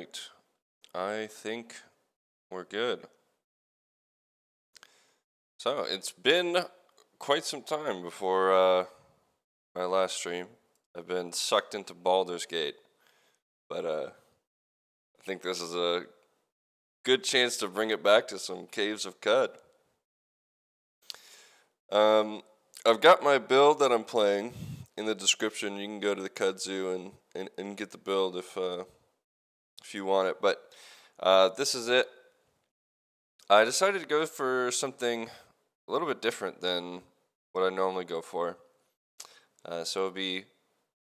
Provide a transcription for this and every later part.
right. I think we're good. So it's been quite some time before my last stream. I've been sucked into Baldur's Gate, but I think this is a good chance to bring it back to some Caves of Cud. I've got my build that I'm playing in the description. You can go to the Cud Zoo and get the build if you want it. But this is it. I decided to go for something a little bit different than what I normally go for. So it'll be a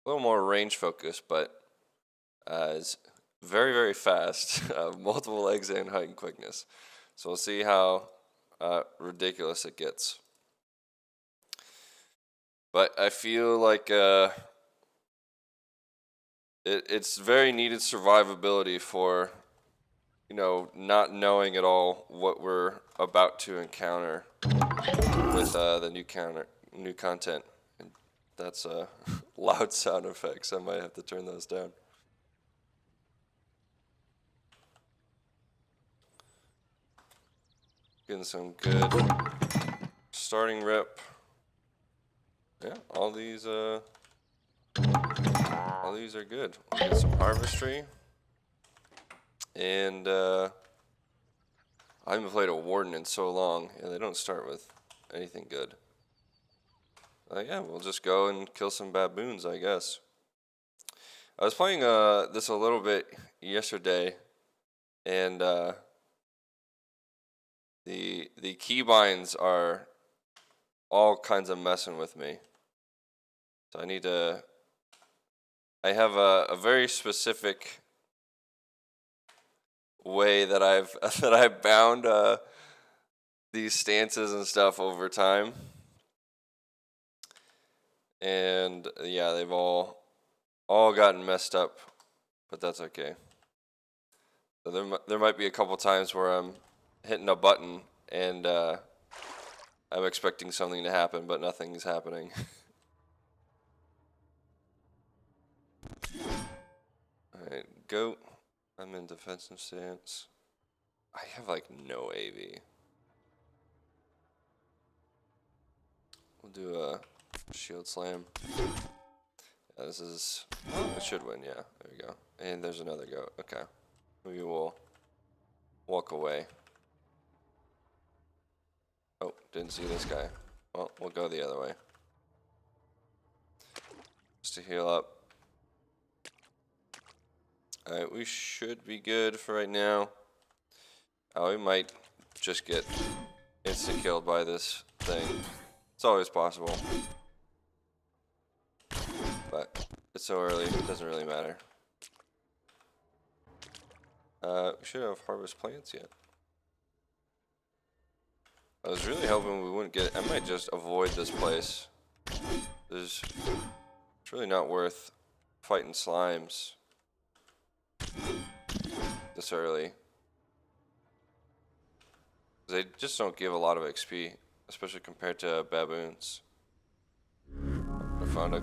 little more range focused, but it's very, very fast. Multiple legs and height and quickness. So we'll see how ridiculous it gets. But I feel like it's very needed survivability for, not knowing at all what we're about to encounter with the new content. And that's loud sound effects. I might have to turn those down. Getting some good starting rep. Yeah, all these are good. We'll get some harvestry. And I haven't played a warden in so long, and they don't start with anything good. Yeah, we'll just go and kill some baboons, I guess. I was playing this a little bit yesterday, and the keybinds are all kinds of messing with me. So I have a very specific way that I've bound these stances and stuff over time. And yeah, they've all gotten messed up, but that's okay. So there might be a couple times where I'm hitting a button and I'm expecting something to happen, but nothing's happening. Alright, goat. I'm in defensive stance. I have like no AV. We'll do a shield slam. Yeah, this is... I should win, yeah. There we go. And there's another goat. Okay. We will walk away. Oh, didn't see this guy. Well, we'll go the other way. Just to heal up. Alright, we should be good for right now. Oh, we might just get insta-killed by this thing. It's always possible. But it's so early, it doesn't really matter. We should have harvest plants yet. I was really hoping we wouldn't get... I might just avoid this place. It's really not worth fighting slimes this early. They just don't give a lot of XP, especially compared to baboons. I found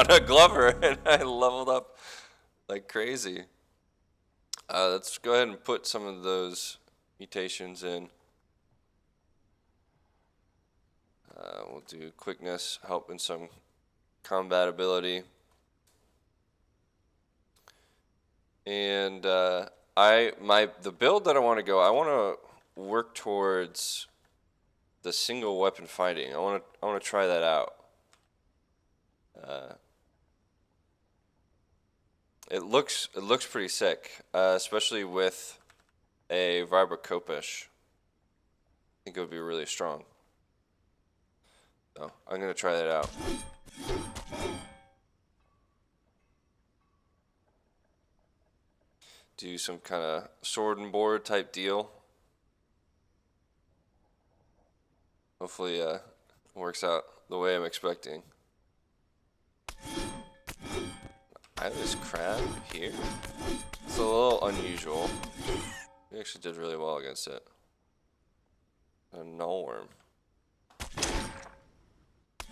a glover and I leveled up like crazy. Let's go ahead and put some of those mutations in. We'll do quickness, help in some combatability. And the build that I want to work towards the single weapon fighting. I want to try that out. It looks pretty sick, especially with a Vibra Kopish. I think it would be really strong. So I'm gonna try that out. Do some kind of sword and board type deal. Hopefully works out the way I'm expecting. I have this crab here. It's a little unusual. We actually did really well against it. A null worm.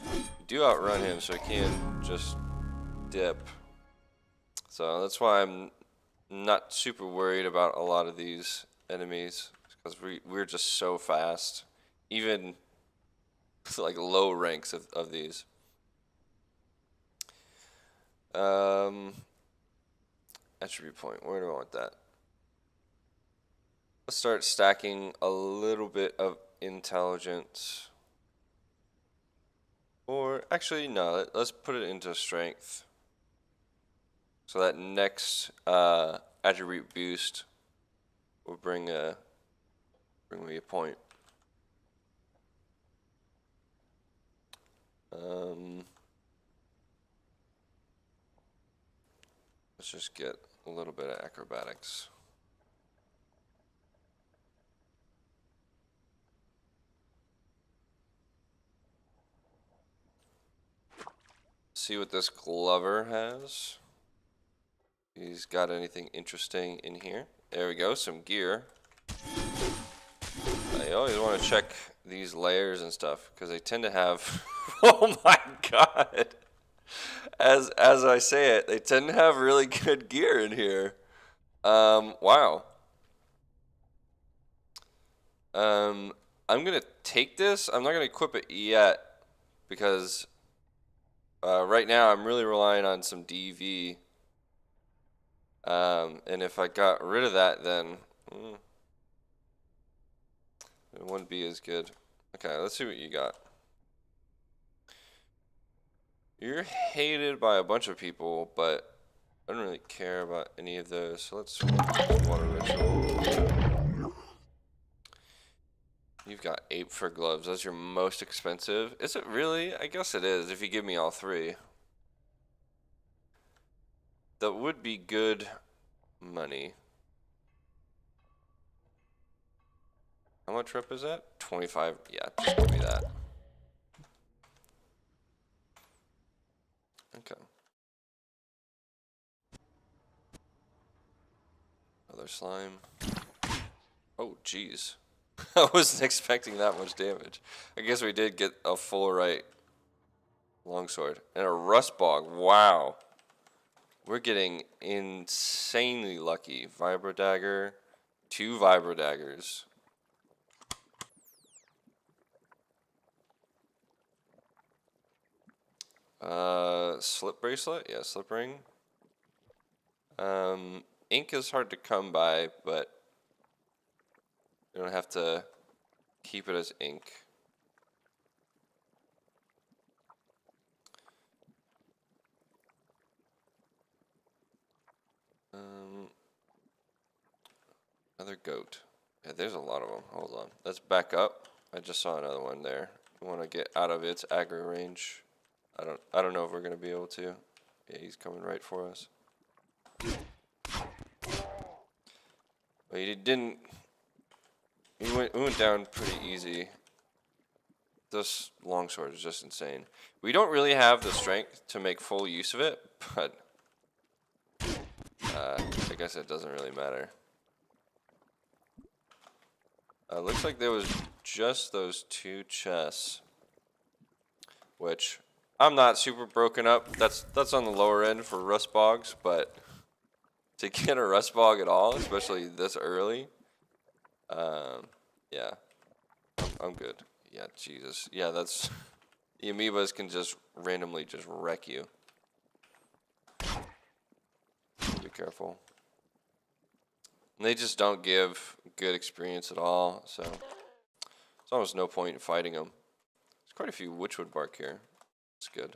We do outrun him, so he can just dip. So that's why I'm not super worried about a lot of these enemies because we're just so fast, even like low ranks of these. Attribute point. Where do I want that? Let's start stacking a little bit of intelligence. Or actually, no. Let's put it into strength. So that next attribute boost will bring me a point. Let's just get a little bit of acrobatics. See what this Glover has. He's got anything interesting in here. There we go, some gear. I always want to check these layers and stuff because they tend to have oh my god. As I say it, they tend to have really good gear in here. Wow. I'm gonna take this. I'm not gonna equip it yet because right now I'm really relying on some DV. And if I got rid of that, then it wouldn't be as good. Okay, let's see what you got. You're hated by a bunch of people, but I don't really care about any of those. So let's water ritual. You've got ape fur gloves. That's your most expensive. Is it really? I guess it is if you give me all three. That would be good money. How much rep is that? 25. Yeah, just give me that. Okay. Another slime. Oh, jeez. I wasn't expecting that much damage. I guess we did get a full right longsword. And a rust bog. Wow. We're getting insanely lucky. Vibro dagger. 2 vibro daggers. Slip bracelet? Yeah, slip ring. Ink is hard to come by, but you don't have to keep it as ink. Another goat. Yeah, there's a lot of them. Hold on. Let's back up. I just saw another one there. We want to get out of its aggro range. I don't know if we're gonna be able to. Yeah, he's coming right for us. But he didn't. He went down pretty easy. This longsword is just insane. We don't really have the strength to make full use of it, but I guess it doesn't really matter. Looks like there was just those 2 chests, which I'm not super broken up. That's on the lower end for rust bogs, but to get a rust bog at all, especially this early, yeah, I'm good. Yeah, Jesus. Yeah, that's the amoebas can just randomly just wreck you. Be careful. And they just don't give good experience at all, so there's almost no point in fighting them. There's quite a few witchwood bark here. It's good.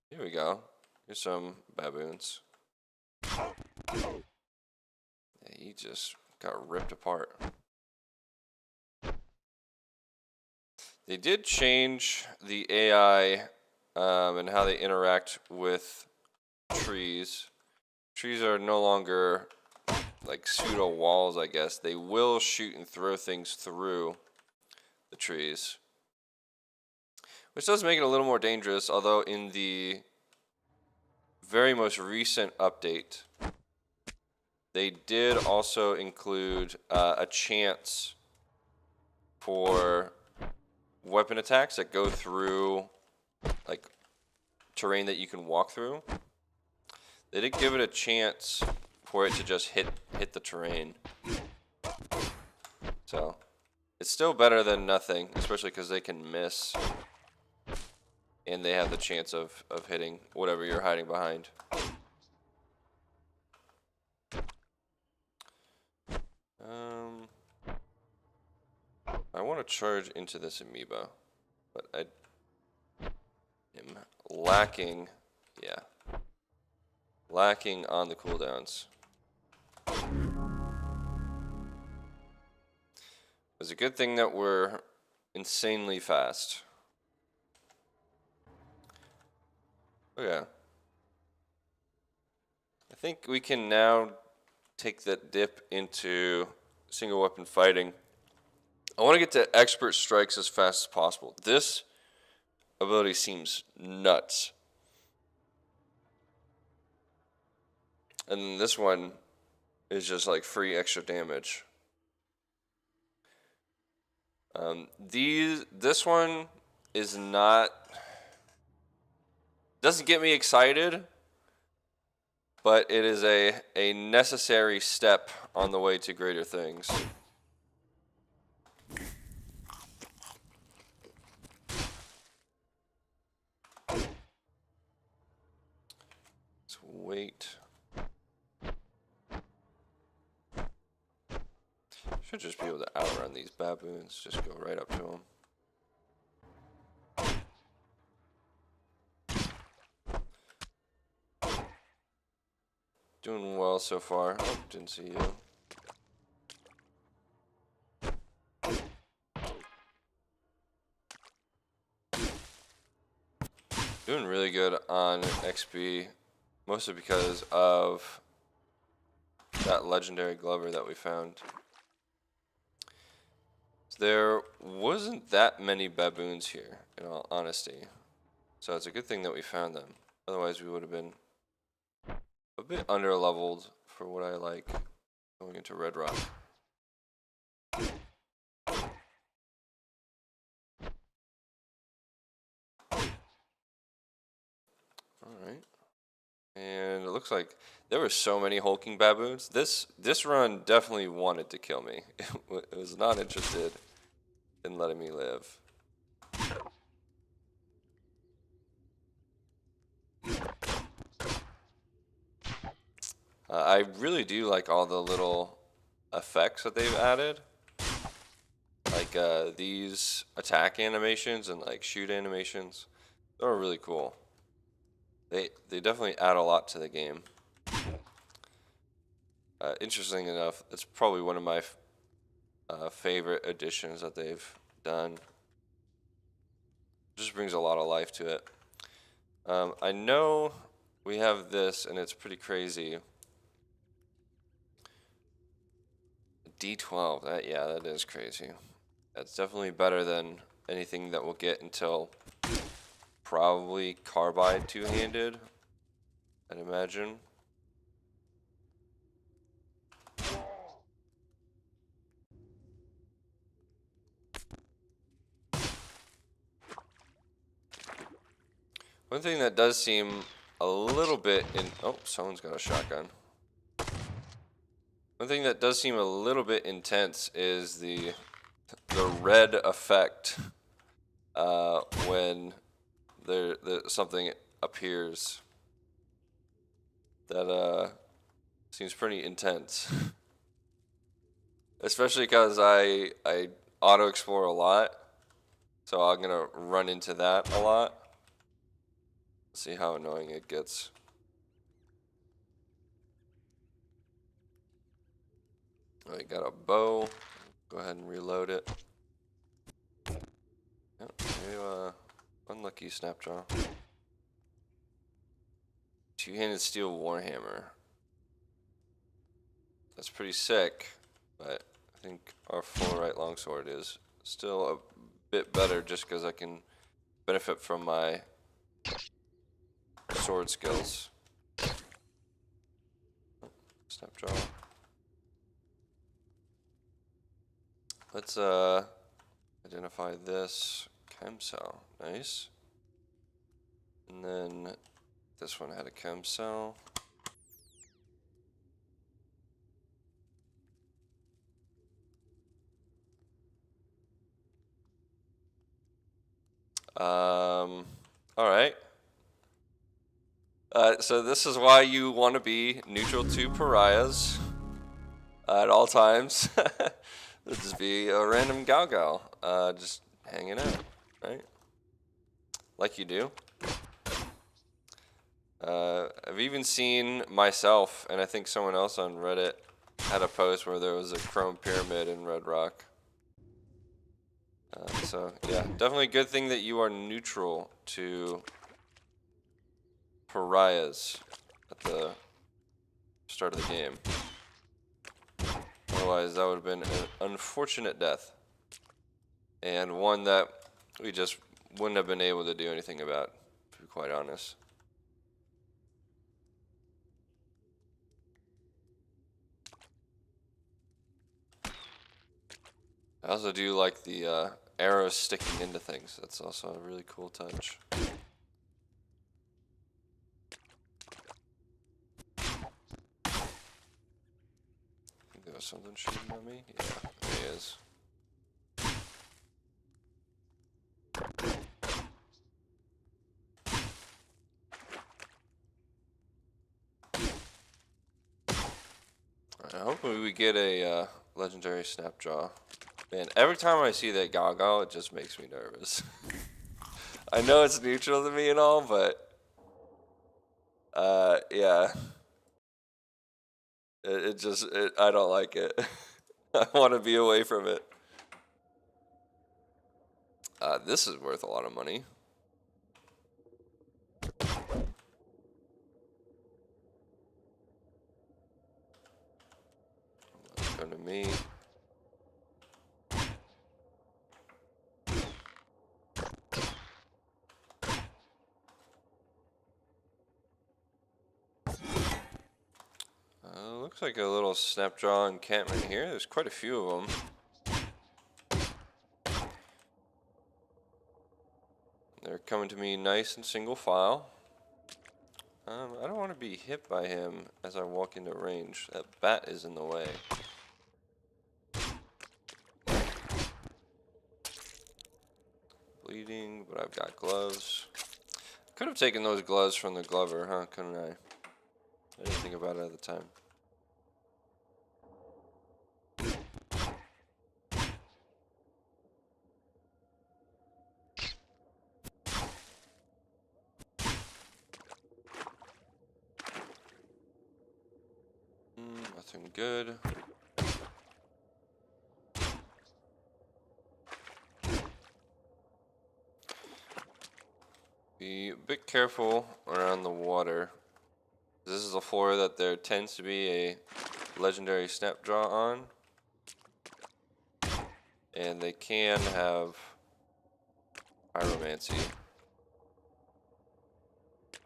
Here we go. Here's some baboons. Yeah, he just got ripped apart. They did change the AI and how they interact with trees. Trees are no longer like pseudo walls, I guess. They will shoot and throw things through the trees, which does make it a little more dangerous, although in the very most recent update, they did also include a chance for weapon attacks that go through like terrain that you can walk through. They did give it a chance for it to just hit the terrain. So it's still better than nothing, especially because they can miss. And they have the chance of hitting whatever you're hiding behind. I want to charge into this amoeba, but I am lacking, lacking on the cooldowns. It's a good thing that we're insanely fast. Okay. I think we can now take that dip into single weapon fighting. I want to get to expert strikes as fast as possible. This ability seems nuts. And then this one is just like free extra damage. This one is not, doesn't get me excited, but it is a necessary step on the way to greater things. Let's wait. Should just be able to outrun these baboons. Just go right up to them. Doing well so far. Oh, didn't see you. Doing really good on XP, mostly because of that legendary Glover that we found. There wasn't that many baboons here, in all honesty. So it's a good thing that we found them. Otherwise we would have been a bit under-leveled for what I like going into Red Rock. Alright. And it looks like there were so many hulking baboons. This run definitely wanted to kill me. It was not interested in letting me live. I really do like all the little effects that they've added. Like these attack animations and like shoot animations. They're really cool. They definitely add a lot to the game. Interesting enough, it's probably one of my favorite additions that they've done. Just brings a lot of life to it. I know we have this, and it's pretty crazy. D12, that is crazy. That's definitely better than anything that we'll get until probably Carbide two-handed, I'd imagine. One thing that does seem a little bit oh, someone's got a shotgun. One thing that does seem a little bit intense is the red effect when something appears. That seems pretty intense. Especially because I auto explore a lot, so I'm gonna run into that a lot. See how annoying it gets. I got a bow. Go ahead and reload it. Yep, unlucky Snapjaw. Two-handed steel warhammer. That's pretty sick, but I think our full right longsword is still a bit better just because I can benefit from my sword skills. Snapjaw. Let's identify this chem cell. Nice. And then this one had a chem cell. All right. So this is why you want to be neutral to pariahs at all times. It'll just be a random gal, just hanging out, right? Like you do. I've even seen myself, and I think someone else on Reddit had a post where there was a chrome pyramid in Red Rock. So yeah, definitely a good thing that you are neutral to pariahs at the start of the game. Otherwise, that would have been an unfortunate death. And one that we just wouldn't have been able to do anything about, to be quite honest. I also do like the arrows sticking into things. That's also a really cool touch. There was something shooting at me? Yeah, there he is. Hopefully we get a legendary Snapjaw. Man, every time I see that Gaga, it just makes me nervous. I know it's neutral to me and all, but yeah. I don't like it. I want to be away from it. This is worth a lot of money. Come to me. Looks like a little Snapjaw encampment here. There's quite a few of them. They're coming to me nice and single file. I don't want to be hit by him as I walk into range. That bat is in the way. Bleeding, but I've got gloves. Could have taken those gloves from the glover, huh? Couldn't I? I didn't think about it at the time. Nothing good. Be a bit careful around the water. This is a floor that there tends to be a legendary Snapjaw on. And they can have pyromancy,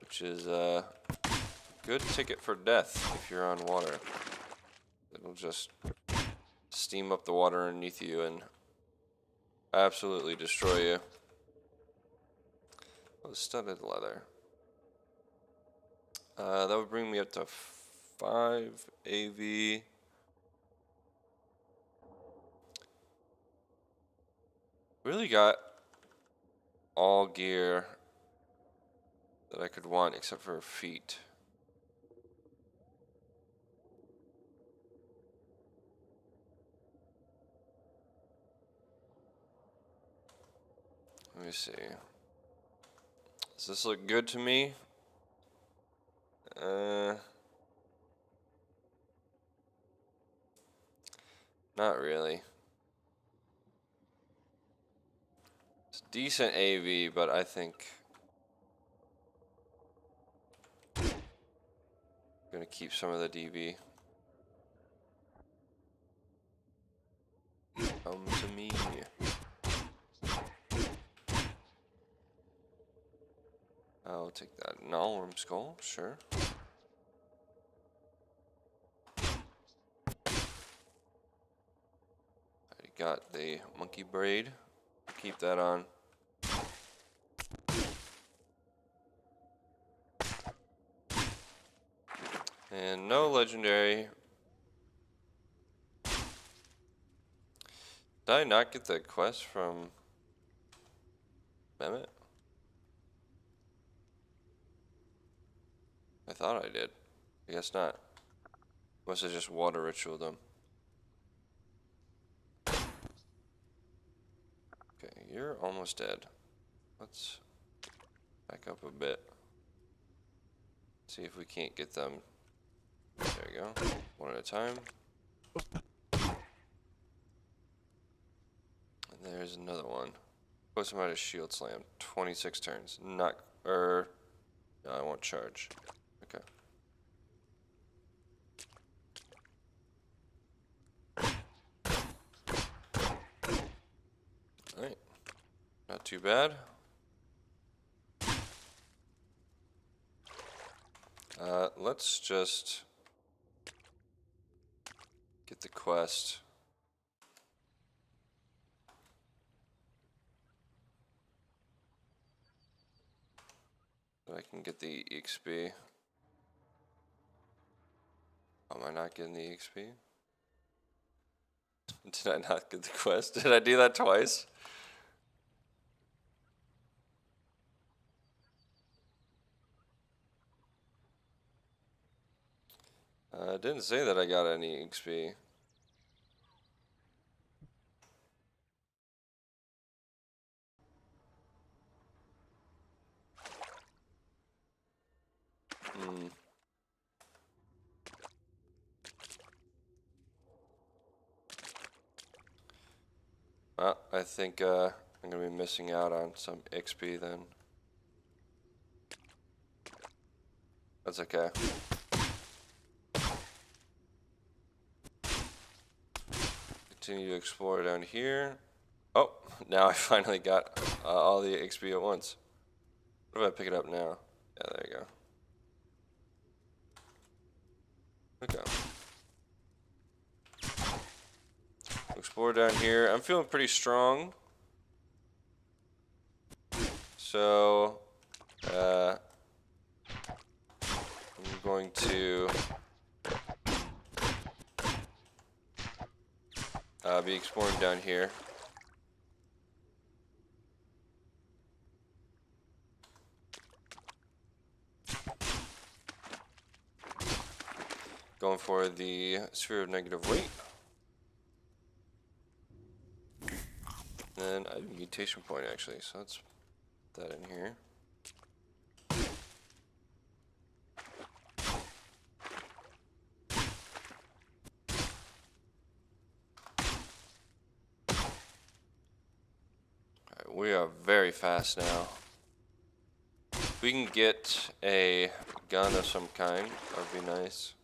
which is a good ticket for death if you're on water. It'll just steam up the water underneath you and absolutely destroy you. Oh, studded leather. That would bring me up to 5 AV. Really got all gear that I could want except for feet. Let me see. Does this look good to me? Not really. It's decent AV, but I think I'm gonna keep some of the DV. Come to me. I'll take that Nullworm Skull, sure. I got the Monkey Braid. Keep that on. And no legendary. Did I not get the quest from Mehmet? I thought I did. I guess not. Must have just water ritualed them. Okay, you're almost dead. Let's back up a bit. See if we can't get them. There we go. One at a time. And there's another one. Post him out of shield slam. 26 turns. Not, no, I won't charge. Okay. Alright. Not too bad. Let's just get the quest. So I can get the EXP. Am I not getting the EXP? Did I not get the quest? Did I do that twice? I didn't say that I got any EXP. Well, I think I'm going to be missing out on some XP then. That's okay. Continue to explore down here. Oh, now I finally got all the XP at once. What if I pick it up now? Yeah, there you go. Okay. Explore down here. I'm feeling pretty strong. So, I'm going to be exploring down here. Going for the sphere of negative weight. Then I have a mutation point actually, so let's put that in here. Alright, we are very fast now. If we can get a gun of some kind, that would be nice.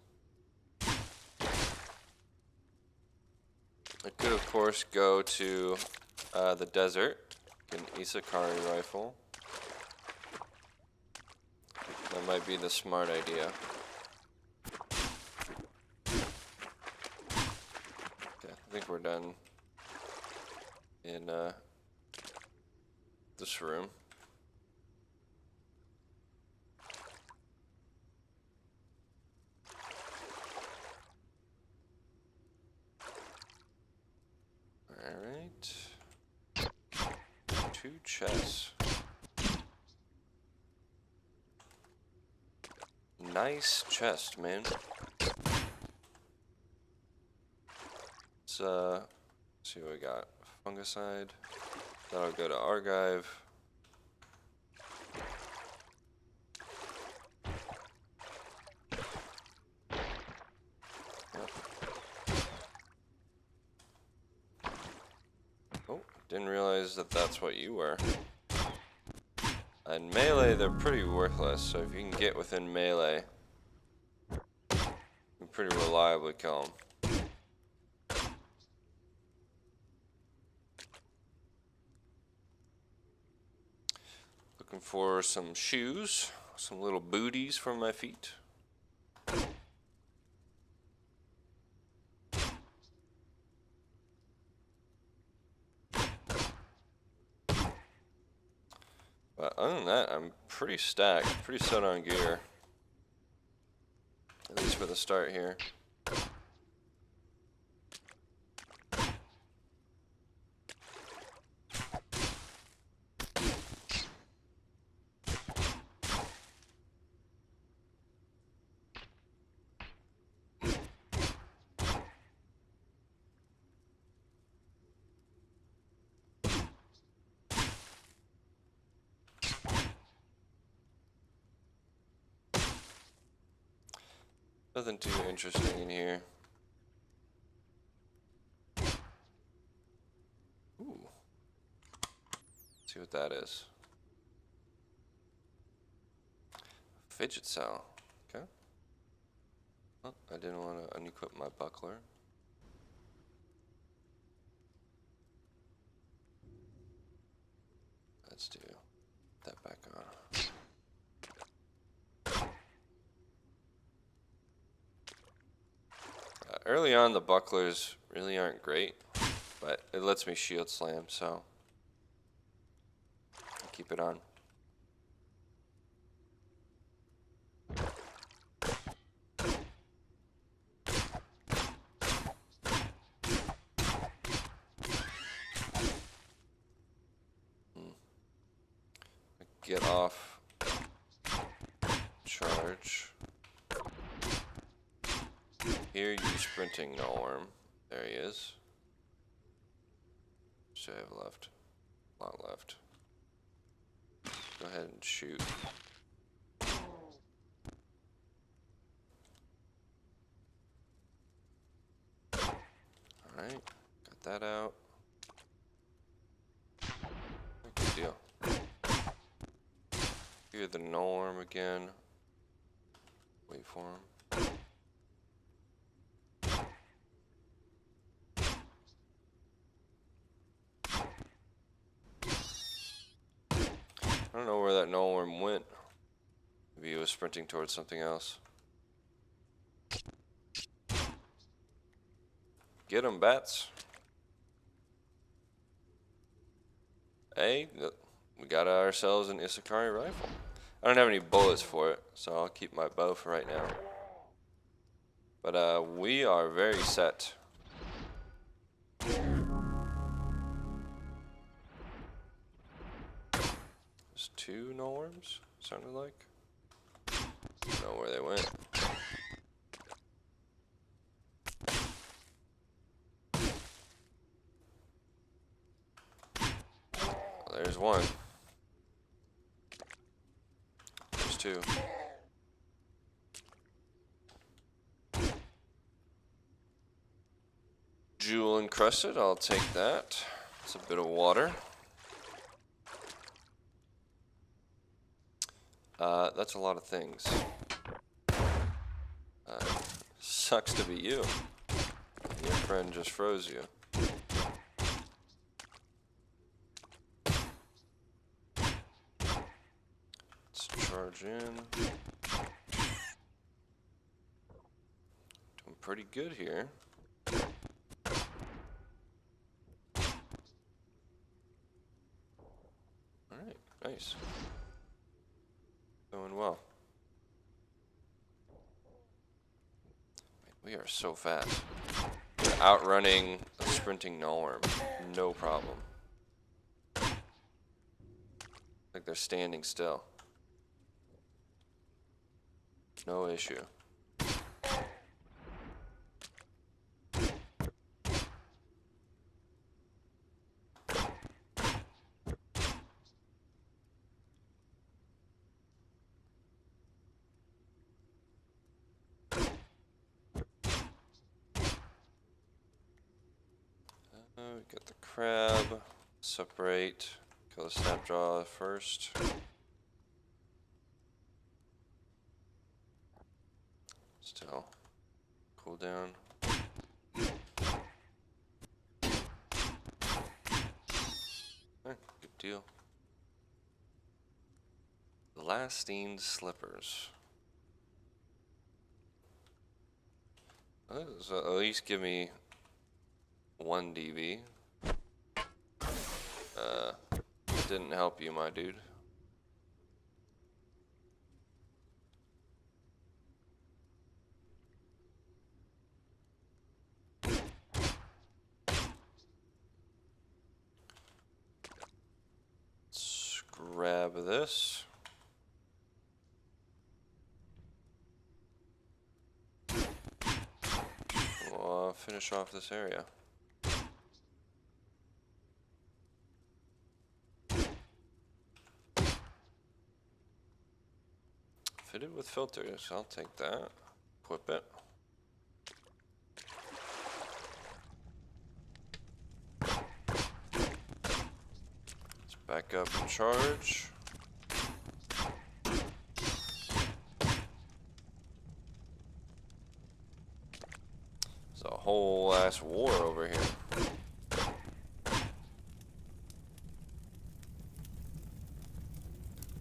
I could of course go to the desert, get an Isakari rifle. That might be the smart idea. Okay, I think we're done in this room. Alright. 2 chests. Nice chest, man. Let's see what we got. Fungicide. That'll go to Archive. Yep. Oh, didn't realize that that's what you were. In melee, they're pretty worthless, so if you can get within melee, you can pretty reliably kill them. Looking for some shoes, some little booties for my feet. But other than that, I'm pretty stacked, pretty set on gear. At least for the start here. Nothing too interesting in here. Ooh. Let's see what that is. Fidget cell. Okay. Oh, I didn't want to unequip my buckler. Let's do that back on. Early on, the bucklers really aren't great, but it lets me shield slam, so I'll keep it on. Get off. Charge. Here, you sprinting Norm. There he is. Should I have left? A lot left. Go ahead and shoot. Alright, got that out. Good deal. Here's the Norm again. Wait for him. I don't know where that Norm went. Maybe he was sprinting towards something else. Get him, bats. Hey, we got ourselves an Isakari rifle. I don't have any bullets for it, so I'll keep my bow for right now. But we are very set. There's two Norms, sounded like. Don't know where they went. Well, there's one. There's two. Jewel encrusted, I'll take that. It's a bit of water. That's a lot of things. Sucks to be you. Your friend just froze you. Let's charge in. Doing pretty good here. Alright, nice. Going well. We are so fast. We're outrunning a sprinting Norm. No problem. Like they're standing still. No issue. We got the crab. Separate. Kill the snapjaw first. Still. Cool down. Good deal. Lasting slippers. So at least give me one DV. Didn't help you, my dude. Let's grab this. We'll finish off this area. Fitted with filters, I'll take that. equip it. Let's back up and charge. There's a whole ass war over here.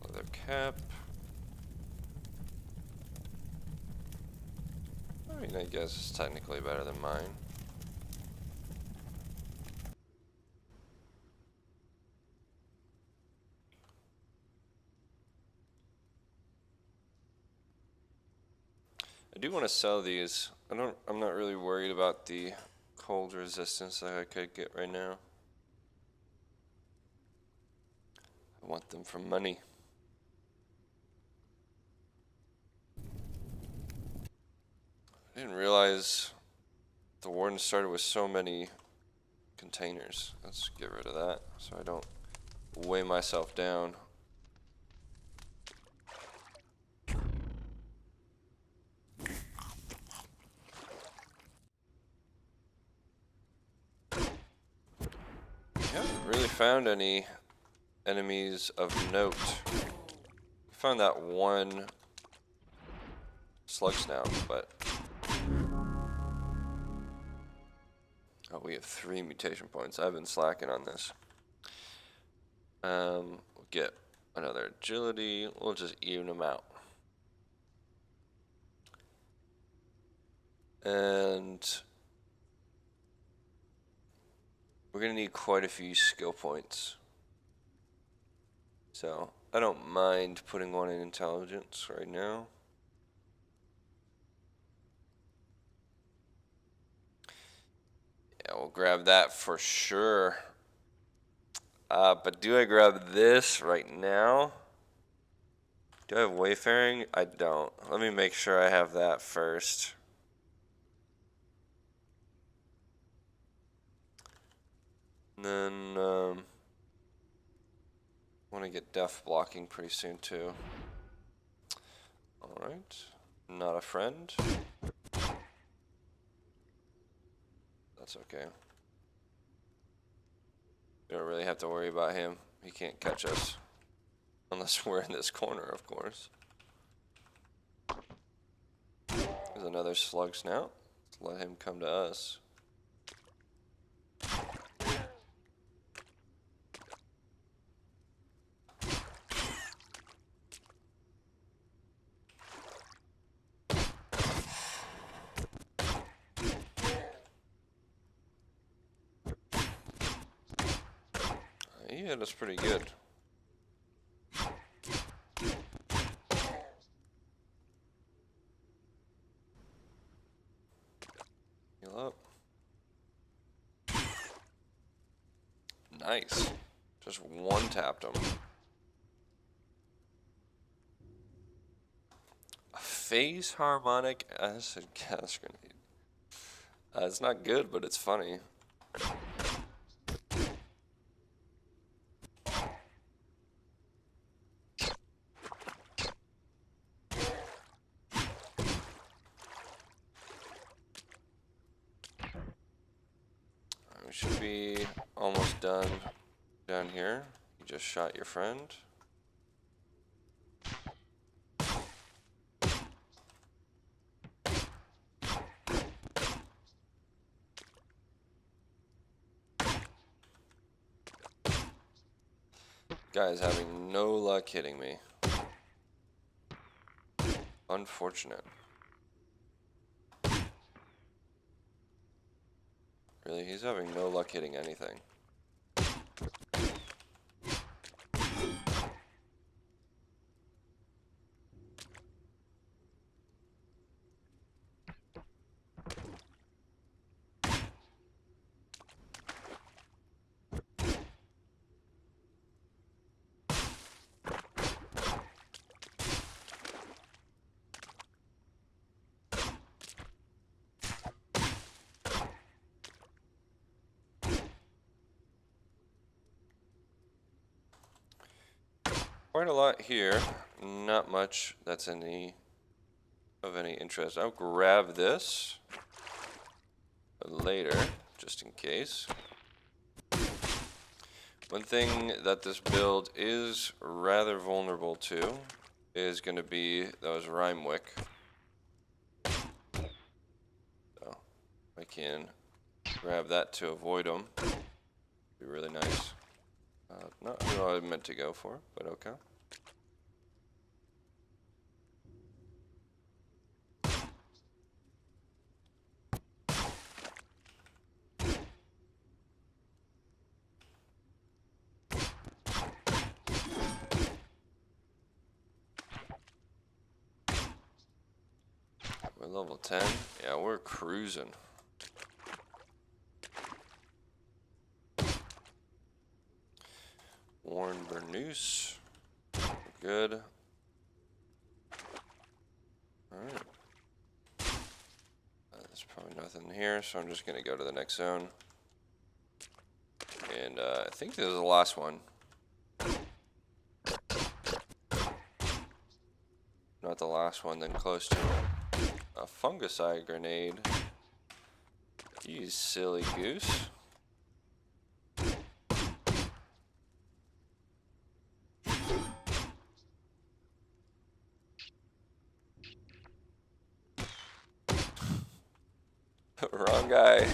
Leather cap. I mean, I guess it's technically better than mine. I do want to sell these. I'm not really worried about the cold resistance that I could get right now. I want them for money. I didn't realize the warden started with so many containers. Let's get rid of that so I don't weigh myself down. Haven't really found any enemies of note. Found that one slug snout, but oh, we have 3 mutation points. I've been slacking on this. We'll get another agility. We'll just even them out. And we're gonna need quite a few skill points. So I don't mind putting one in intelligence right now. Yeah, we'll grab that for sure. But do I grab this right now? Do I have wayfaring? I don't. Let me make sure I have that first. And then want to get death blocking pretty soon too. Alright. Not a friend. That's okay. We don't really have to worry about him. He can't catch us. Unless we're in this corner, of course. There's another slug snout. Let's let him come to us. He hit us pretty good. Heal up. Nice. Just one tapped him. A phase harmonic acid gas grenade. It's not good, but it's funny. We should be almost done down here. You just shot your friend. Guy is having no luck hitting me. Unfortunate. Really, he's having no luck hitting anything. Quite a lot here. Not much that's in the of any interest. I'll grab this later, just in case. One thing that this build is rather vulnerable to is going to be those Rime Wick. So I can grab that to avoid them. Be really nice. Not what I meant to go for, but okay. We're level 10. Yeah, we're cruising. Warren Burnous. Good. Alright. There's probably nothing here, so I'm just going to go to the next zone. And I think this is the last one. Not the last one, then close to it. A fungicide grenade. You silly goose. Wrong guy.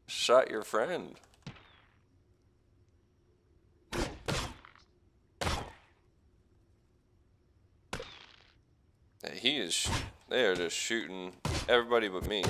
Shot your friend. They are just shooting everybody but me.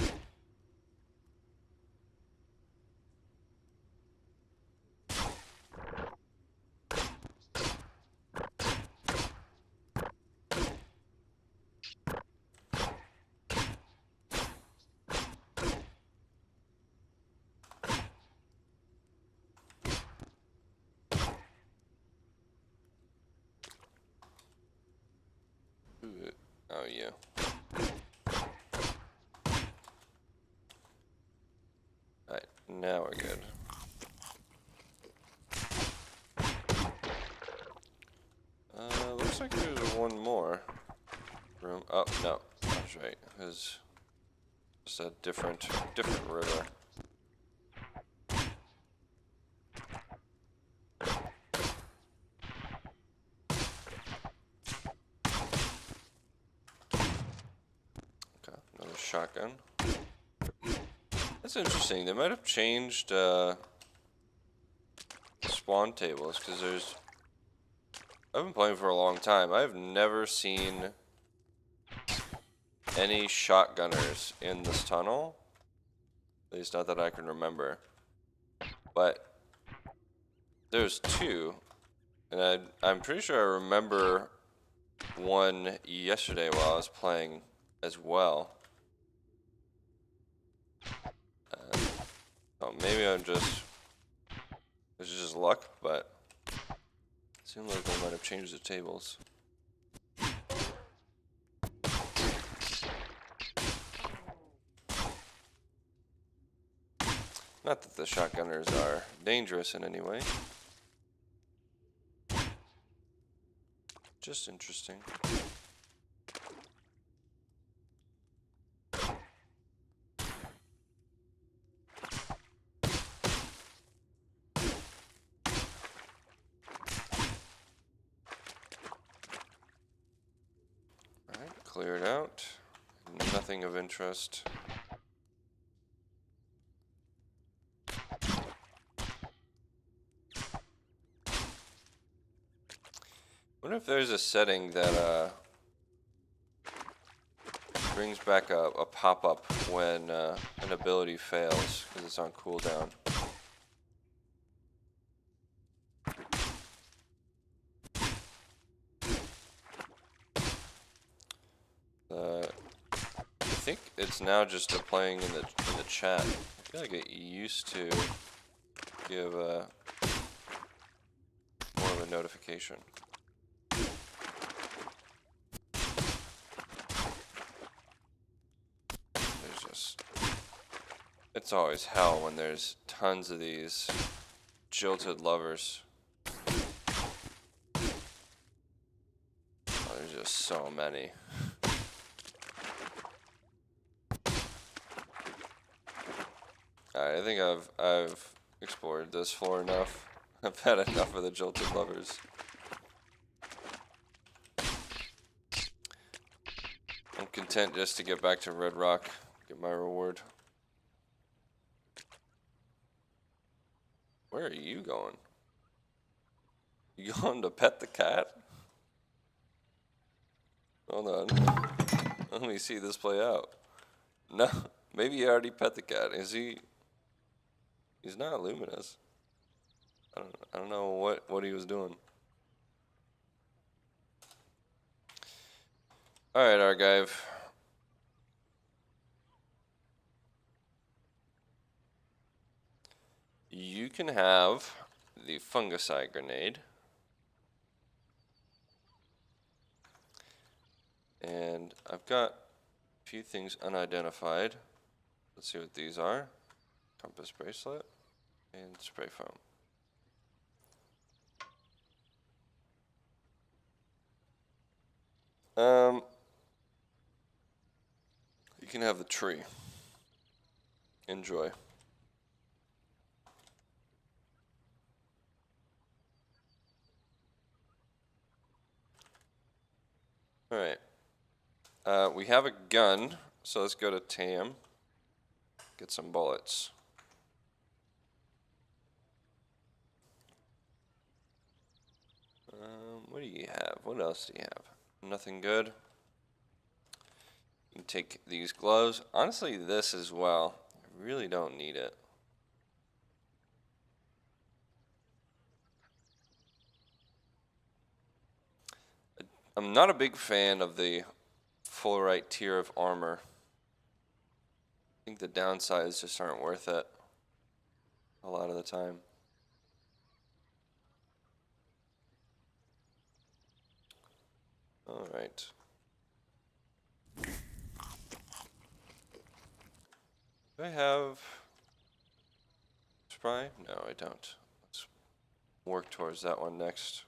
Oh, yeah. Alright, now we're good. Looks like there's one more room. Oh, no, that's right. It's just a different river. Shotgun. That's interesting. They might have changed spawn tables because I've been playing for a long time. I've never seen any shotgunners in this tunnel. At least not that I can remember. But there's two, and I'm pretty sure I remember one yesterday while I was playing as well. Oh, maybe it's just luck, but it seems like they might have changed the tables. Not that the shotgunners are dangerous in any way. Just interesting. Cleared out. Nothing of interest. Wonder if there's a setting that brings back a pop-up when an ability fails because it's on cooldown. I think it's now just playing in the chat. I feel like it used to give more of a notification. It's always hell when there's tons of these jilted lovers. Oh, there's just so many. Alright, I think I've explored this floor enough. I've had enough of the jilted lovers. I'm content just to get back to Red Rock, get my reward. Where are you going? You going to pet the cat? Hold on. Let me see this play out. No, maybe he already pet the cat. Is he? He's not luminous. I don't know what he was doing. All right, Argive. You can have the fungicide grenade. And I've got a few things unidentified. Let's see what these are. Compass bracelet and spray foam. You can have the tree. Enjoy. All right. We have a gun, so let's go to Tam. Get some bullets. What do you have? What else do you have? Nothing good. You can take these gloves. Honestly, this as well. I really don't need it. I'm not a big fan of the full right tier of armor. I think the downsides just aren't worth it a lot of the time. All right. Do I have spry? No, I don't. Let's work towards that one next.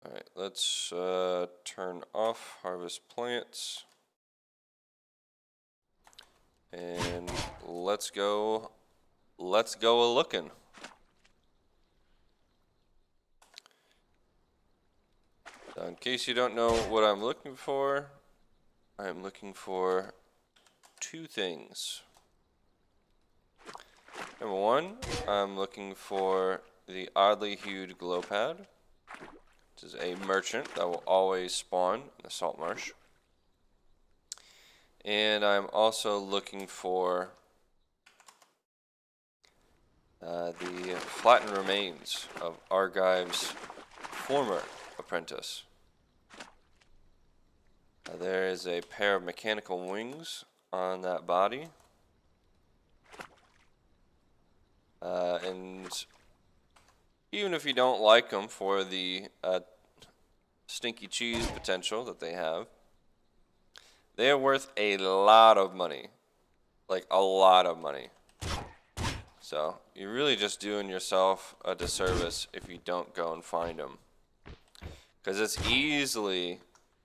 All right, let's turn off harvest plants. And let's go a-looking. In case you don't know what I'm looking for, I'm looking for two things. Number one, I'm looking for the oddly hued glow pad, which is a merchant that will always spawn in the salt marsh. And I'm also looking for the flattened remains of Argive's former apprentice. There is a pair of mechanical wings on that body. And even if you don't like them for the stinky cheese potential that they have, they are worth a lot of money. Like a lot of money. So you're really just doing yourself a disservice if you don't go and find them. Because it's easily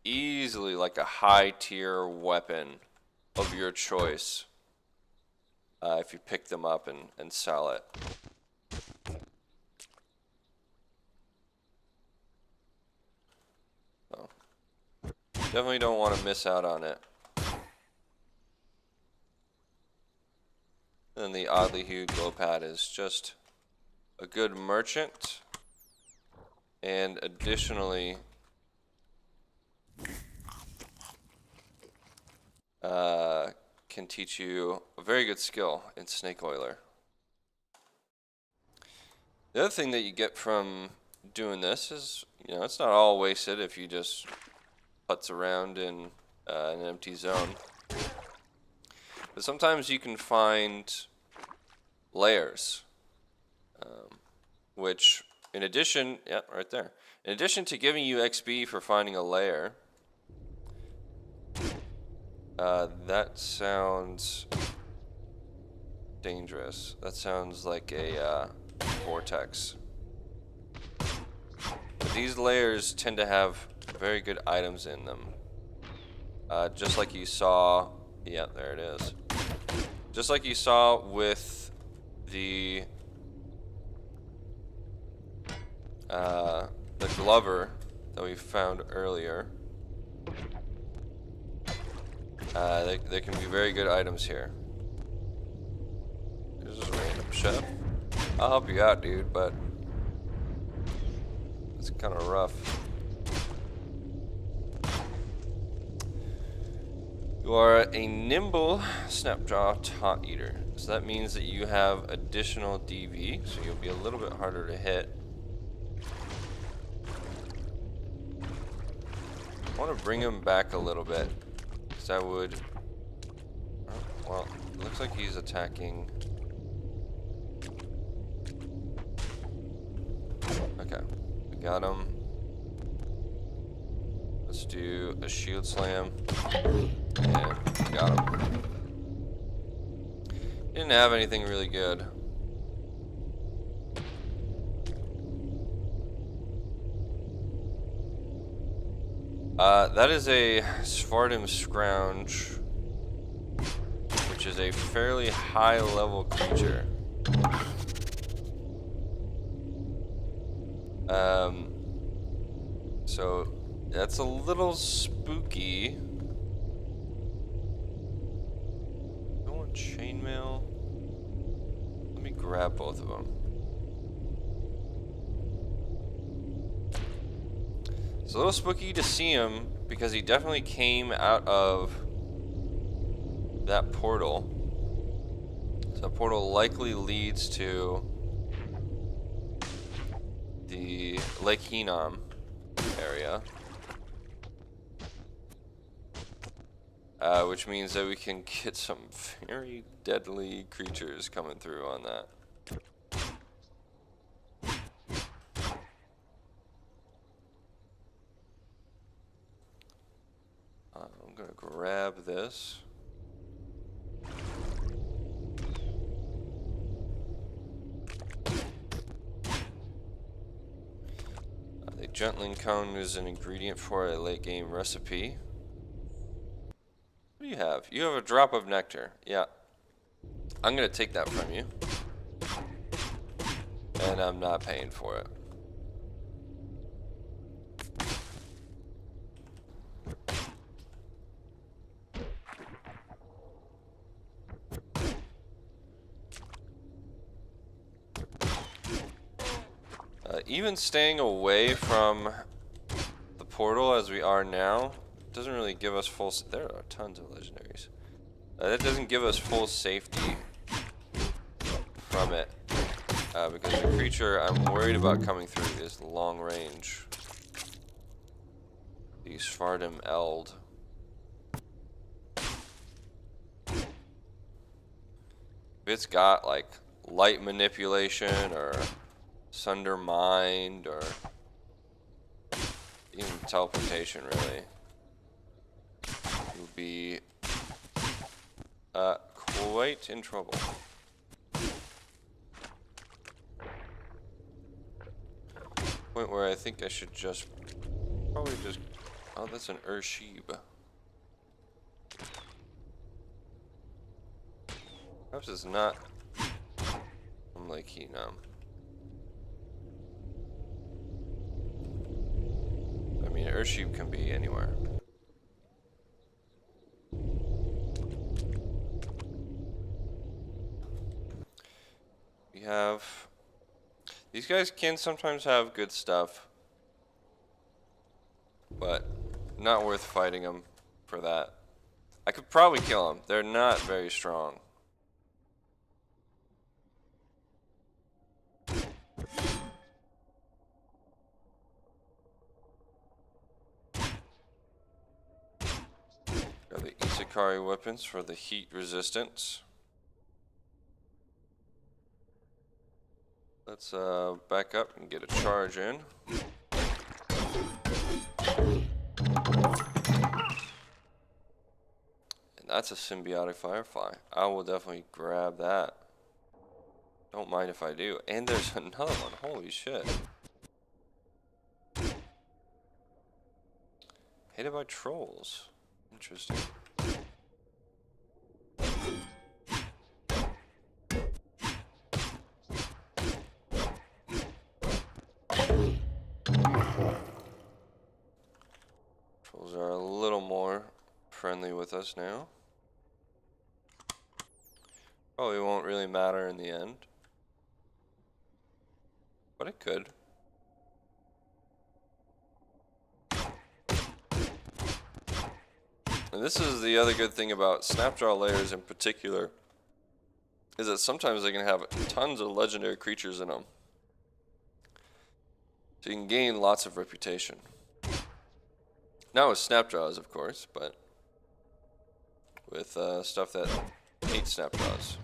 like a high tier weapon of your choice if you pick them up and sell it. So, definitely don't want to miss out on it. And the oddly hued glow pad is just a good merchant, and additionally can teach you a very good skill in snake oiler. The other thing that you get from doing this is, you know, it's not all wasted if you just putz around in an empty zone. But sometimes you can find layers, which in addition, yeah, right there. In addition to giving you XP for finding a layer, that sounds dangerous. That sounds like a vortex. But these layers tend to have very good items in them. Just like you saw, yeah, there it is. Just like you saw with the Glover that we found earlier. There can be very good items here. There's just a random chef. I'll help you out, dude, but it's kind of rough. You are a nimble snapjaw taunt eater. So that means that you have additional DV, so you'll be a little bit harder to hit. I want to bring him back a little bit, because that would... Oh, well, it looks like he's attacking... Okay, we got him. Let's do a shield slam. And got him. Didn't have anything really good. That is a Svartum Scrounge, which is a fairly high level creature. So that's a little spooky. I want chainmail. Let me grab both of them. It's a little spooky to see him because he definitely came out of that portal. So that portal likely leads to the Lake Hinam area. Which means that we can get some very deadly creatures coming through on that. I'm gonna grab this. The Gentling Cone is an ingredient for a late game recipe. What do you have? You have a drop of nectar. Yeah. I'm gonna take that from you. And I'm not paying for it. Even staying away from the portal as we are now doesn't really give us full... There are tons of legendaries. That doesn't give us full safety from it. Because the creature I'm worried about coming through is long range. The Svartum Eld. If it's got like light manipulation or Sunder Mind or even teleportation, really, you'll be quite in trouble. Point where I think I should probably just... Oh, that's an Urshib. Perhaps it's not from Lake Hinam. I mean, Urshib can be anywhere. We have... These guys can sometimes have good stuff, but not worth fighting them for that. I could probably kill them. They're not very strong. Got the Isakari weapons for the heat resistance. Let's back up and get a charge in. And that's a symbiotic firefly. I will definitely grab that. Don't mind if I do. And there's another one. Holy shit. Hated by trolls. Interesting. Trolls are a little more friendly with us now. Probably won't really matter in the end. But it could. And this is the other good thing about snapdraw layers in particular, is that sometimes they can have tons of legendary creatures in them. So you can gain lots of reputation. Not with snapdraws, of course, but with stuff that hates snapdraws.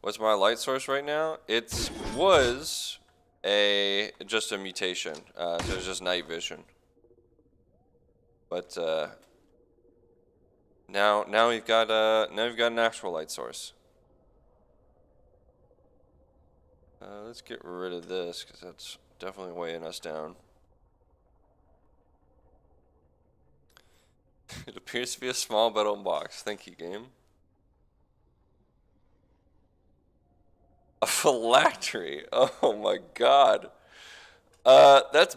What's my light source right now? It was just a mutation, so it's just night vision. But now we've got an actual light source. Let's get rid of this because that's definitely weighing us down. It appears to be a small metal box. Thank you, game. A phylactery. Oh my god. That's.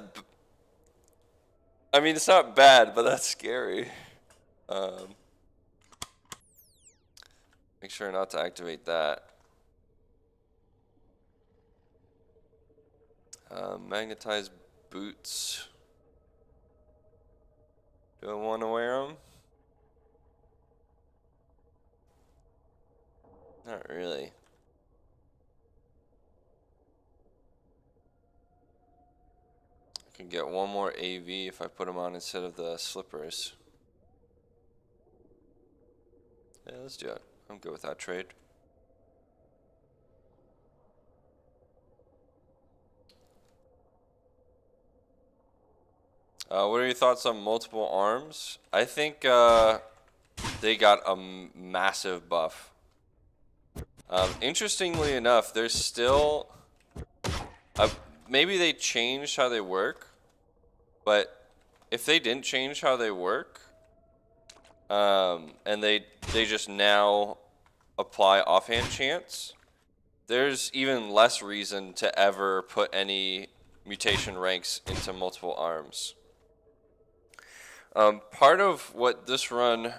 I mean, it's not bad, but that's scary. Make sure not to activate that. Magnetized boots. Do I want to wear them? Not really. I can get one more AV if I put them on instead of the slippers. Yeah, let's do it. I'm good with that trade. What are your thoughts on multiple arms? I think they got a massive buff. Interestingly enough, there's still... maybe they changed how they work, but if they didn't change how they work, and they just now apply offhand chance, there's even less reason to ever put any mutation ranks into multiple arms. Part of what this run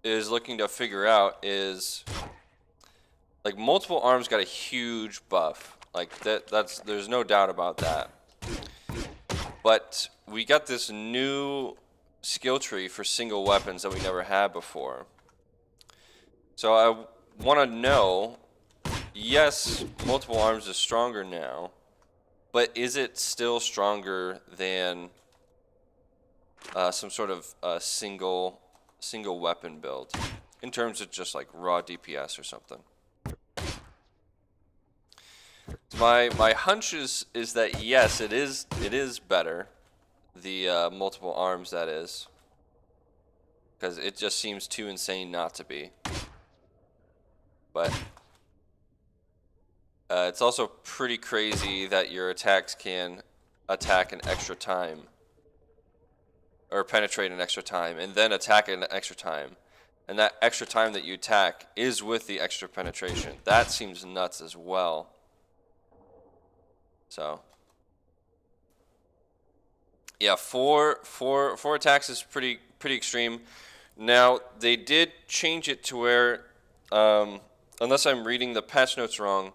is looking to figure out is, like, multiple arms got a huge buff. Like, there's no doubt about that. But we got this new skill tree for single weapons that we never had before. So I want to know, yes, multiple arms is stronger now, but is it still stronger than some sort of single weapon build in terms of just like raw DPS or something? My hunch is that yes, it is better, the multiple arms, that is, because it just seems too insane not to be. But it's also pretty crazy that your attacks can attack an extra time, or penetrate an extra time, and then attack an extra time. And that extra time that you attack is with the extra penetration. That seems nuts as well. So yeah, four attacks is pretty extreme. Now they did change it to where, unless I'm reading the patch notes wrong,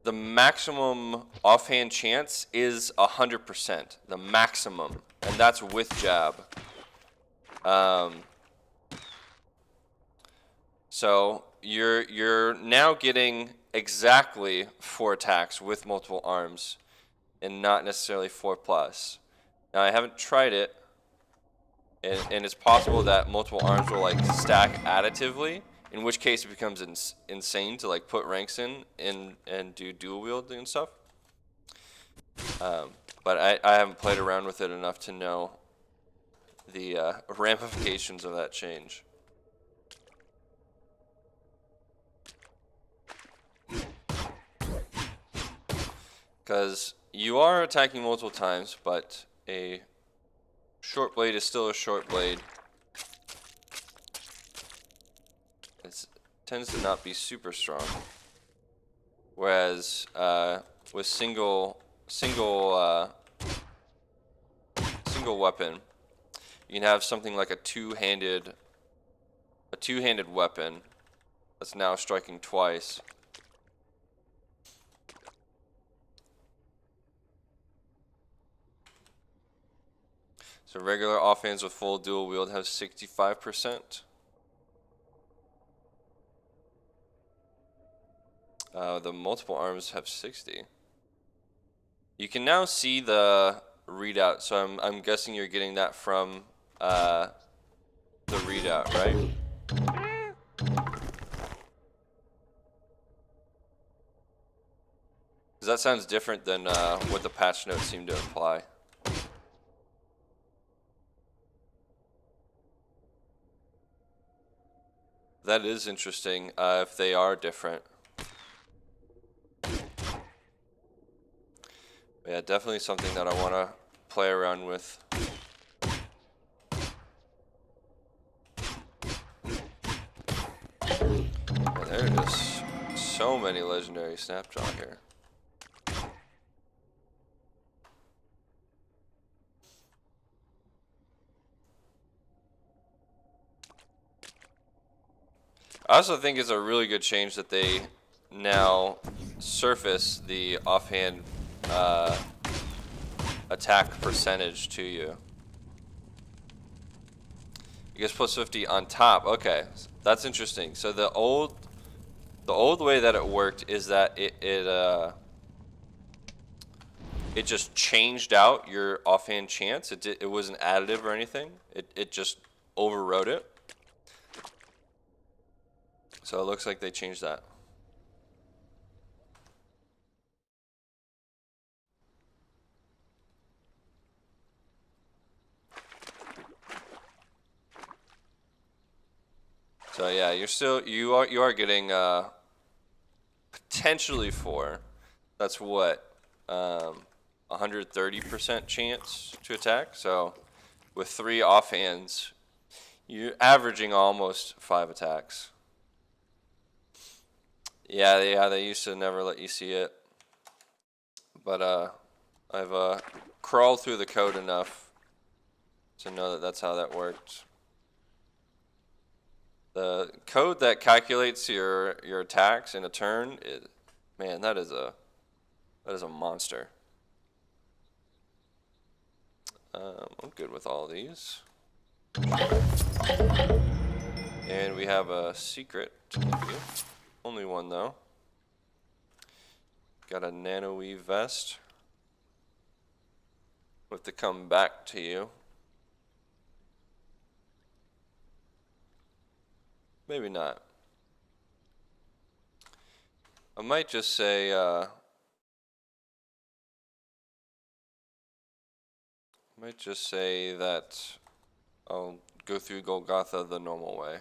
the maximum offhand chance is 100%. The maximum, and that's with jab. So you're now getting exactly 4 attacks with multiple arms, and not necessarily 4+. Now I haven't tried it, and it's possible that multiple arms will like stack additively, in which case it becomes insane to like put ranks in and do dual wielding and stuff. But I haven't played around with it enough to know the ramifications of that change. Because you are attacking multiple times, but a short blade is still a short blade. It tends to not be super strong. Whereas with single weapon, you can have something like a two-handed weapon that's now striking twice. So regular offhands with full dual wield have 65%. The multiple arms have 60. You can now see the readout, so I'm guessing you're getting that from the readout, right? Because that sounds different than what the patch notes seem to imply. That is interesting if they are different. Yeah, definitely something that I want to play around with. And there are just so many legendary snapjaw here. I also think it's a really good change that they now surface the offhand attack percentage to you. You guess plus 50 on top. Okay, that's interesting. So the old way that it worked is that it just changed out your offhand chance. It wasn't additive or anything. It just overrode it. So it looks like they changed that. So yeah, you are getting potentially 4. That's what 130% chance to attack. So with 3 offhands, you're averaging almost 5 attacks. Yeah, they used to never let you see it. But I've crawled through the code enough to know that that's how that worked. The code that calculates your attacks in a turn, man, that is a monster. I'm good with all these. And we have a secret. Only one though. Got a nano weave vest. We'll have to come back to you. Maybe not. I might just say that I'll go through Golgotha the normal way.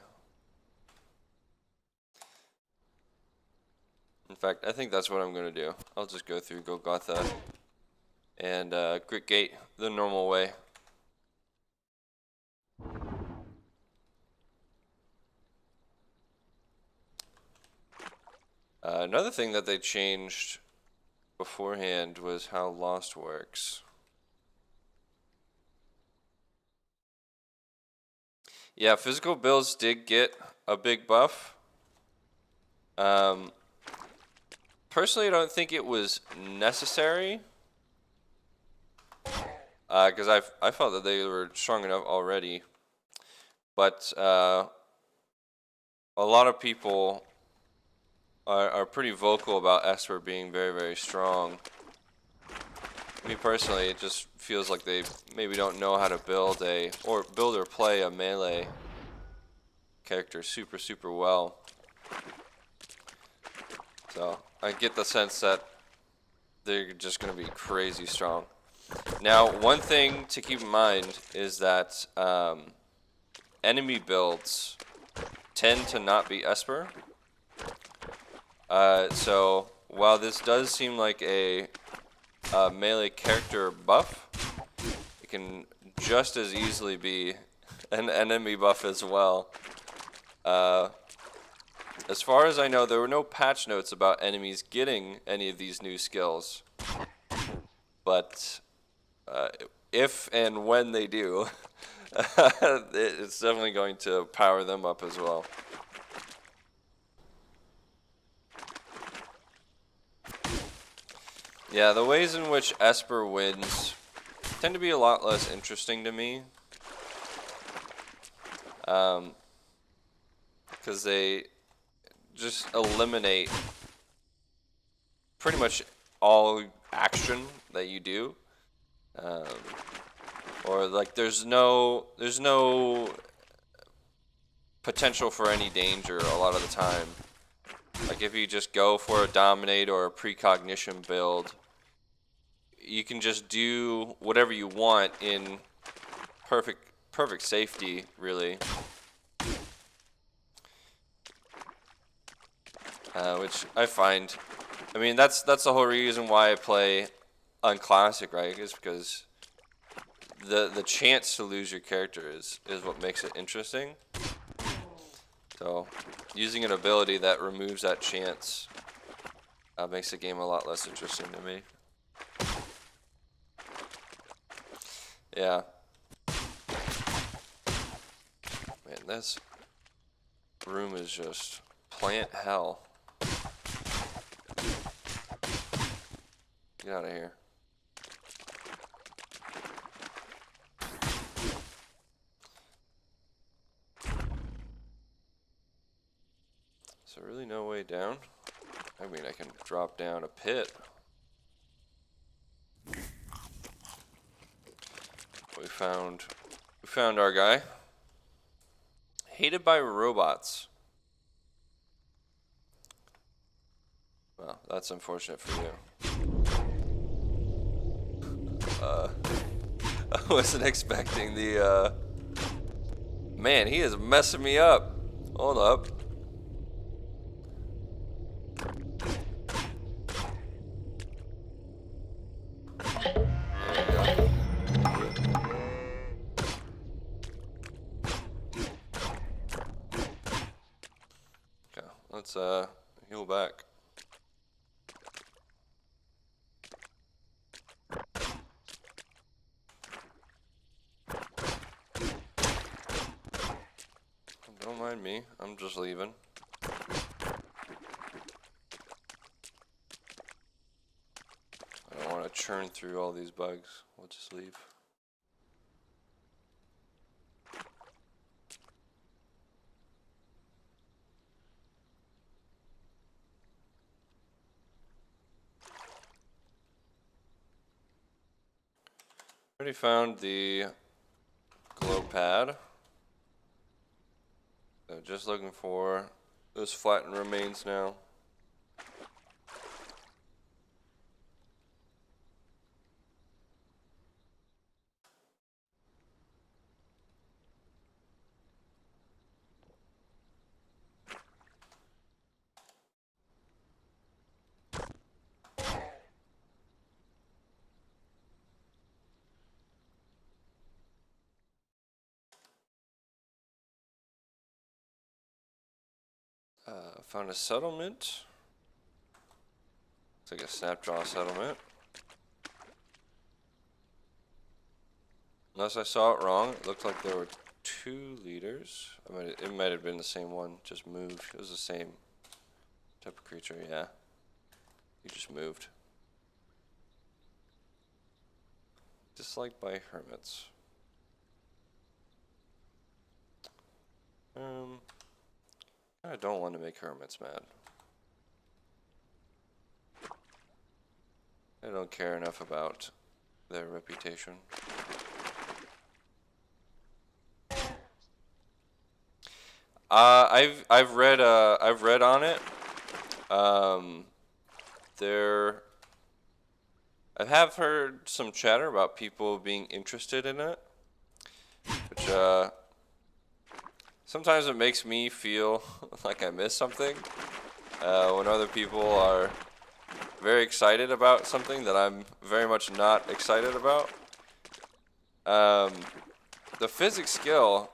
In fact, I think that's what I'm going to do. I'll just go through Golgotha and Grit Gate the normal way. Another thing that they changed beforehand was how Lost works. Yeah, physical builds did get a big buff. Personally, I don't think it was necessary. Because I felt that they were strong enough already. But a lot of people are pretty vocal about Esper being very, very strong. Me personally, it just feels like they maybe don't know how to build or play a melee character super, super well. So I get the sense that they're just going to be crazy strong. Now, one thing to keep in mind is that enemy builds tend to not be Esper. So while this does seem like a melee character buff, it can just as easily be an enemy buff as well. As far as I know, there were no patch notes about enemies getting any of these new skills. But if and when they do, it's definitely going to power them up as well. Yeah, the ways in which Esper wins tend to be a lot less interesting to me. Because they just eliminate pretty much all action that you do. Or like there's no potential for any danger a lot of the time. Like if you just go for a dominate or a precognition build, you can just do whatever you want in perfect safety, really. Which I find, I mean, that's the whole reason why I play on Classic, right? Is because the chance to lose your character is what makes it interesting. So using an ability that removes that chance makes the game a lot less interesting to me. Yeah. Man, this room is just plant hell. Get out of here. Is there really no way down? I mean, I can drop down a pit. We found our guy. Hated by robots. Well, that's unfortunate for you. I wasn't expecting the, man, he is messing me up. Hold up. Okay, let's heal back. Don't mind me, I'm just leaving. I don't want to churn through all these bugs. We'll just leave. Already found the glow pad. So just looking for those flattened remains now. Found a settlement. Looks like a snapdraw settlement. Unless I saw it wrong, it looked like there were 2 leaders. It might have been the same one, just moved. It was the same type of creature, yeah. He just moved. Disliked by hermits. I don't want to make hermits mad. I don't care enough about their reputation. I've read on it. I have heard some chatter about people being interested in it, which sometimes it makes me feel like I missed something when other people are very excited about something that I'm very much not excited about. The physics skill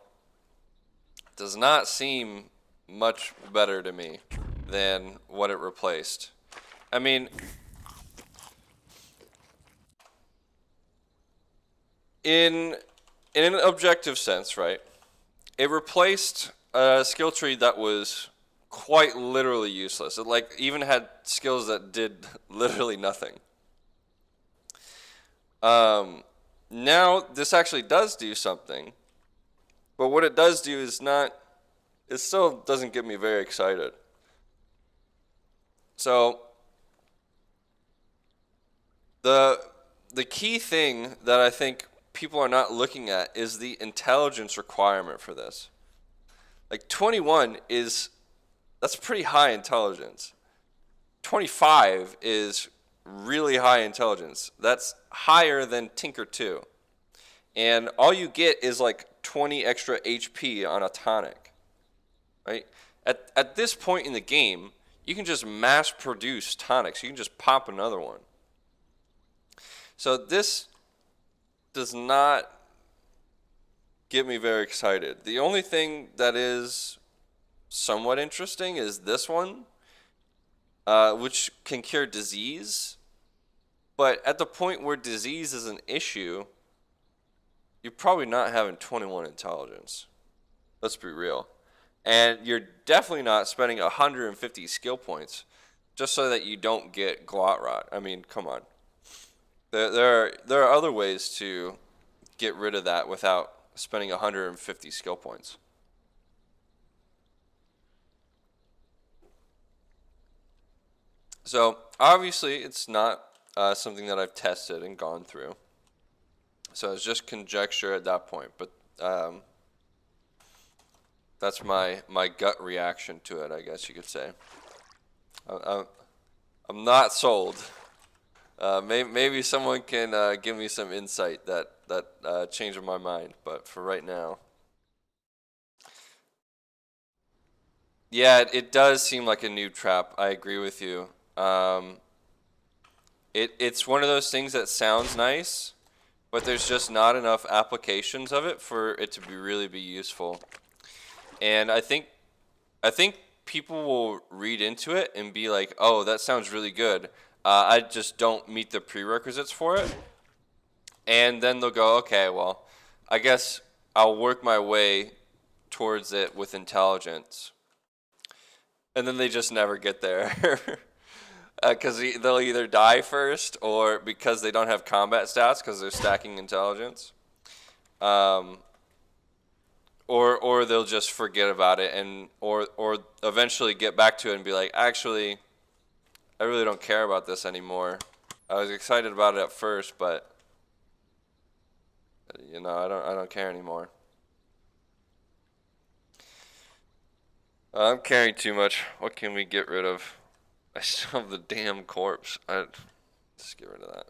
does not seem much better to me than what it replaced. I mean, in an objective sense, right? It replaced a skill tree that was quite literally useless. It like even had skills that did literally nothing. Now this actually does do something, but what it does do is not. It still doesn't get me very excited. So the key thing that I think people are not looking at is the intelligence requirement for this. Like 21 is that's pretty high intelligence. 25 is really high intelligence. That's higher than Tinker 2. And all you get is like 20 extra HP on a tonic. Right? At this point in the game, you can just mass produce tonics. You can just pop another one. So this does not get me very excited. The only thing that is somewhat interesting is this one, which can cure disease. But at the point where disease is an issue, you're probably not having 21 intelligence. Let's be real. And you're definitely not spending 150 skill points just so that you don't get glot rot. I mean, come on. There are other ways to get rid of that without spending 150 skill points. So obviously it's not something that I've tested and gone through. So it's just conjecture at that point. But that's my gut reaction to it, I guess you could say. I'm not sold. Maybe someone can give me some insight that changed my mind, but for right now. Yeah, it does seem like a noob trap. I agree with you. It's one of those things that sounds nice, but there's just not enough applications of it for it to really be useful. And I think people will read into it and be like, "Oh, that sounds really good. I just don't meet the prerequisites for it." And then they'll go, "Okay, well, I guess I'll work my way towards it with intelligence." And then they just never get there. Because they'll either die first or because they don't have combat stats because they're stacking intelligence. Or they'll just forget about it and or eventually get back to it and be like, actually, I really don't care about this anymore. I was excited about it at first, but I don't care anymore. I'm carrying too much. What can we get rid of? I still have the damn corpse. Just get rid of that.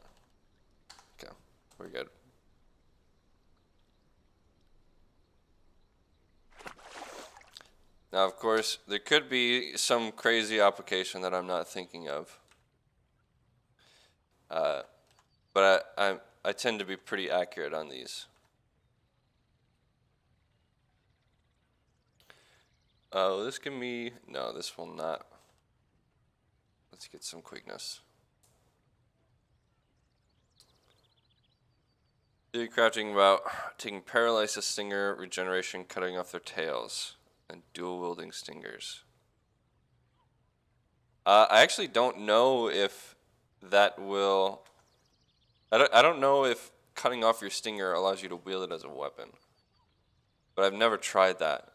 Okay, we're good. Now, of course, there could be some crazy application that I'm not thinking of. But I tend to be pretty accurate on these. Oh, this can be... No, this will not. Let's get some quickness. You're crouching about taking paralysis, stinger, regeneration, cutting off their tails, and dual wielding stingers. I actually don't know if that will... I don't know if cutting off your stinger allows you to wield it as a weapon. But I've never tried that.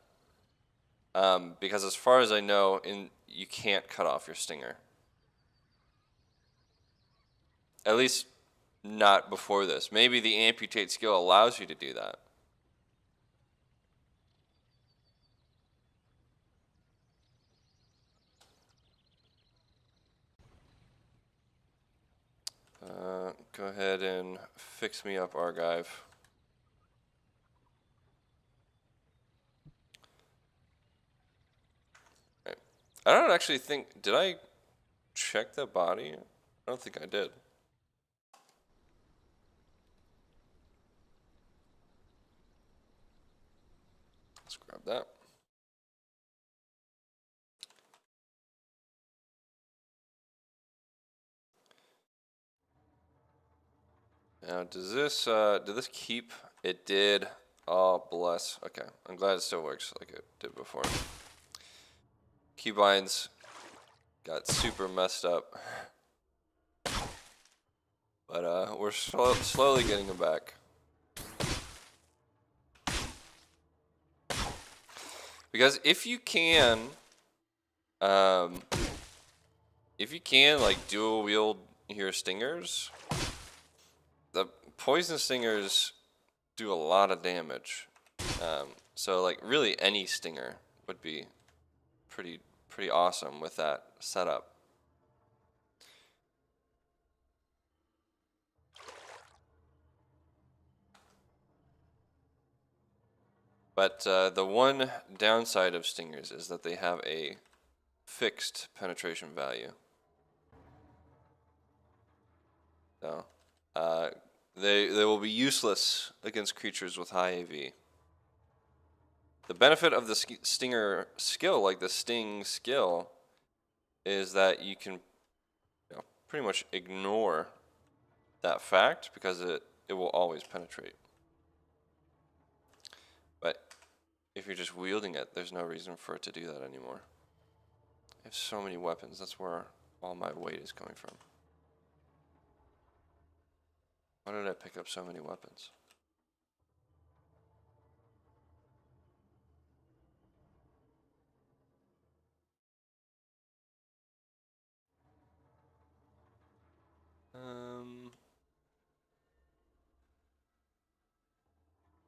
Because as far as I know, you can't cut off your stinger. At least not before this. Maybe the amputate skill allows you to do that. Go ahead and fix me up, Argive. Right. I don't actually think... Did I check the body? I don't think I did. Let's grab that. Now, did this keep? It did. Oh, bless. Okay, I'm glad it still works like it did before. Keybinds got super messed up. But we're slowly getting them back. Because if you can like dual wield your stingers, the poison stingers do a lot of damage. So like really any stinger would be pretty awesome with that setup. But the one downside of stingers is that they have a fixed penetration value. So they will be useless against creatures with high AV. The benefit of the stinger skill, like the sting skill, is that you can pretty much ignore that fact because it will always penetrate. But if you're just wielding it, there's no reason for it to do that anymore. I have so many weapons. That's where all my weight is coming from. Why did I pick up so many weapons?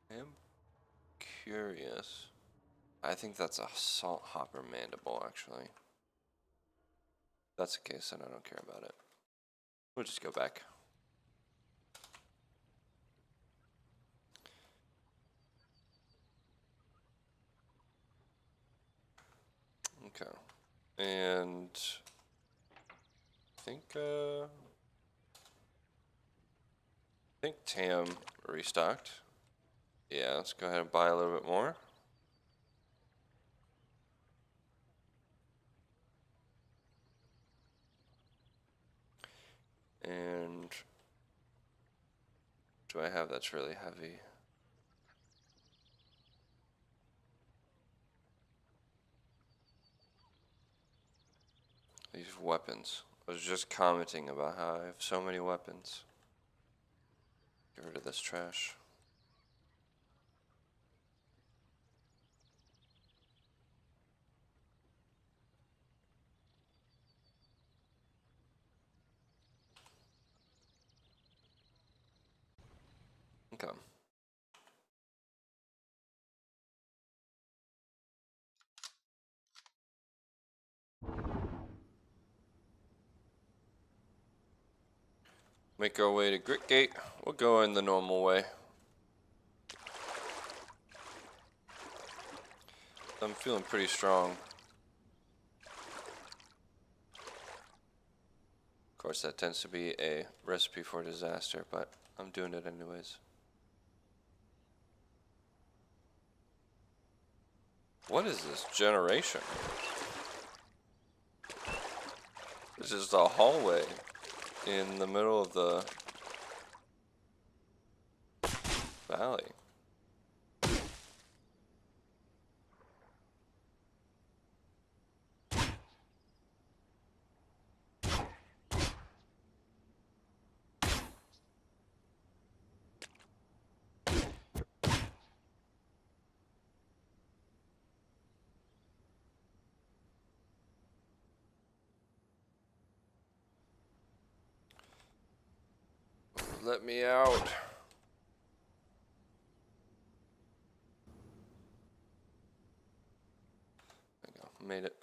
I am curious. I think that's a salt hopper mandible, actually. If that's the case, then I don't care about it. We'll just go back. Okay. And I think Tam restocked. Yeah, let's go ahead and buy a little bit more. And do I have that's really heavy? These weapons. I was just commenting about how I have so many weapons. Get rid of this trash. Okay. Make our way to Gritgate. We'll go in the normal way. I'm feeling pretty strong. Of course, that tends to be a recipe for disaster, but I'm doing it anyways. What is this generation? This is a hallway in the middle of the valley. Let me out. There we go. Made it.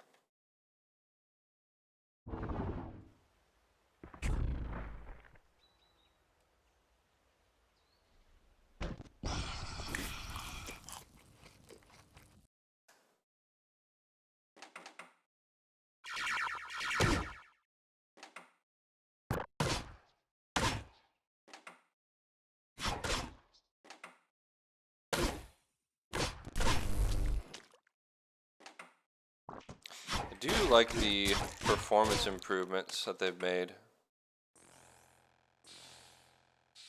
do like the performance improvements that they've made.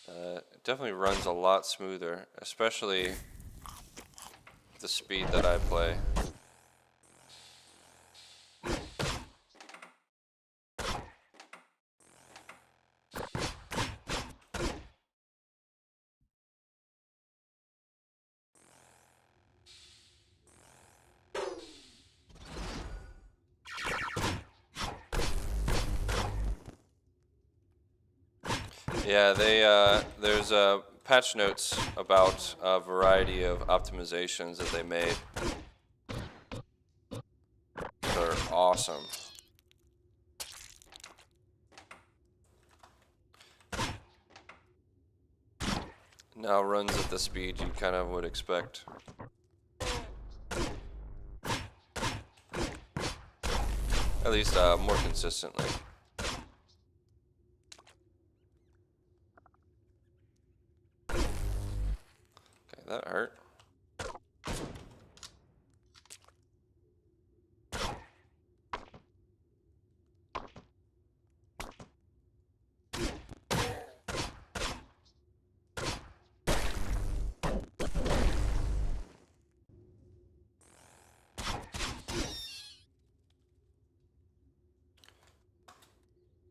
It definitely runs a lot smoother, especially the speed that I play. Yeah, there's patch notes about a variety of optimizations that they made. They're awesome. Now runs at the speed you kind of would expect. At least more consistently. Okay, that hurt.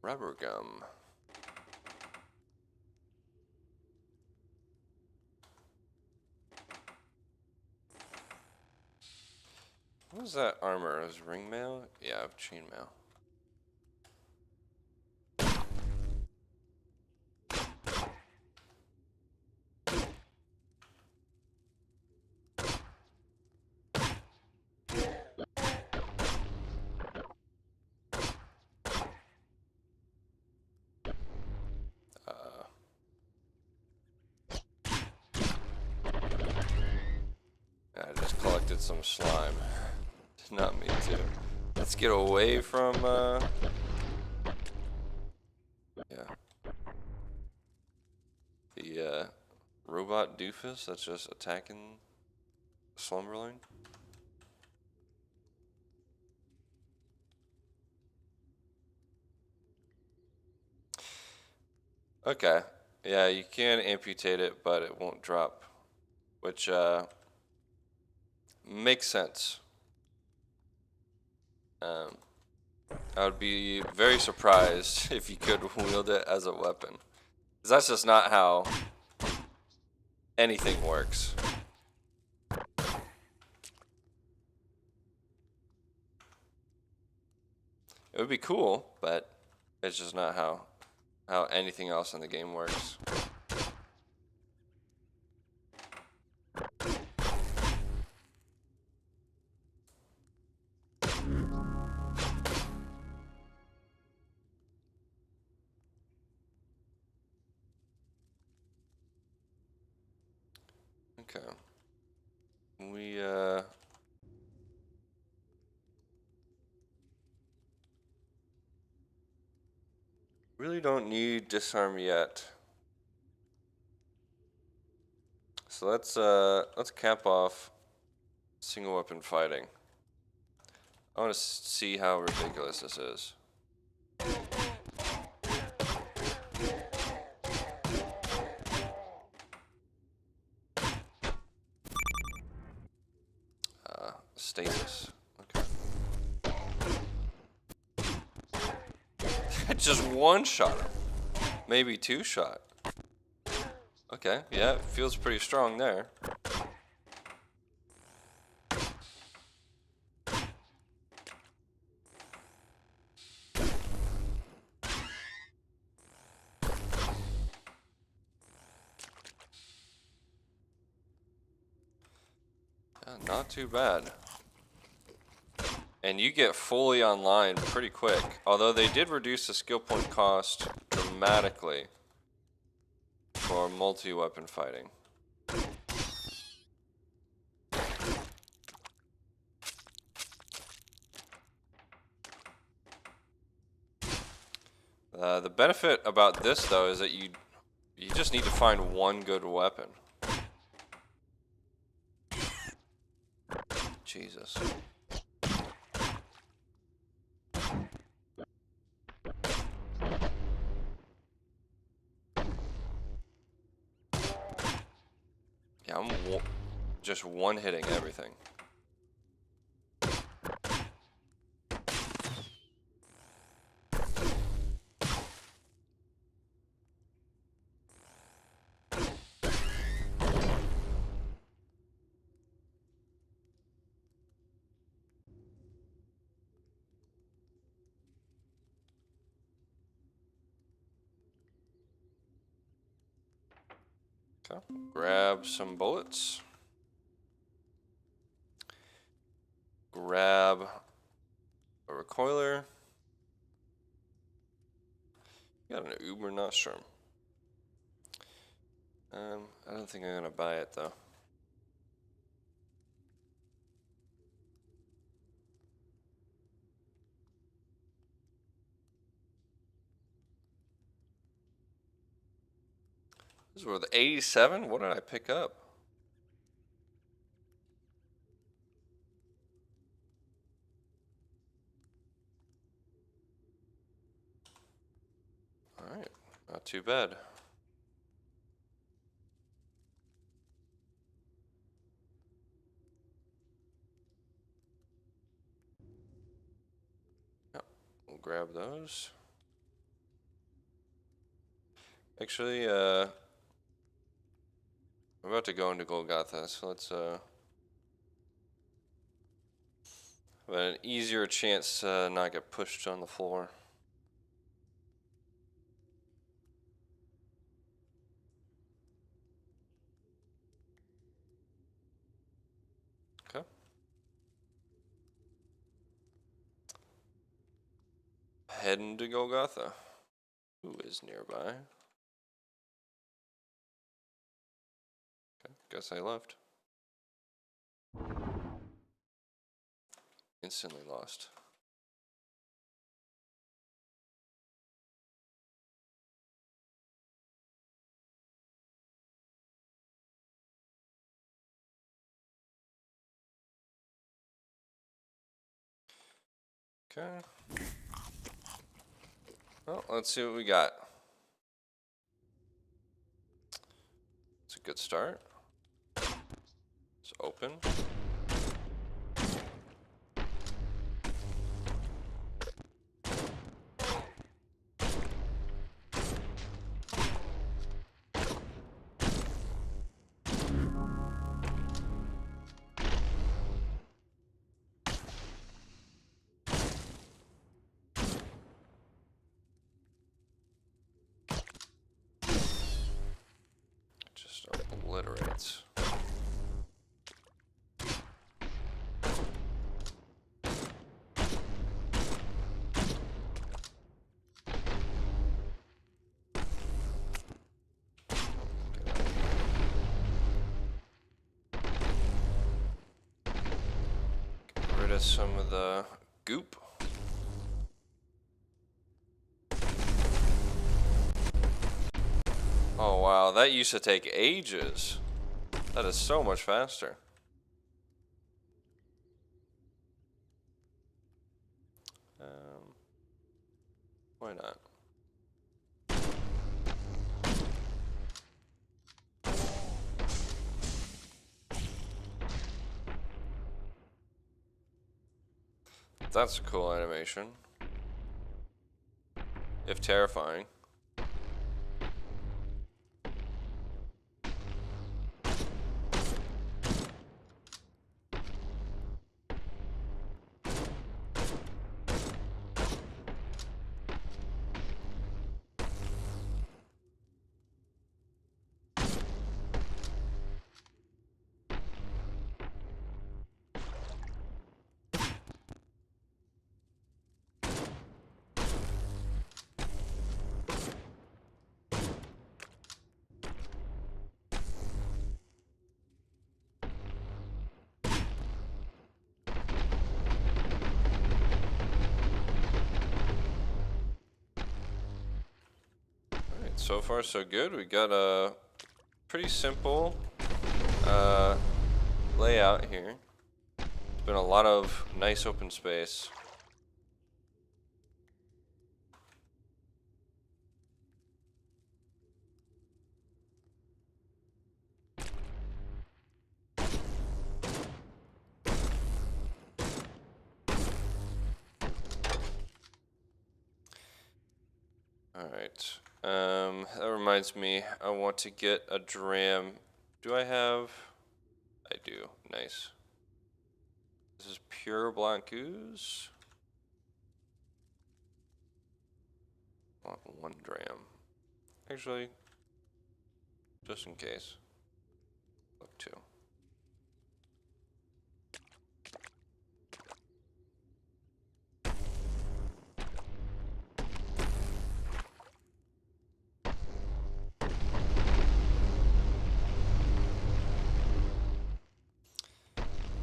Rubber gum. What is that armor? Is ring mail? Yeah, chainmail. I just collected some slime. Did not mean to. Let's get away from, yeah. The, robot doofus that's just attacking Slumberling. Okay. Yeah, you can amputate it, but it won't drop. Which, makes sense. I would be very surprised if you could wield it as a weapon. 'Cause that's just not how anything works. It would be cool, but it's just not how anything else in the game works. Okay. We really don't need disarm yet. So let's cap off single weapon fighting. I want to see how ridiculous this is. Stasis. Okay. Just one shot him. Maybe two shot. Okay, yeah, it feels pretty strong there. Yeah, not too bad. And you get fully online pretty quick. Although they did reduce the skill point cost dramatically for multi-weapon fighting. The benefit about this though is that you just need to find one good weapon. Jesus. Yeah, I'm just one-hitting everything. Okay, grab some bullets. Grab a recoiler. Got an Uber Nostrum. I don't think I'm gonna buy it though. This is worth 87? What did I pick up? Alright, not too bad. Yep, we'll grab those. Actually, I'm about to go into Golgotha, so let's have an easier chance to not get pushed on the floor. Okay. Heading to Golgotha. Who is nearby? Okay, guess I left. Instantly lost. Okay. Well, let's see what we got. It's a good start. It's open. Just obliterates. Get rid of some of the goop. Oh wow, that used to take ages. That is so much faster. Why not? That's a cool animation. If terrifying. Alright, so far so good. We got a pretty simple layout here. It's been a lot of nice open space. Alright. That reminds me, I want to get a dram. Do I have? I do. Nice. This is pure black ooze. I want 1 dram. Actually, just in case. Look, 2.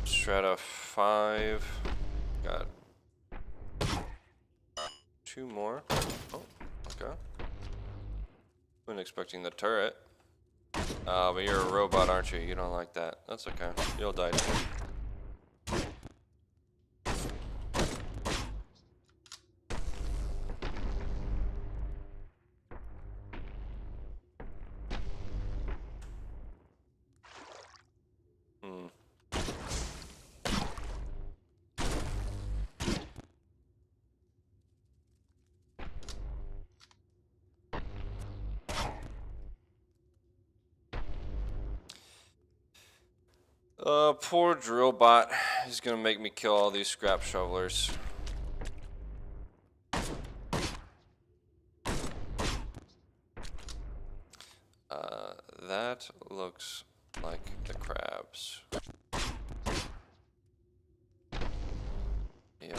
Strata 5. Got 2 more. Oh, okay. Wasn't expecting the turret. But you're a robot, aren't you? You don't like that. That's okay. You'll die too. Poor drill bot. He's gonna make me kill all these scrap shovelers. That looks like the crabs. Yep.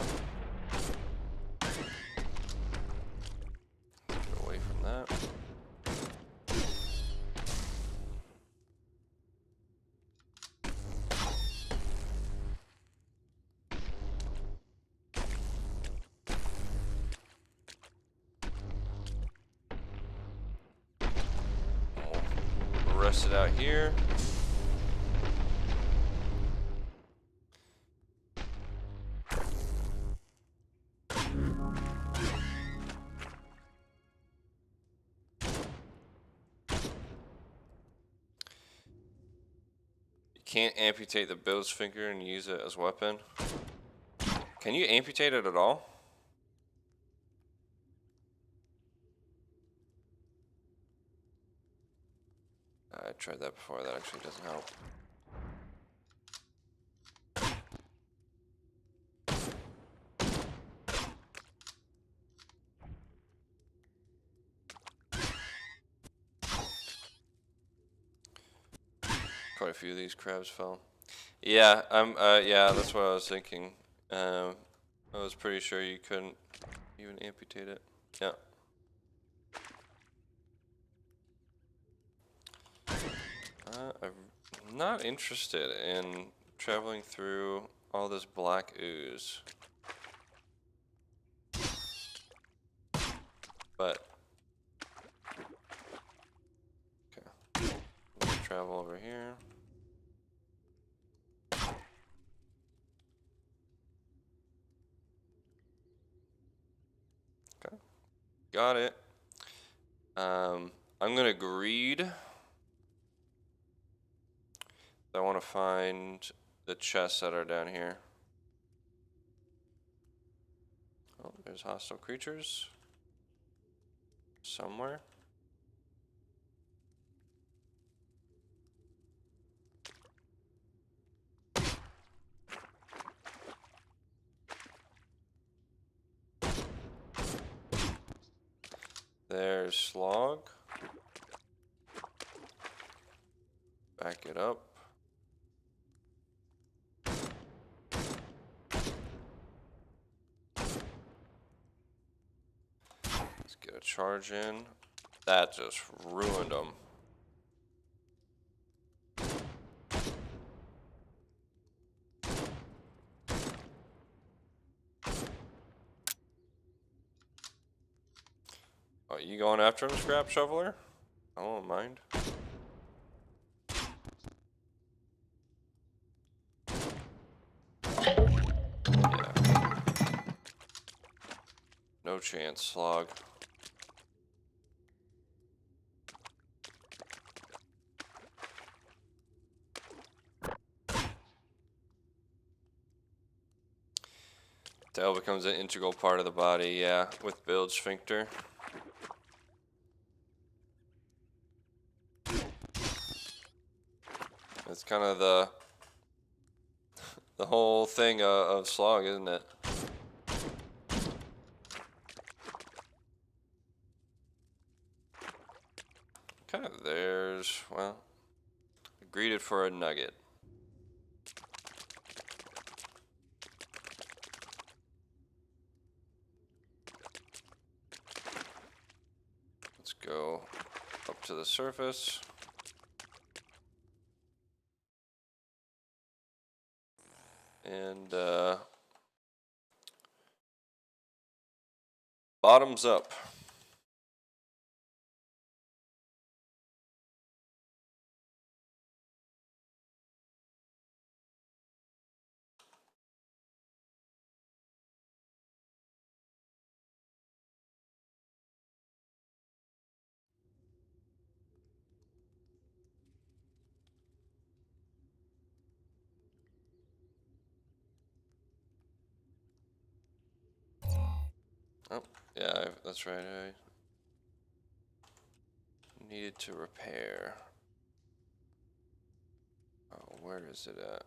Get away from that. Rest it out here. You can't amputate the bill's finger and use it as a weapon. Can you amputate it at all? I tried that before. That actually doesn't help. Quite a few of these crabs fell. Yeah, yeah, that's what I was thinking. I was pretty sure you couldn't even amputate it. Yeah. I'm not interested in traveling through all this black ooze. But okay, let's travel over here. Okay, got it. I'm gonna greed. I want to find the chests that are down here. Oh, there's hostile creatures somewhere. There's slog. Back it up. Let's get a charge in. That just ruined them. Oh, you going after him, scrap shoveler? I won't mind. Yeah. No chance, slog. Tail becomes an integral part of the body, yeah, with build sphincter. It's kind of the whole thing of slog, isn't it? Okay, there's, well, greeted for a nugget. Let's go up to the surface. And bottoms up. Oh, yeah, that's right. I needed to repair. Oh, where is it at?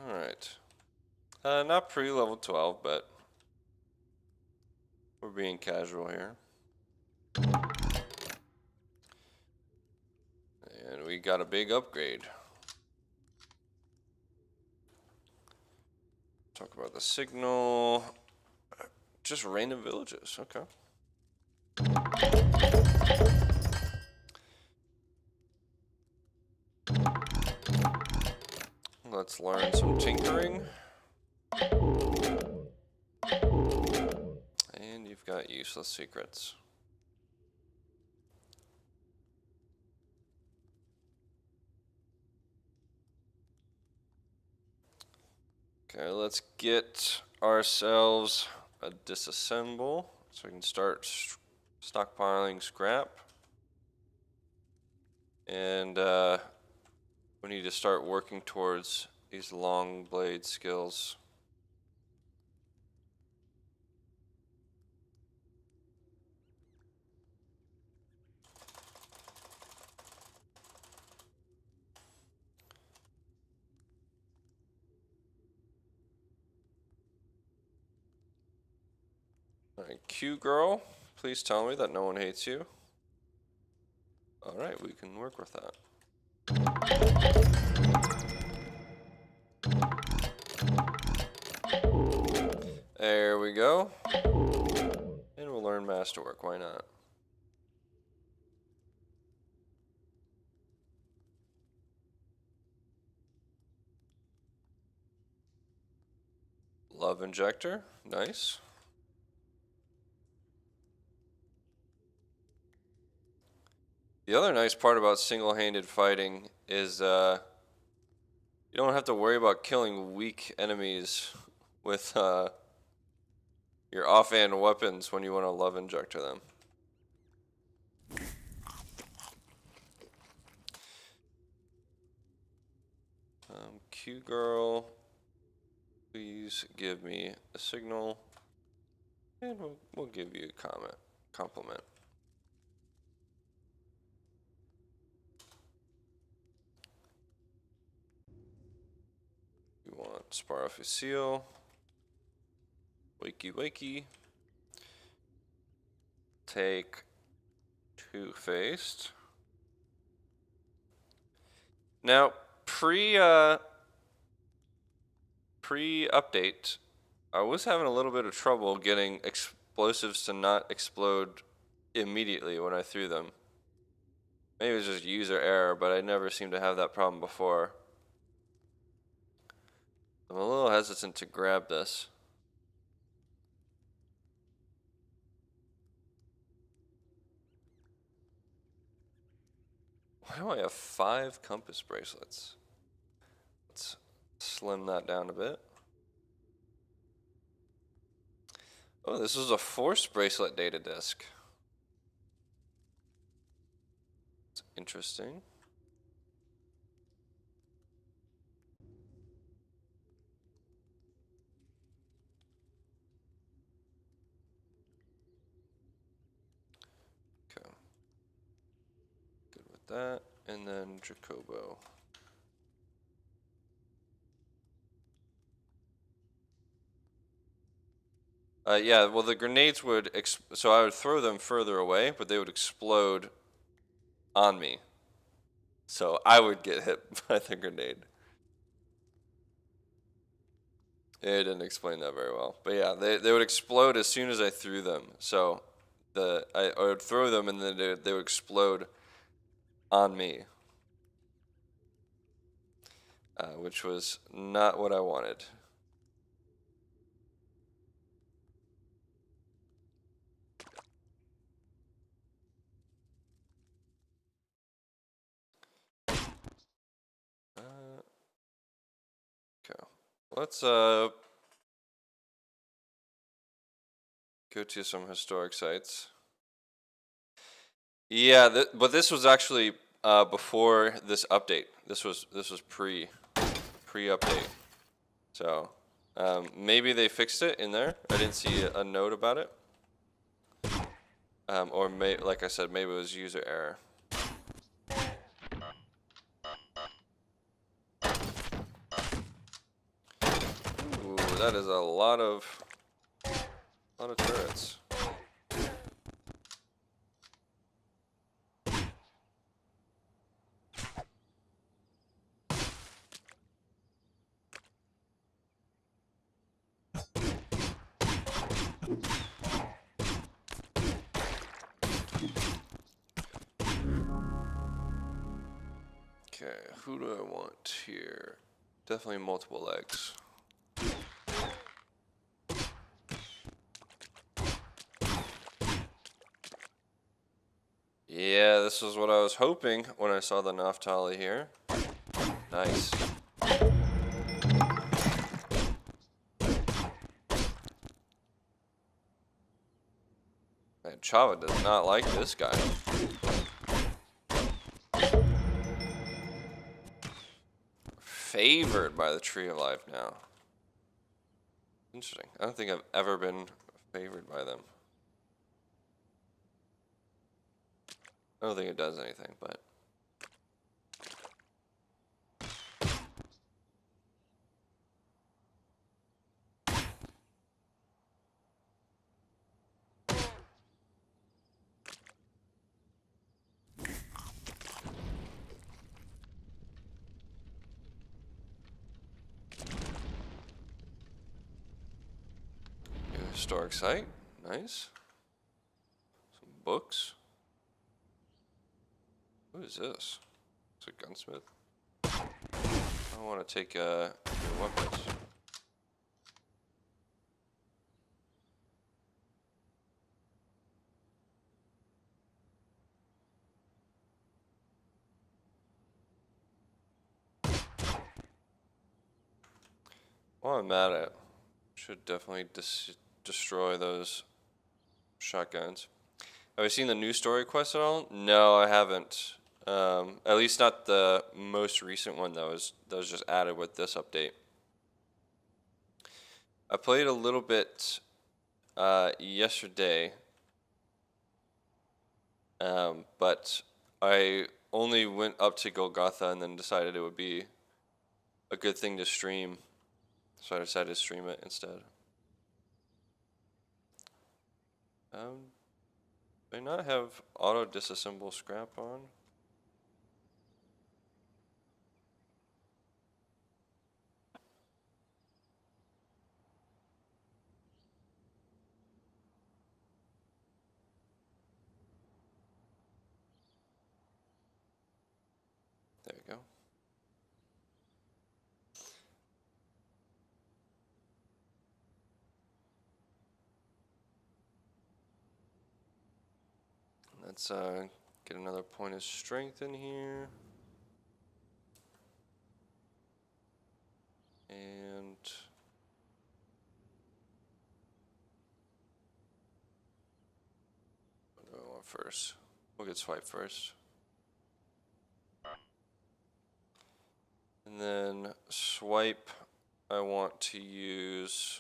Alright. Not pre-level 12, but we're being casual here. And we got a big upgrade. Talk about the signal. Just random villages, okay. Let's learn some tinkering. And you've got useless secrets. Okay, let's get ourselves a disassemble so we can start stockpiling scrap. And we need to start working towards these long blade skills. Alright, Q girl, please tell me that no one hates you. Alright, we can work with that. There we go. And we'll learn masterwork, why not? Love injector, nice. The other nice part about single-handed fighting is you don't have to worry about killing weak enemies with your offhand weapons when you want to love injector them. Q girl, please give me a signal, and we'll give you a compliment. We want spar official, wakey wakey, take two-faced. Now, pre-update, I was having a little bit of trouble getting explosives to not explode immediately when I threw them. Maybe it was just user error, but I never seemed to have that problem before. I'm a little hesitant to grab this. Why do I have 5 compass bracelets? Let's slim that down a bit. Oh, this is a force bracelet data disk. It's interesting. that, and then Jacobo. Yeah, well, the grenades would, so I would throw them further away, but they would explode on me. So I would get hit by the grenade. It didn't explain that very well. But yeah, they would explode as soon as I threw them. So I would throw them and then they would explode on me. Which was not what I wanted. Okay, let's go to some historic sites. Yeah, but this was actually before this update. This was pre-update. So maybe they fixed it in there. I didn't see a note about it. Or like I said, maybe it was user error. Ooh, that is a lot of turrets. Okay, who do I want here? Definitely multiple legs. Yeah, this was what I was hoping when I saw the Naftali here. Nice. Man, Chava does not like this guy. Favored by the Tree of Life now. Interesting. I don't think I've ever been favored by them. I don't think it does anything, but... New historic site. Nice. Some books. What is this? It's a gunsmith. I want to take weapons. While I'm at it, should definitely destroy those shotguns. Have I seen the new story quest at all? No, I haven't. At least not the most recent one that was just added with this update. I played a little bit yesterday, but I only went up to Golgotha and then decided it would be a good thing to stream, so I decided to stream it instead. Do I not have auto disassemble scrap on? There we go. Let's get another point of strength in here. And what do I want first? We'll get swipe first. And then swipe, I want to use...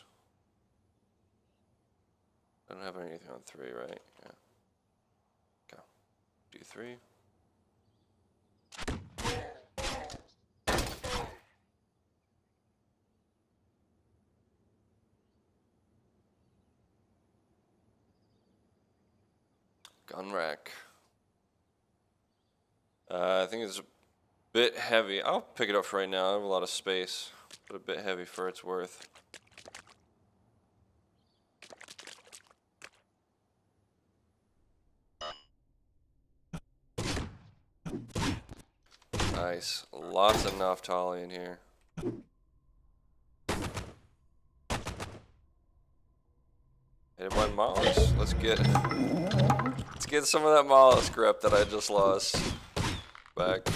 I don't have anything on 3, right? Yeah. Go. Do 3. Gun rack. I think it's a bit heavy. I'll pick it up for right now. I have a lot of space, but a bit heavy for its worth. Nice. Lots of naphtali in here. Hey, my mollusk. Let's get some of that mollusk rep that I just lost back.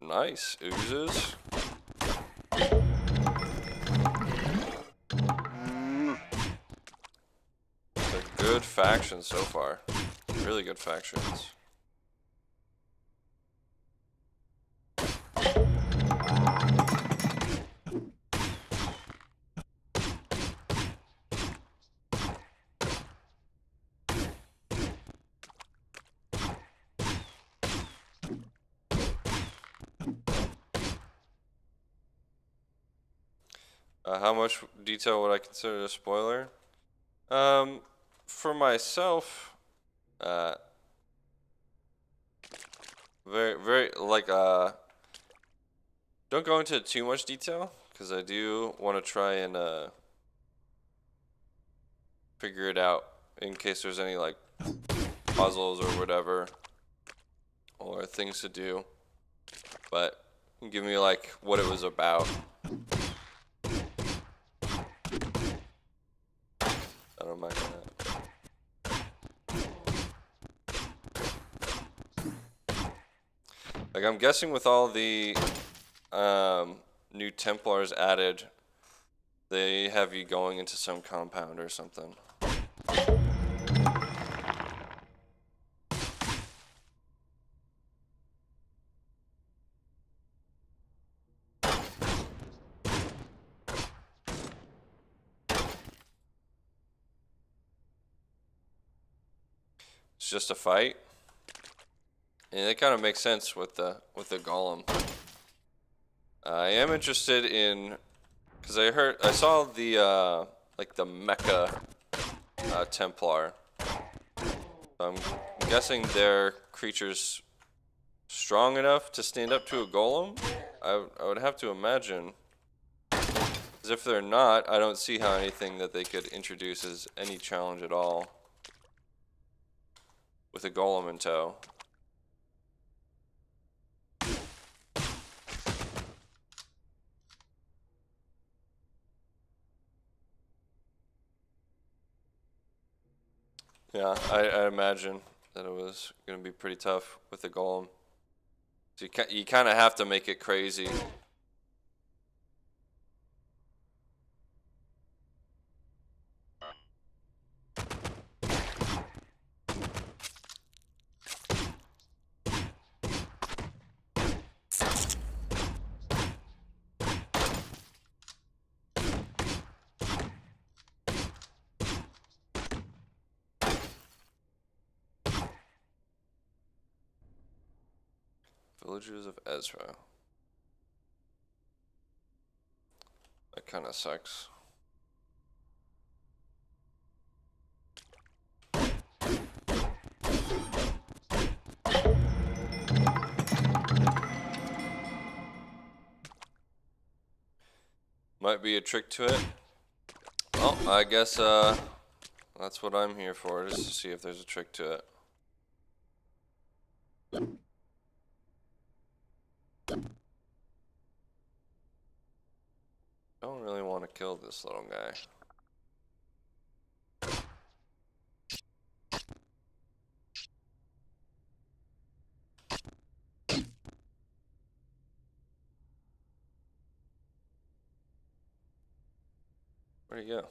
Nice oozes. It's a good faction so far. Really good factions. How much detail would I consider a spoiler? For myself, very like don't go into too much detail because I do want to try and figure it out in case there's any like puzzles or whatever or things to do. But give me like what it was about. I don't mind that. Like I'm guessing with all the new Templars added, they have you going into some compound or something. It's just a fight. And it kind of makes sense with the golem. I am interested in, because I saw the like the Mecha Templar. I'm guessing they're creatures strong enough to stand up to a golem. I would have to imagine. Because if they're not, I don't see how anything that they could introduce is any challenge at all with a golem in tow. Yeah, I imagine that it was going to be pretty tough with the golem. So you kind of have to make it crazy. Villagers of Ezra. That kind of sucks. Might be a trick to it. Well, I guess that's what I'm here for, just to see if there's a trick to it. Don't really want to kill this little guy. Where'd he go?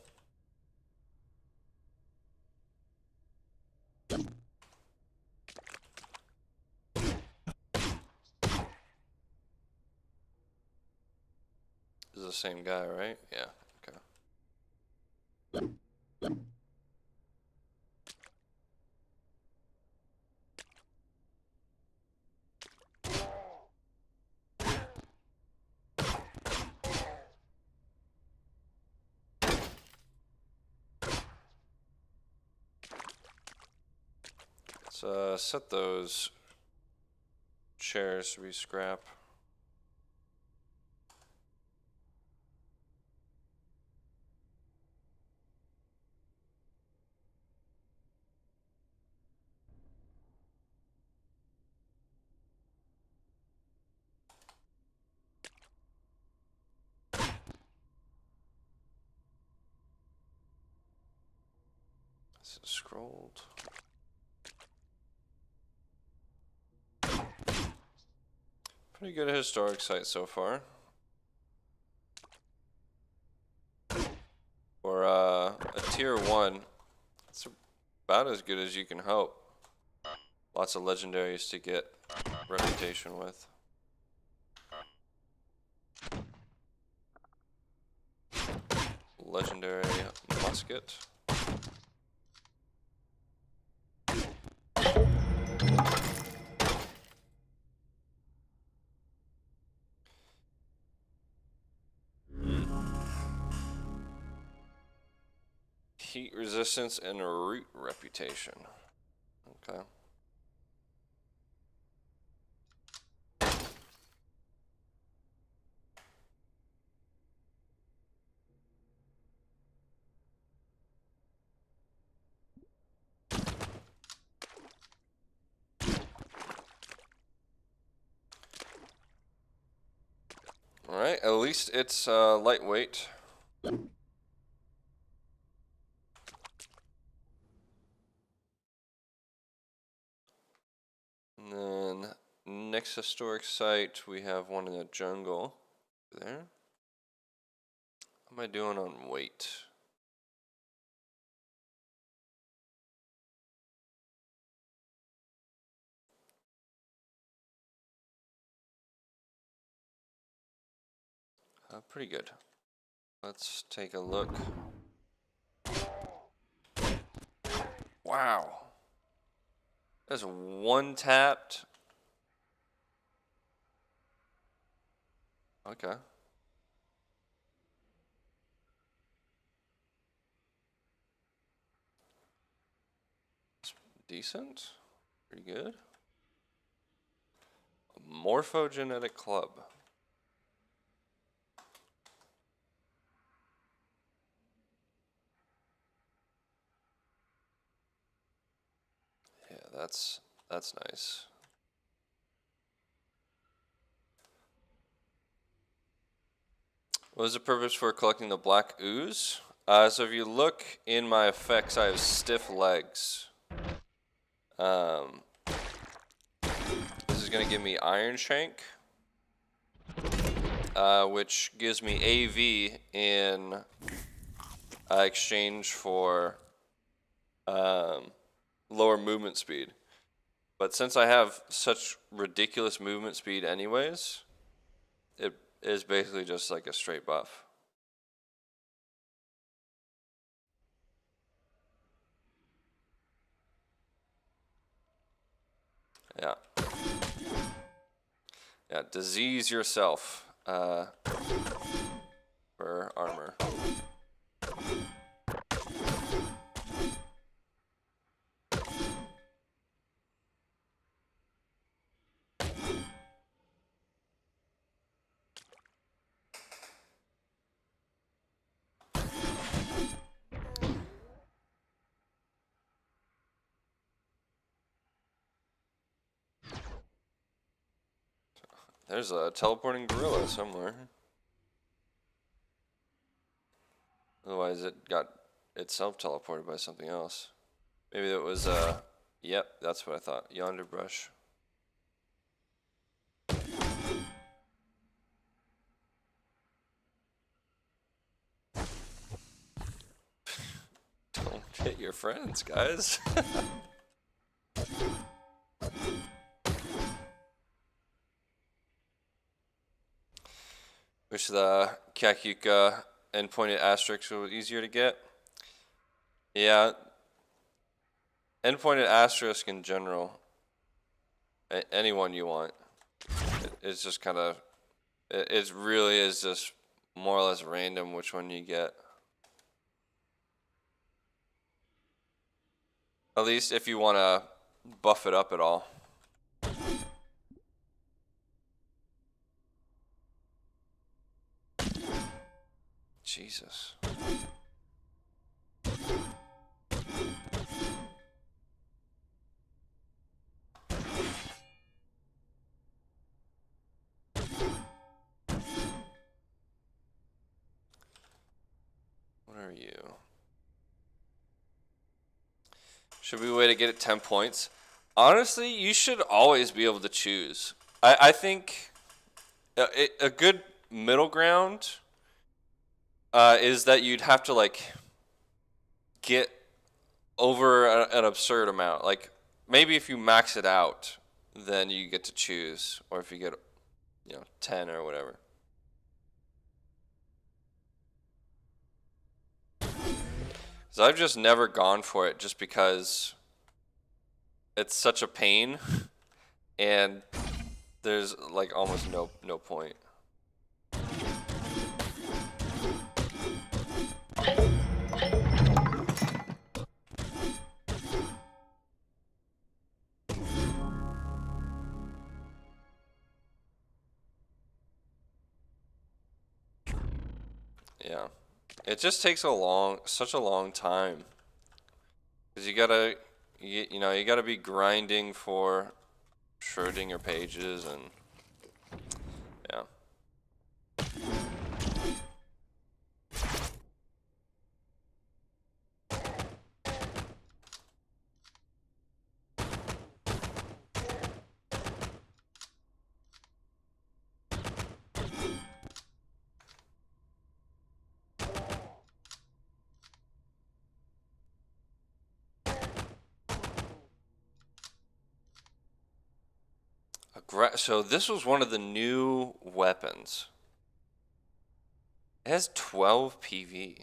This is the same guy, right? Yeah, okay. Let's set those chairs to be scrap. This is scrolled. Pretty good historic site so far. For a tier 1, it's about as good as you can hope. Lots of legendaries to get reputation with. Legendary musket. Heat resistance and root reputation. Okay. Alright, at least it's lightweight. And then next historic site, we have one in the jungle. There. How am I doing on weight? Pretty good. Let's take a look. Wow. That's one tapped. Okay. It's decent. Pretty good. Morphogenetic club. Yeah, that's nice. What is the purpose for collecting the black ooze? So if you look in my effects, I have stiff legs. This is going to give me Iron Shank, which gives me AV in exchange for lower movement speed. But since I have such ridiculous movement speed anyways, it is basically just like a straight buff. Yeah. Yeah, disease yourself for armor. There's a teleporting gorilla somewhere. Otherwise it got itself teleported by something else. Maybe it was, yep, that's what I thought. Yonder brush. Don't hit your friends, guys. Wish the Kakuka endpointed asterisk was easier to get. Yeah. Endpointed asterisk in general. Anyone you want. It's just kind of, it really is just more or less random which one you get. At least if you want to buff it up at all. Jesus. What are you? Should we wait to get it 10 points? Honestly, you should always be able to choose. I think a good middle ground is that you'd have to like get over an absurd amount. Like maybe if you max it out, then you get to choose, or if you get 10 or whatever. So I've just never gone for it just because it's such a pain and there's like almost no point. Yeah. It just takes such a long time. Because you gotta be grinding for Schrödinger pages and yeah. So this was one of the new weapons. It has 12 PV.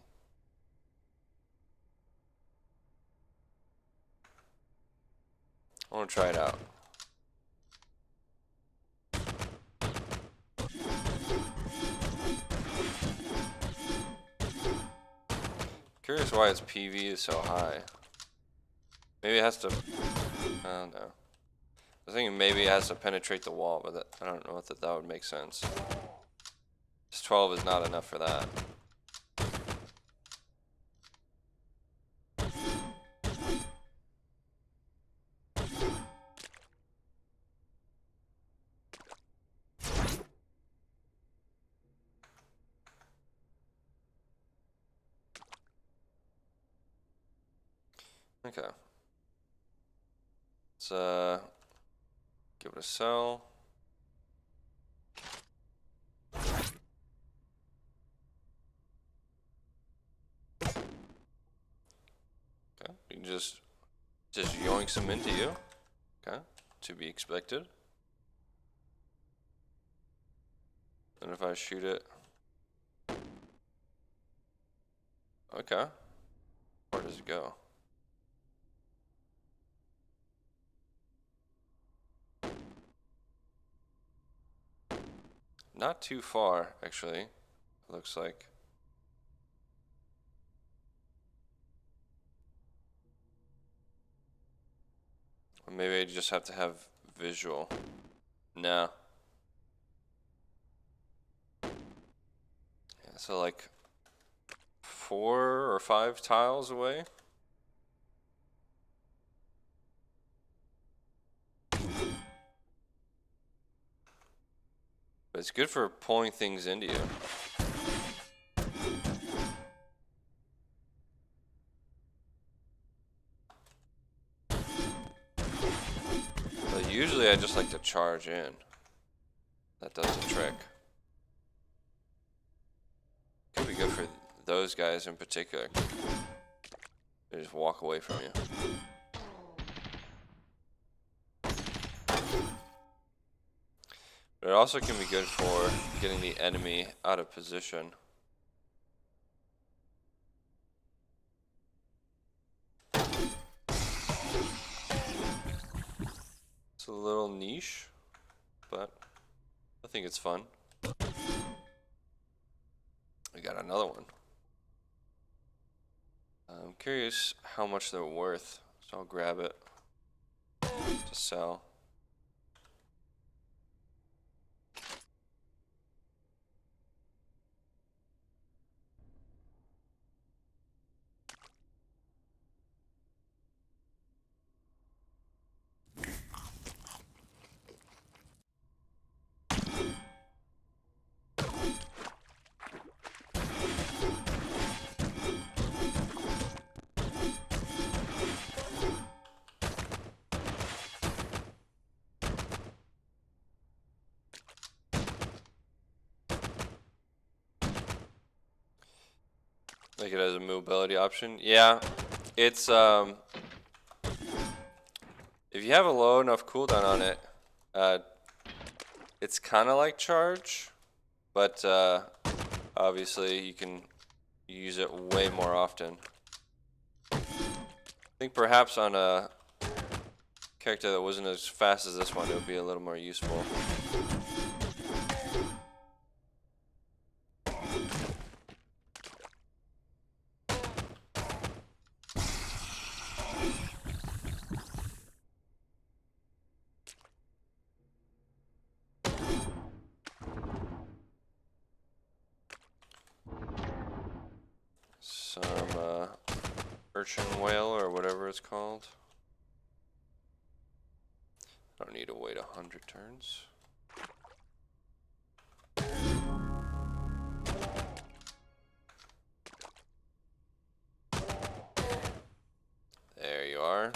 I want to try it out. Curious why its PV is so high. Maybe it has to. I don't know. I was thinking maybe it has to penetrate the wall, but I don't know if that would make sense. This 12 is not enough for that. Okay. Let's give it a sell. Okay, you can just yoink some into you. Okay, to be expected. And if I shoot it, okay. Where does it go? Not too far, actually. It looks like. Or maybe I just have to have visual. No. Yeah, so like 4 or 5 tiles away. But it's good for pulling things into you. But usually I just like to charge in. That does the trick. Could be good for those guys in particular. They just walk away from you. But it also can be good for getting the enemy out of position. It's a little niche, but I think it's fun. We got another one. I'm curious how much they're worth, so I'll grab it. to sell. Like it has a mobility option. Yeah, it's if you have a low enough cooldown on it, it's kind of like charge, but obviously you can use it way more often. I think perhaps on a character that wasn't as fast as this one, it would be a little more useful. Some urchin whale or whatever it's called. I don't need to wait 100 turns. There you are.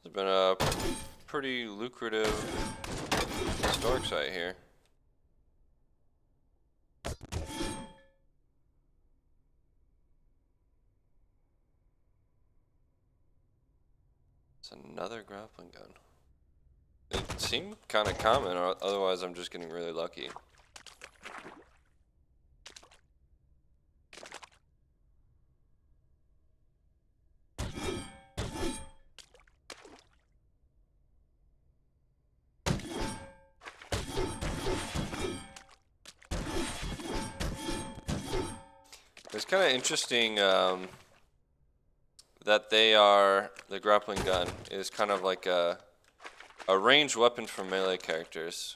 It's been a pretty lucrative historic site here. It's another grappling gun. It seemed kind of common, or otherwise I'm just getting really lucky. It's kind of interesting that the grappling gun is kind of like a ranged weapon for melee characters.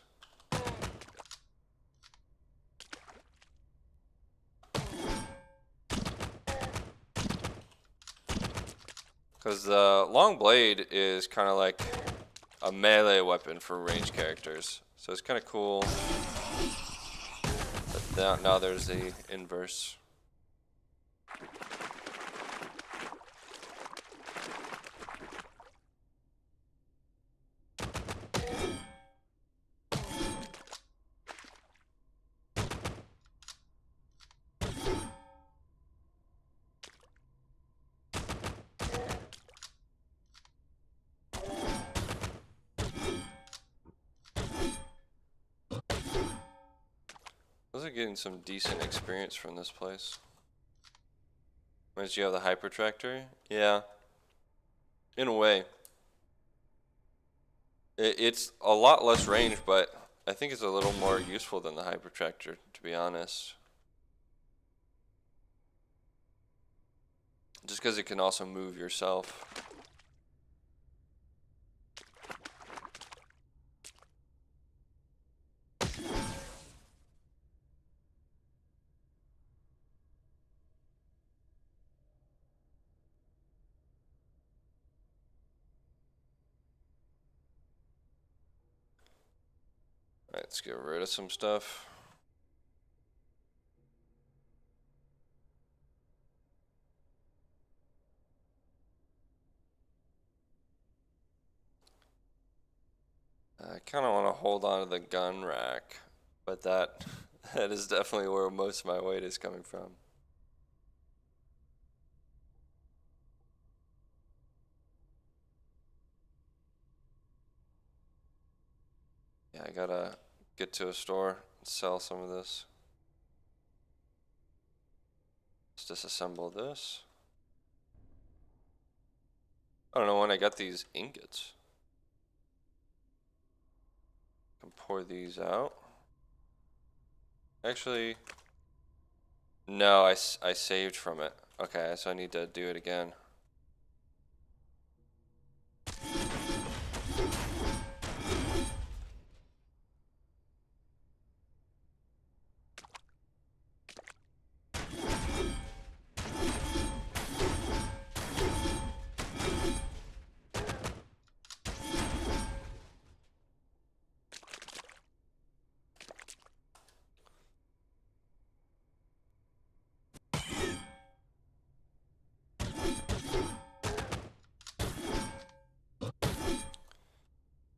Because the long blade is kind of like a melee weapon for ranged characters. So it's kind of cool that now there's the inverse. Those are getting some decent experience from this place. Once you have the hyper tractor, yeah, in a way. It's a lot less range, but I think it's a little more useful than the hyper tractor, to be honest. Just because it can also move yourself. Alright, let's get rid of some stuff. I kind of want to hold on to the gun rack, but that is definitely where most of my weight is coming from. gotta get to a store and sell some of this. Let's disassemble this. I don't know when I got these ingots. I can pour these out. Actually, no, I saved from it. Okay, so I need to do it again.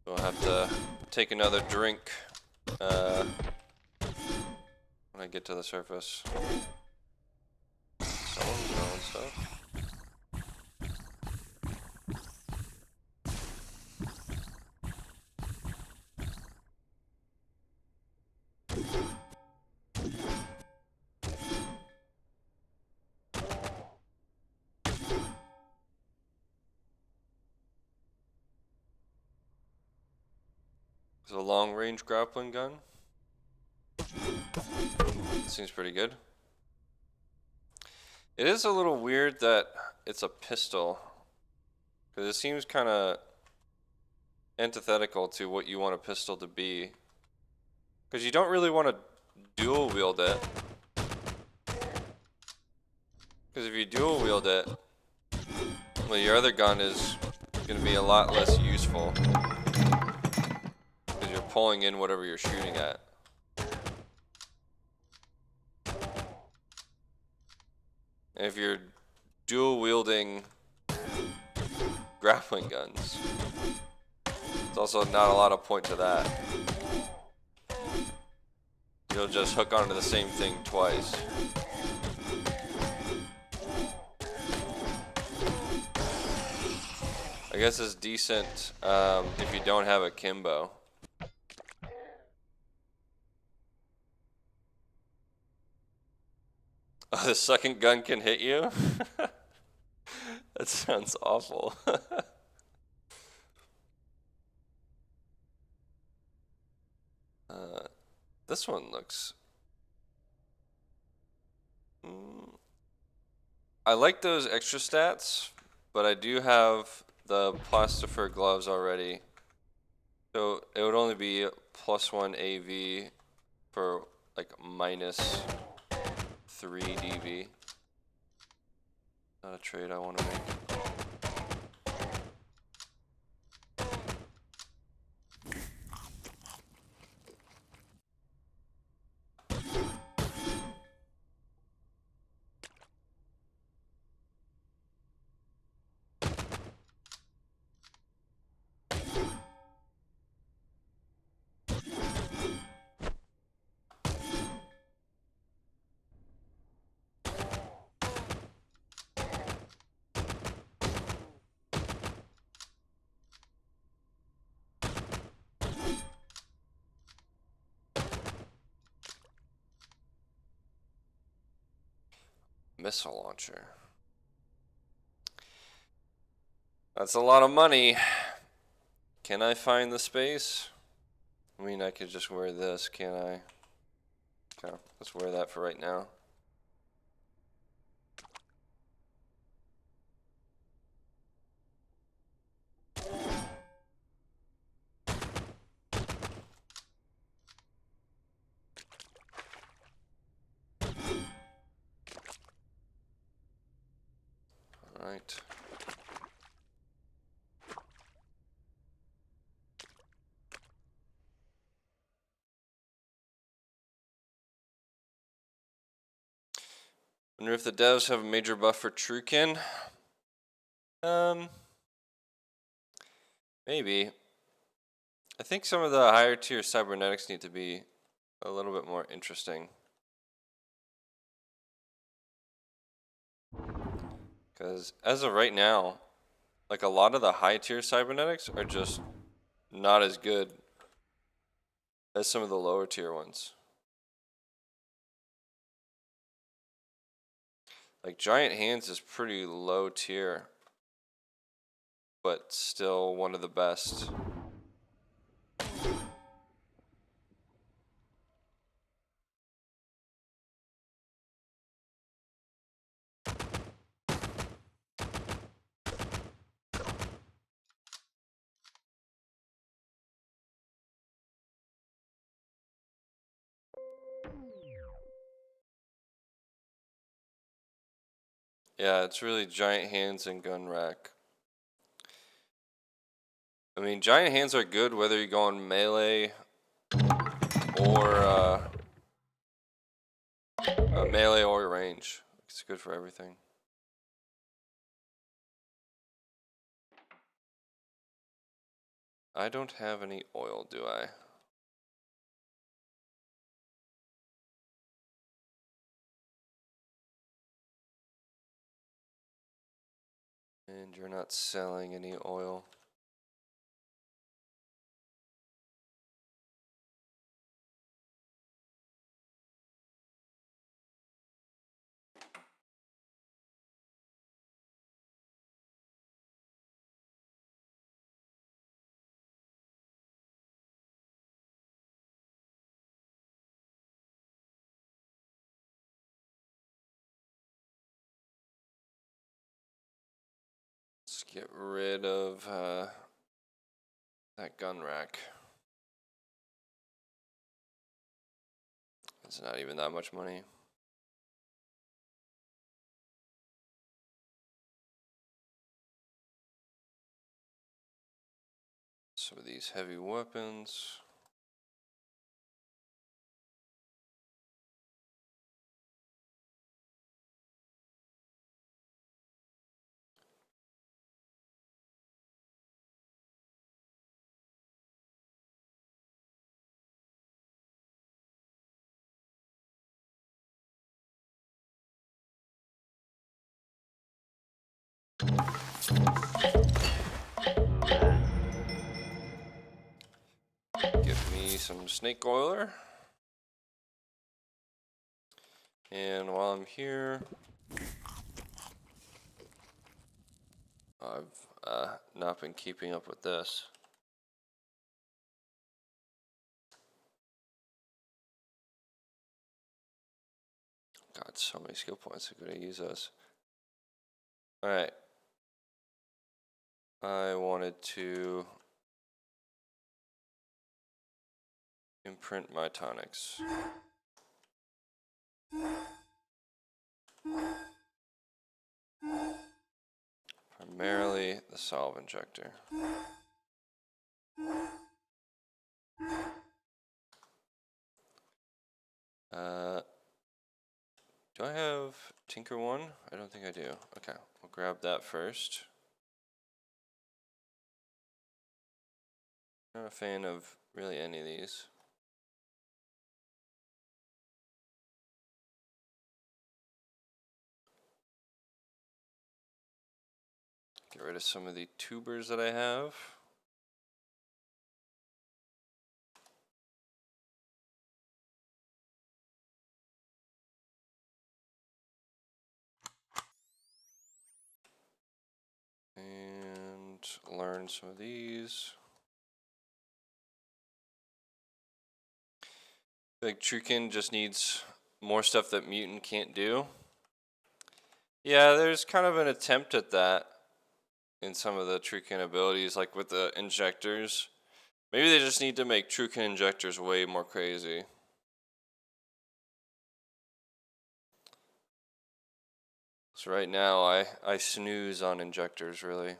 We'll have to take another drink when I get to the surface. Someone's throwing stuff. It's a long-range grappling gun. Seems pretty good. It is a little weird that it's a pistol, because it seems kind of antithetical to what you want a pistol to be. Because you don't really want to dual wield it. Because if you dual wield it, well, your other gun is going to be a lot less useful. Because you're pulling in whatever you're shooting at. And if you're dual wielding grappling guns, there's also not a lot of point to that. You'll just hook onto the same thing twice. I guess it's decent if you don't have a Kimbo. Oh, the second gun can hit you? That sounds awful. This one looks... I like those extra stats, but I do have the plastifer gloves already. So it would only be +1 AV for like -3 DV. Not a trade I want to make. Missile launcher. That's a lot of money. Can I find the space? I mean, I could just wear this, can't I? Okay, let's wear that for right now. All right. Wonder if the devs have a major buff for Truekin. Maybe. I think some of the higher tier cybernetics need to be a little bit more interesting. Because as of right now, like a lot of the high tier cybernetics are just not as good as some of the lower tier ones. Like Giant Hands is pretty low tier, but still one of the best. Yeah, it's really Giant Hands and Gun Rack. I mean, Giant Hands are good whether you go on melee or melee or range. It's good for everything. I don't have any oil, do I? And you're not selling any oil. Let's get rid of that gun rack. It's not even that much money. Some of these heavy weapons. Give me some snake oiler. And while I'm here, I've not been keeping up with this. God, so many skill points. I'm gonna use those. Alright. I wanted to imprint my tonics. Primarily the solve injector. Do I have Tinker 1? I don't think I do. Okay, we'll grab that first. Not a fan of really any of these. Get rid of some of the tubers that I have. And learn some of these. I think Trukin just needs more stuff that Mutant can't do. Yeah, there's kind of an attempt at that in some of the Trukin abilities, like with the injectors. Maybe they just need to make Trukin injectors way more crazy. So right now, I snooze on injectors, really.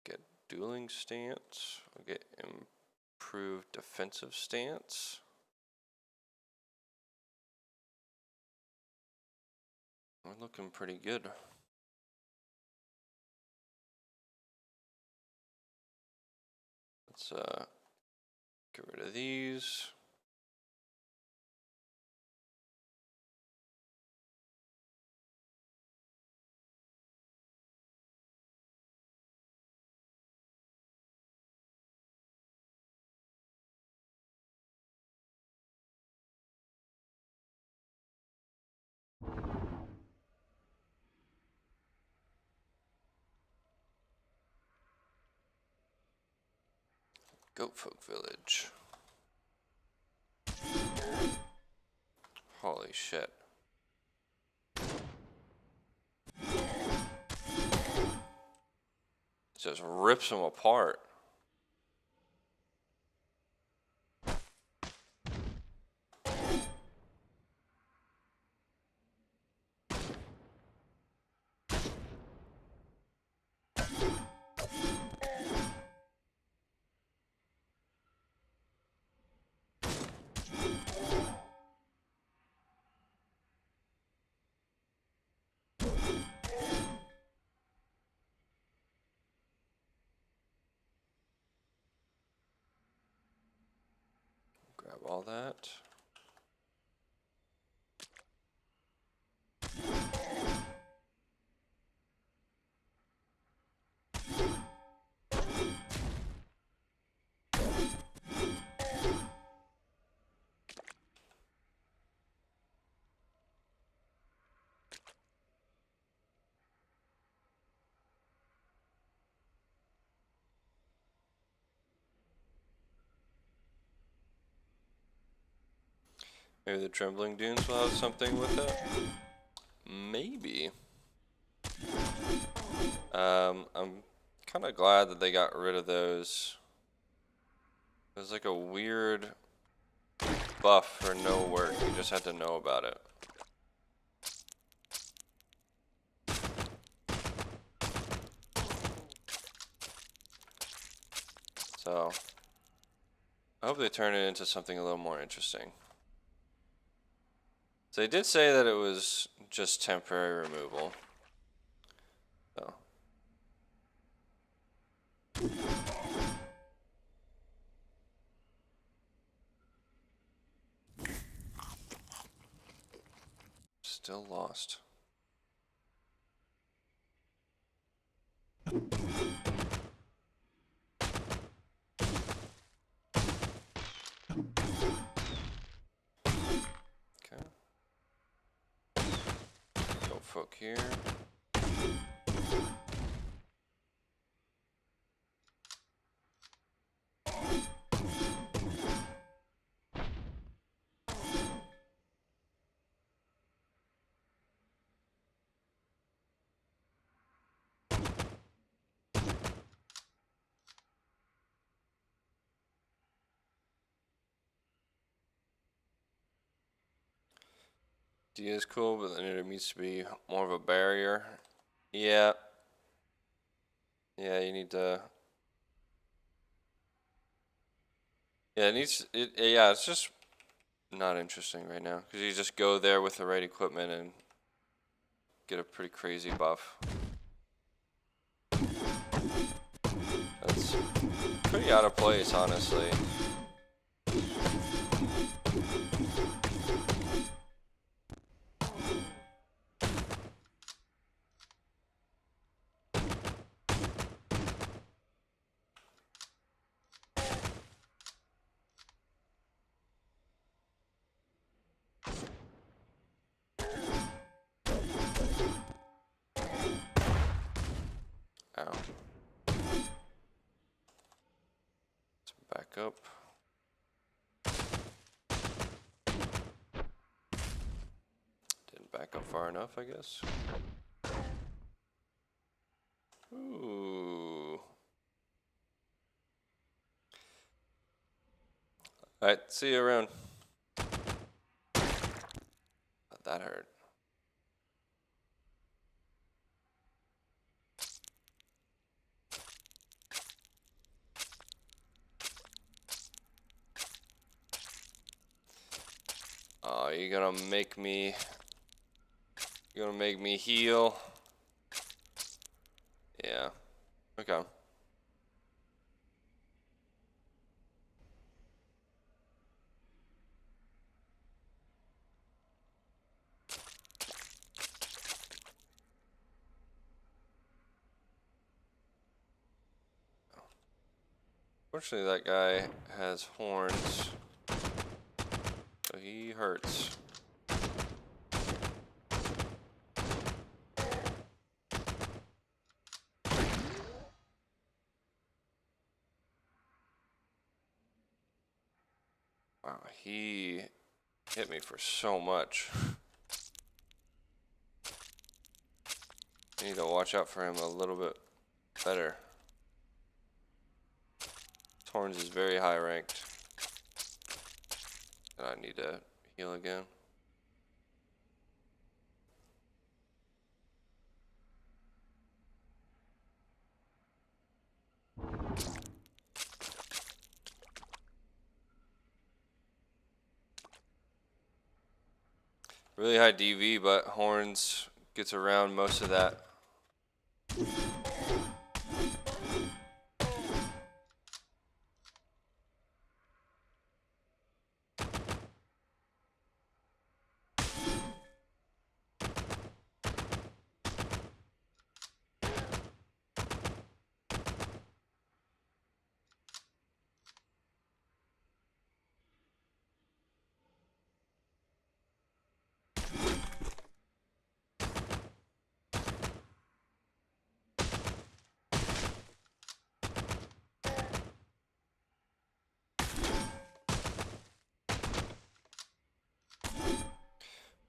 Get dueling stance. I'll get improved defensive stance. We're looking pretty good. Let's get rid of these. Goat Folk Village. Holy shit. Just rips them apart. Grab all that. Maybe the Trembling Dunes will have something with it? Maybe. I'm kind of glad that they got rid of those. It was like a weird buff for no work. You just had to know about it. So, I hope they turn it into something a little more interesting. So they did say that it was just temporary removal. So. Still lost. Okay. Go folk here. D is cool, but then it needs to be more of a barrier. Yeah. Yeah, you need to. Yeah, it needs. Yeah, it's just not interesting right now because you just go there with the right equipment and get a pretty crazy buff. That's pretty out of place, honestly. Ow. Let's back up. Didn't back up far enough, I guess. Ooh. Alright, see you around. That hurt. Oh, you're gonna make me heal. Yeah. Okay. Fortunately, that guy has horns, so he hurts. Wow, he hit me for so much. I need to watch out for him a little bit better. Torrens is very high ranked. And I need to heal again. Really high DV, but Horns gets around most of that.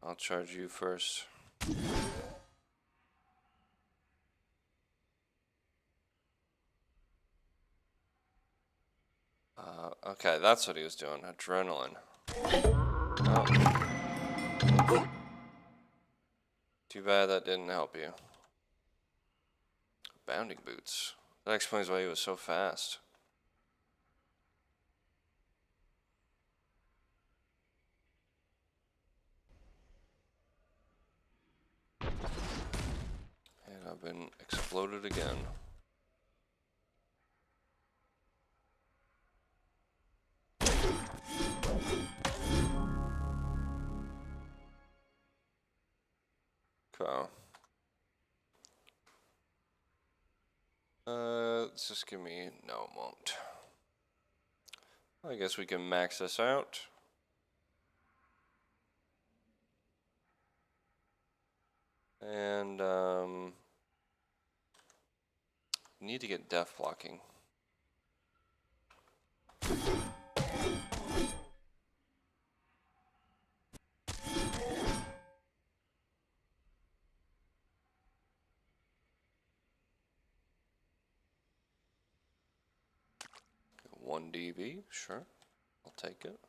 I'll charge you first. Okay, that's what he was doing. Adrenaline. Oh. Too bad that didn't help you. Bounding boots. That explains why he was so fast. And I've been exploded again. Okay. Let's just give me... No, it won't. I guess we can max this out. And, need to get def blocking. One DB, sure. I'll take it.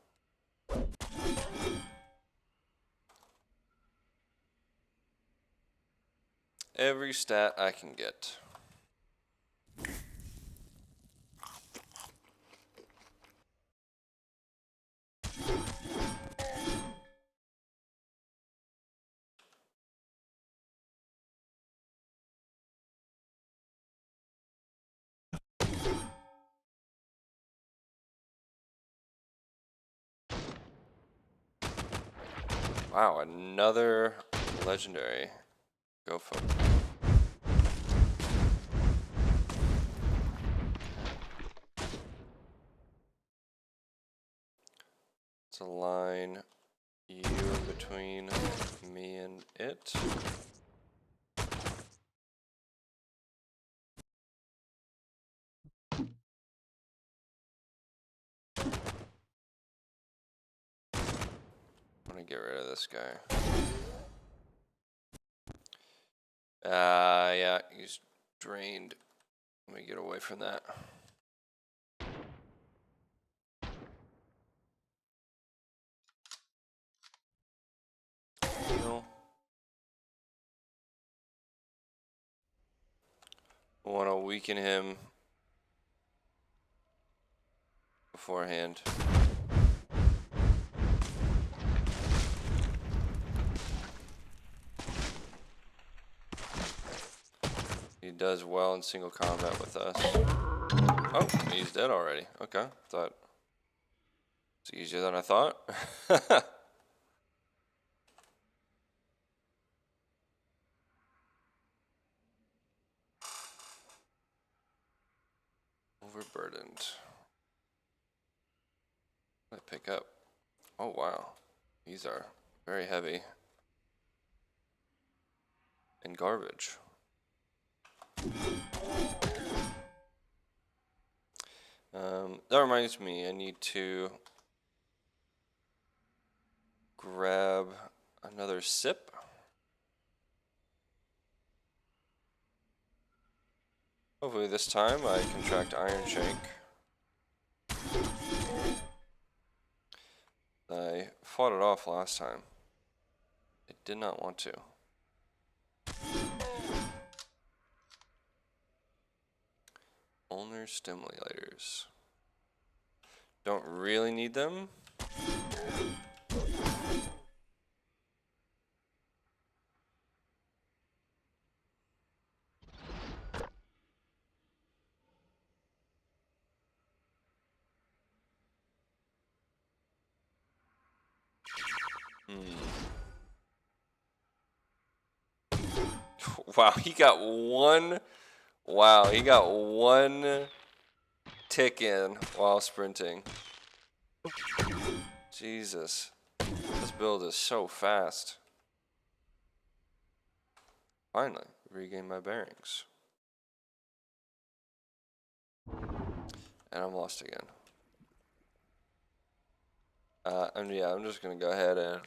Every stat I can get. Wow, another legendary. Go for it. Let's align you in between me and it. I'm gonna get rid of this guy. Yeah, he's drained. Let me get away from that. Heal. I want to weaken him beforehand. He does well in single combat with us. Oh, he's dead already. Okay, thought it's easier than I thought. Overburdened. What did I pick up? Oh wow, these are very heavy and garbage. That reminds me, I need to grab another sip. Hopefully this time I contract Iron Shank. I fought it off last time. I did not want to. Ulnar stimulators. Don't really need them. Wow, he got one. Wow, he got one tick in while sprinting. Jesus, this build is so fast. Finally, regain my bearings. And I'm lost again. Yeah, I'm just gonna go ahead and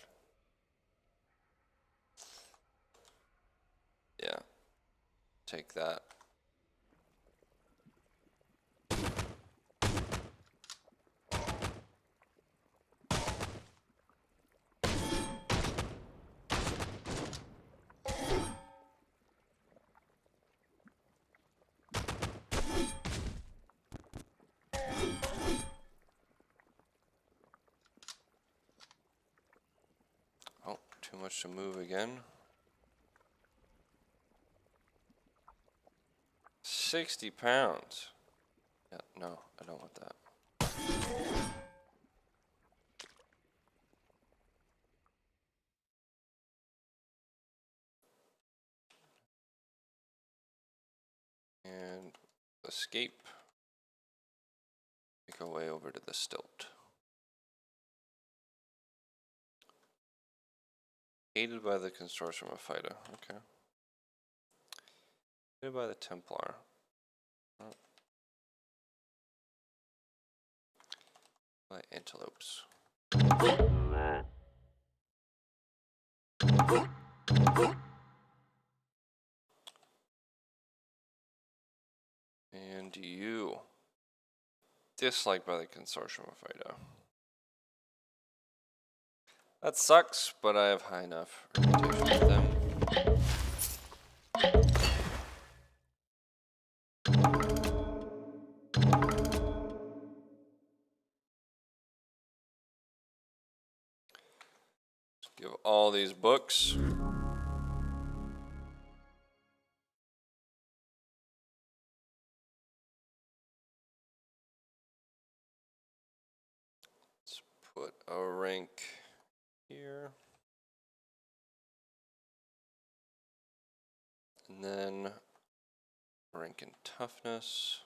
take that. Oh, too much to move again. 60 pounds. Yeah, no, I don't want that. And escape. Make our way over to the stilt. Aided by the consortium of Phyta. Okay. Aided by the Templar. Oh. By antelopes. And you. Disliked by the consortium of Phyta. That sucks, but I have high enough reputation with them. Give all these books. Let's put a rank here. And then rank in toughness.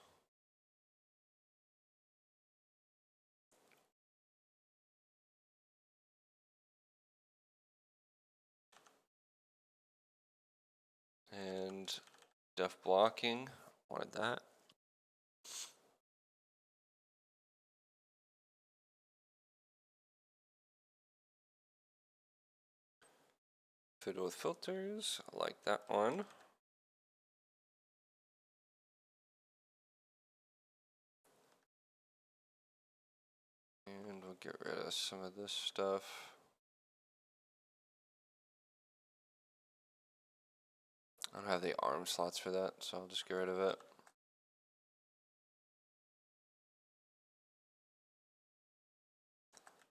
And def blocking, wanted that. Fiddle with filters, I like that one. And we'll get rid of some of this stuff. I don't have the arm slots for that, so I'll just get rid of it.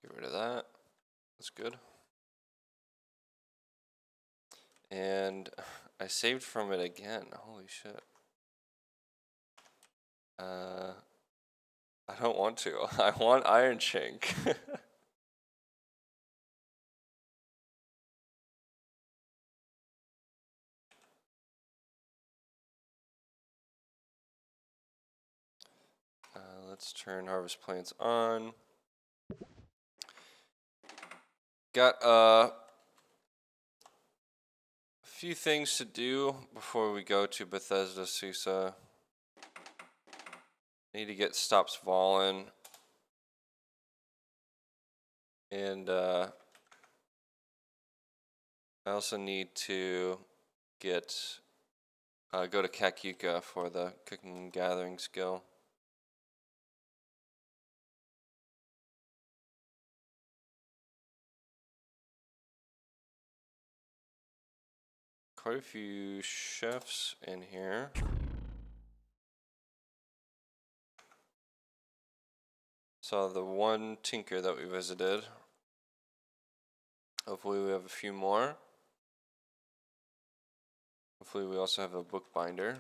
Get rid of that. That's good. And I saved from it again. Holy shit. I don't want to. I want Iron Shank. Let's turn Harvest Plants on. Got a few things to do before we go to Bethesda Susa. Need to get Stops Fallen and I also need to get go to Kakyuka for the cooking and gathering skill. Quite a few chefs in here. Saw the one tinker that we visited. Hopefully we have a few more. Hopefully we also have a bookbinder.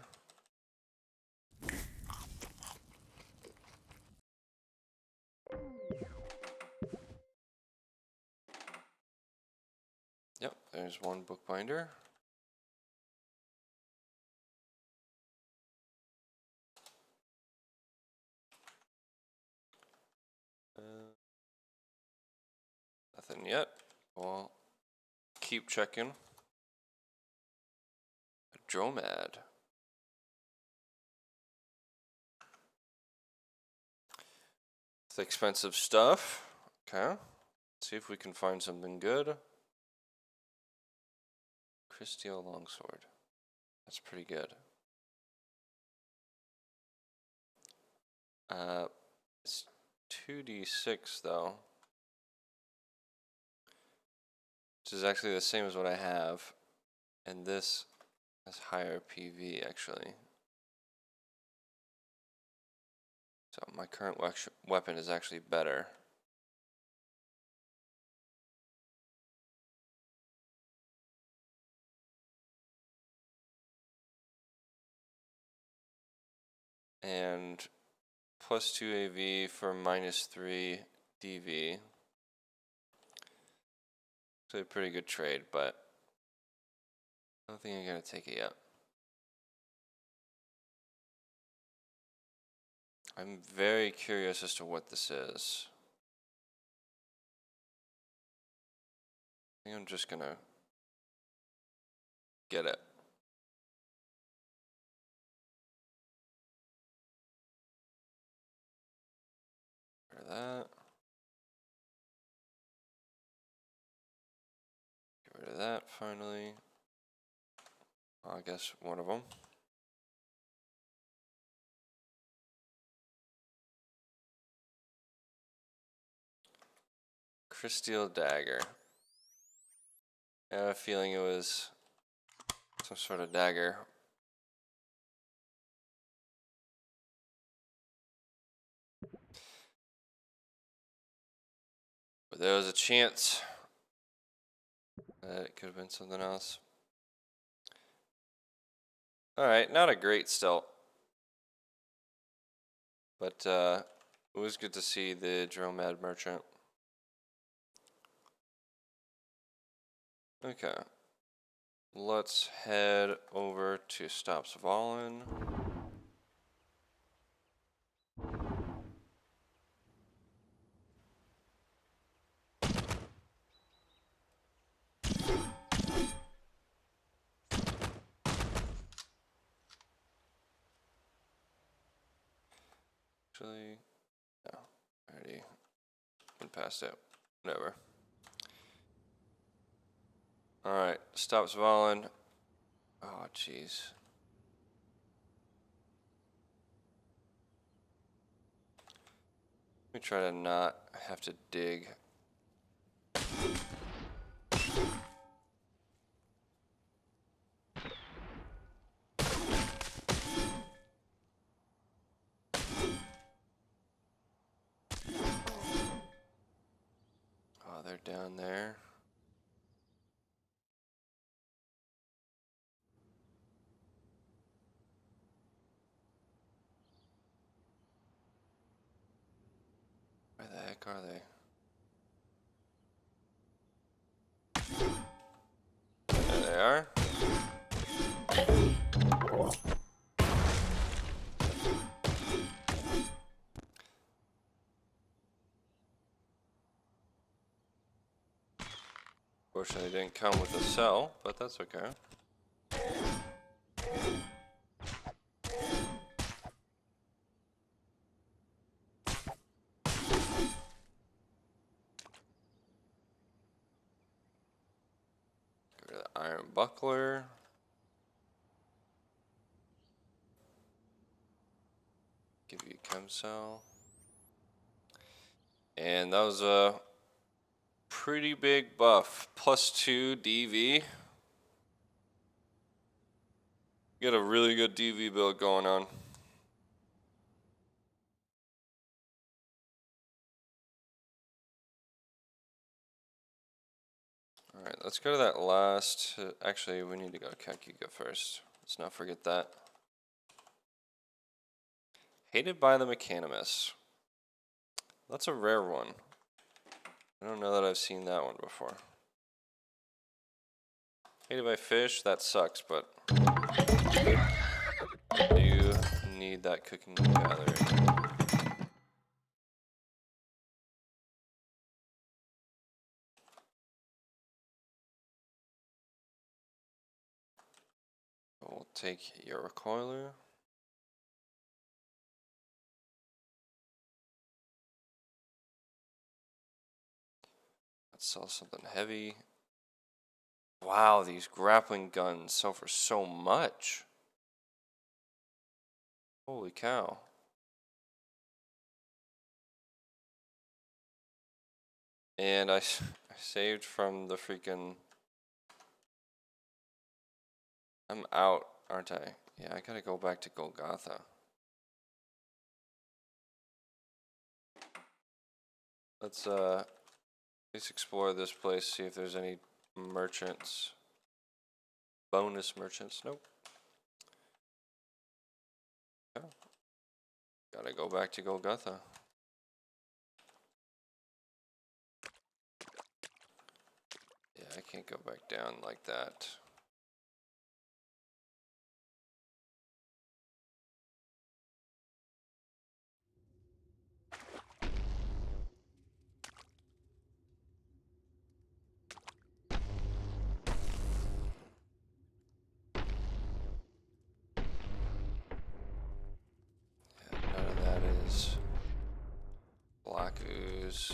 Yep, there's one bookbinder. Nothing yet. Well, keep checking. A dromad. It's expensive stuff. Okay. See if we can find something good. Crysteel longsword. That's pretty good. It's 2d6 though. Which is actually the same as what I have. And this has higher PV actually. So my current weapon is actually better. And plus 2 AV for minus 3 DV. It's a pretty good trade, but I don't think I'm going to take it yet. I'm very curious as to what this is. I think I'm just going to get it. Get rid of that. Get rid of that finally. Well, I guess one of them. Crysteel dagger. I have a feeling it was some sort of dagger. But there was a chance that it could have been something else. Alright, not a great stealth. But it was good to see the dromad merchant. Okay. Let's head over to Stopsvallen. Actually, no, I already went past it. Whatever. Alright, Stopsvallen. Oh, jeez. Let me try to not have to dig. Oh, they're down there. Where the heck are they? There they are. Fortunately, they didn't come with a cell, but that's okay. Get rid iron buckler. Give you a chem cell. And that was a pretty big buff. +2 DV. You got a really good DV build going on. Alright, let's go to that last. Actually, we need to go to Kakuga first. Let's not forget that. Hated by the Mechanimus. That's a rare one. I don't know that I've seen that one before. Hated by fish, that sucks, but I do need that cooking and gathering. We'll take your recoiler. Let's sell something heavy. Wow, these grappling guns sell for so much. Holy cow. And I saved from the freaking... I'm out, aren't I? Yeah, I gotta go back to Golgotha. Let's explore this place, see if there's any merchants. Bonus merchants. Nope. Oh. Gotta go back to Golgotha. Yeah, I can't go back down like that. None of that is black ooze.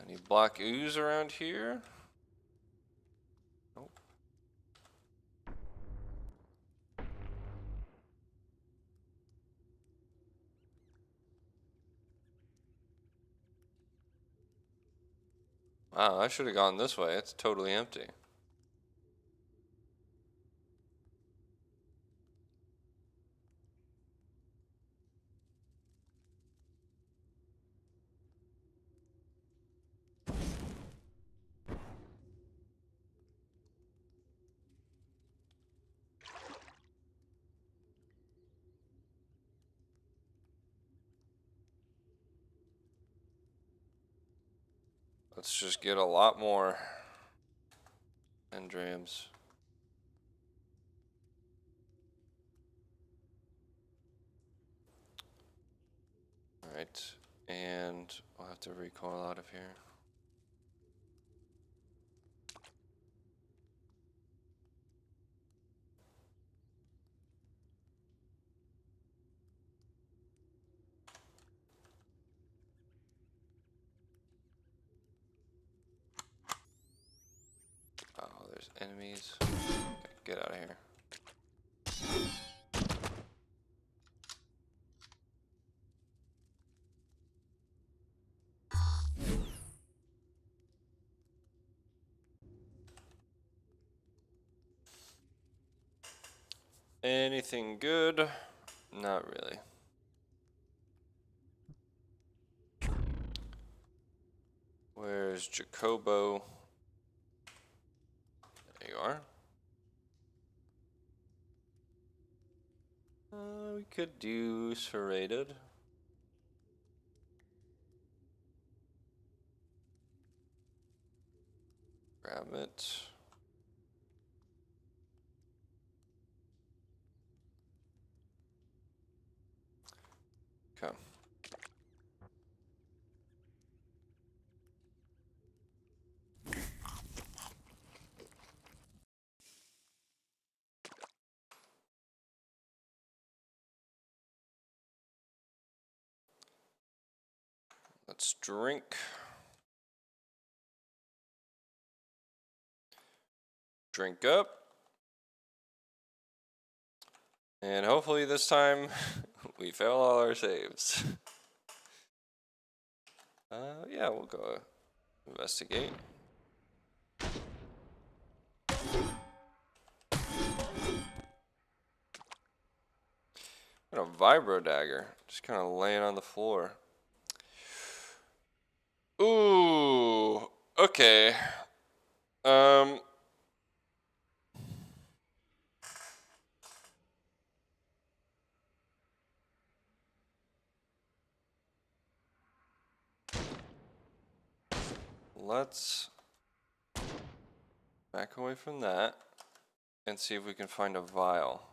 Any black ooze around here? Nope. Wow, I should have gone this way. It's totally empty. Let's just get a lot more endrams. Alright, and we'll have to recoil out of here. Oh, there's enemies. Okay, get out of here. Anything good? Not really. Where's Jacobo? There you are. We could do serrated. Grab it. Okay. Let's drink. Drink up. And hopefully this time we fail all our saves. Yeah, we'll go investigate. Got a vibro dagger, just kind of laying on the floor. Ooh, okay. Let's back away from that and see if we can find a vial.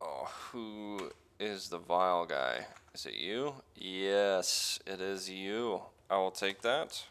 Oh, who is the vial guy? Is it you? Yes, it is you. I will take that.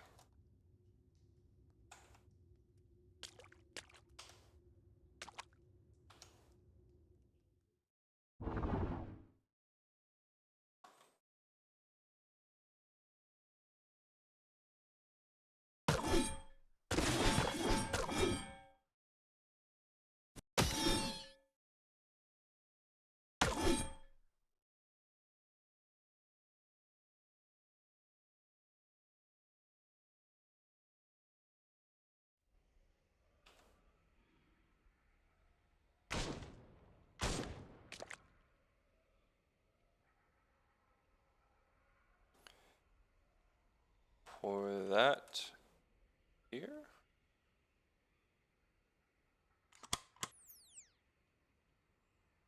For that here.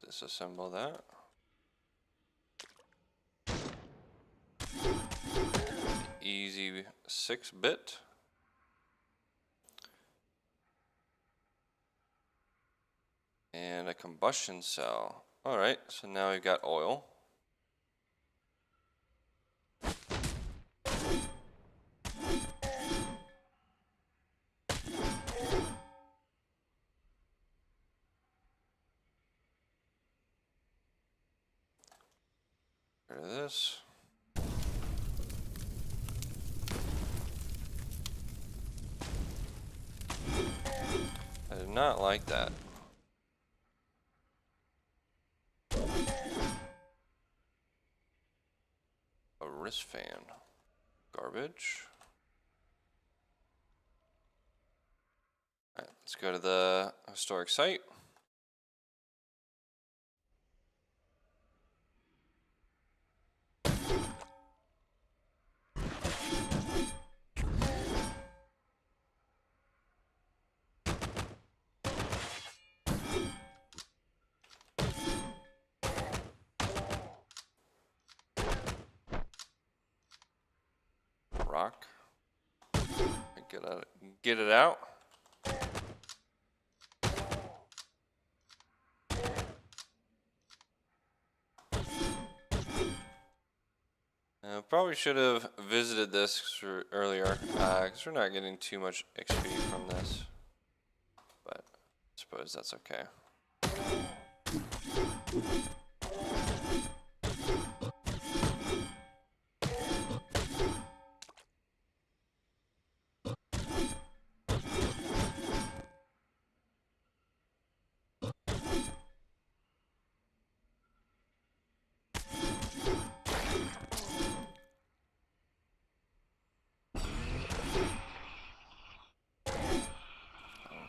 Disassemble that. Easy 6-bit. And a combustion cell. Alright, so now we've got oil. Rid of this. I did not like that. A wrist fan. Garbage. Alright, let's go to the historic site. Rock. Get it out. Probably should have visited this earlier, because we're not getting too much XP from this. But I suppose that's okay.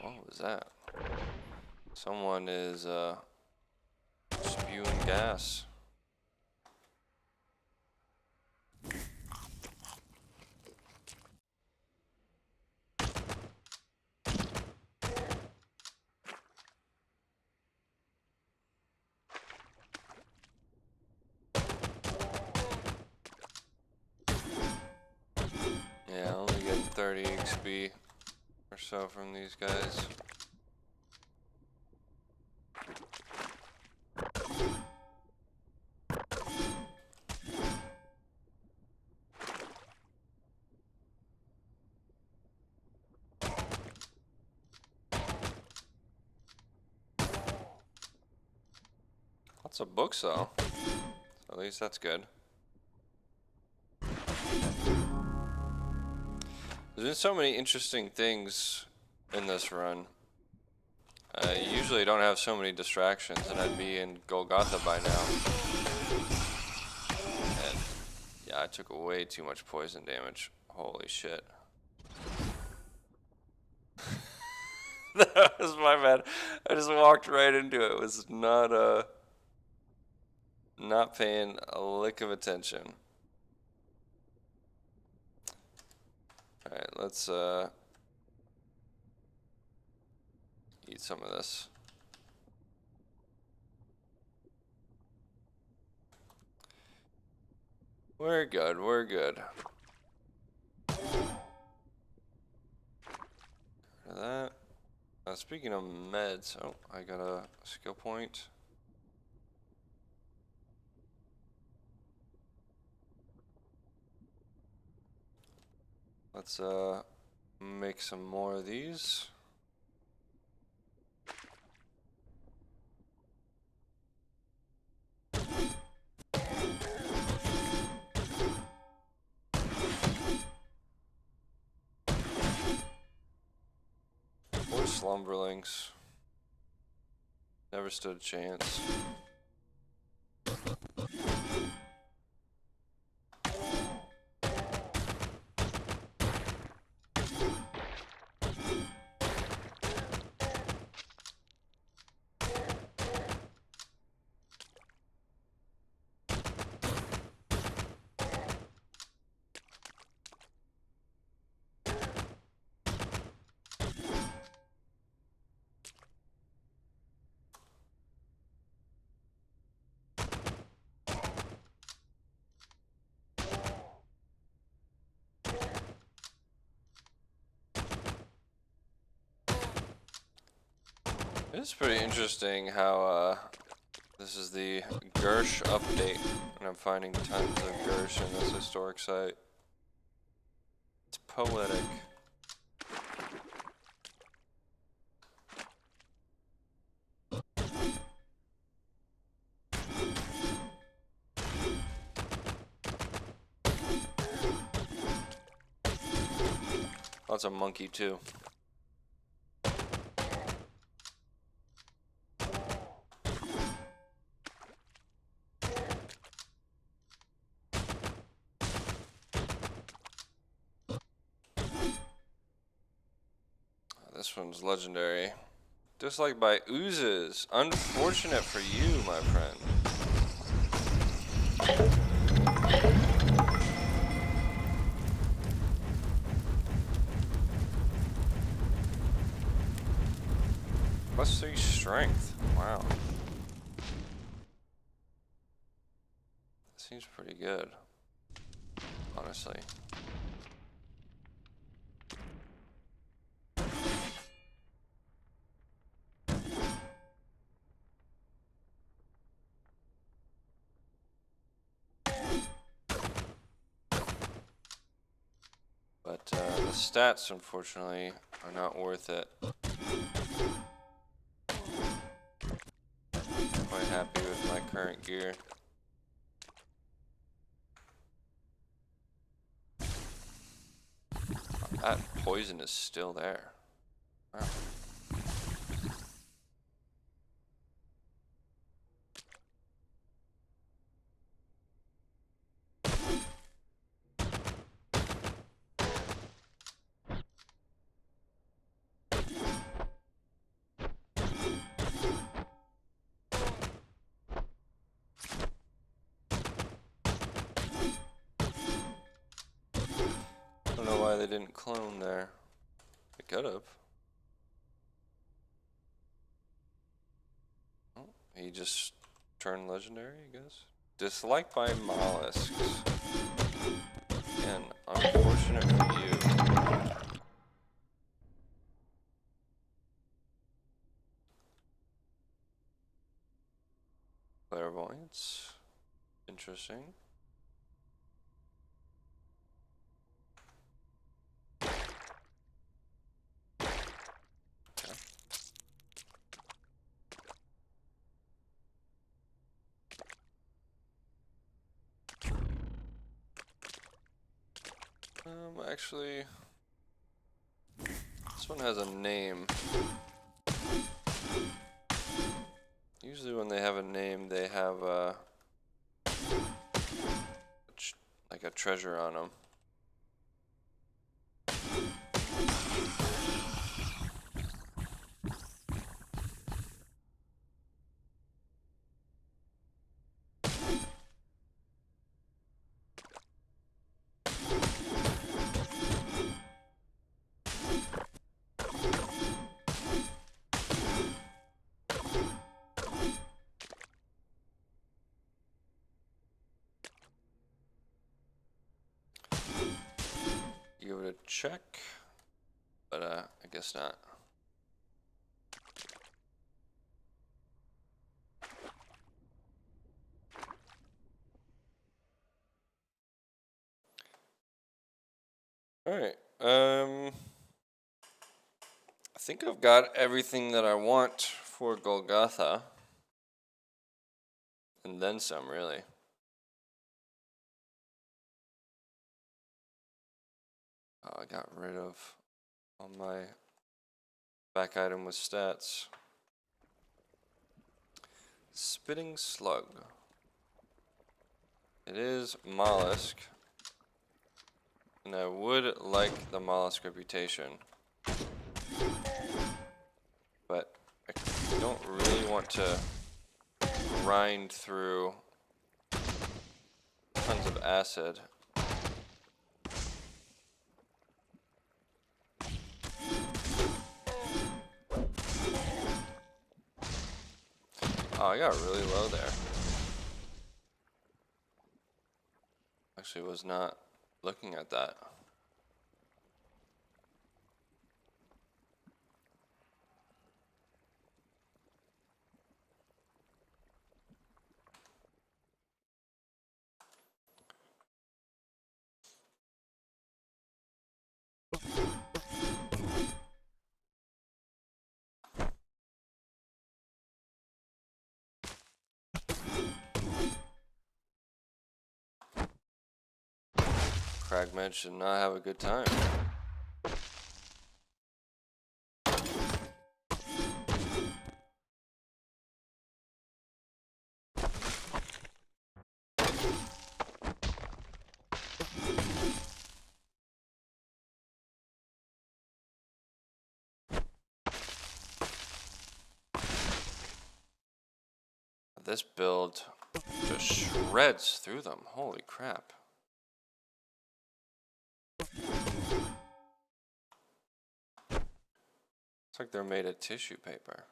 What was that? Someone is spewing gas. Yeah, only getting 30 XP or so from these guys. It's a book, so at least that's good. There's been so many interesting things in this run. I usually don't have so many distractions, and I'd be in Golgotha by now. And yeah, I took way too much poison damage. Holy shit. That was my bad. I just walked right into it. Was not paying a lick of attention. Alright, let's eat some of this. We're good, we're good. That. Speaking of meds, oh, I got a skill point. Let's make some more of these. Poor slumberlings. Never stood a chance. It's pretty interesting how this is the Gersh update, and I'm finding tons of Gersh in this historic site. It's poetic. Lots of monkey too. This one's legendary. Disliked by oozes. Unfortunate for you, my friend. +3 strength. Wow. That seems pretty good, honestly. But the stats, unfortunately, are not worth it. Quite happy with my current gear. That poison is still there. Wow. I don't know why they didn't clone there. They could have. Oh, he just turned legendary, I guess. Disliked by mollusks. Again, unfortunate for you. Clairvoyance. Interesting. Okay. Actually, this one has a name. Usually when they have a name, they have like a treasure on them. Give it a check, but I guess not. Alright, I think I've got everything that I want for Golgotha. And then some, really. Oh, I got rid of all my back item with stats. Spitting Slug. It is Mollusk. And I would like the Mollusk reputation. But I don't really want to grind through tons of acid. Oh, I got really low there. Actually was not looking at that. Cragman should not have a good time. This build just shreds through them. Holy crap. It's like they're made of tissue paper.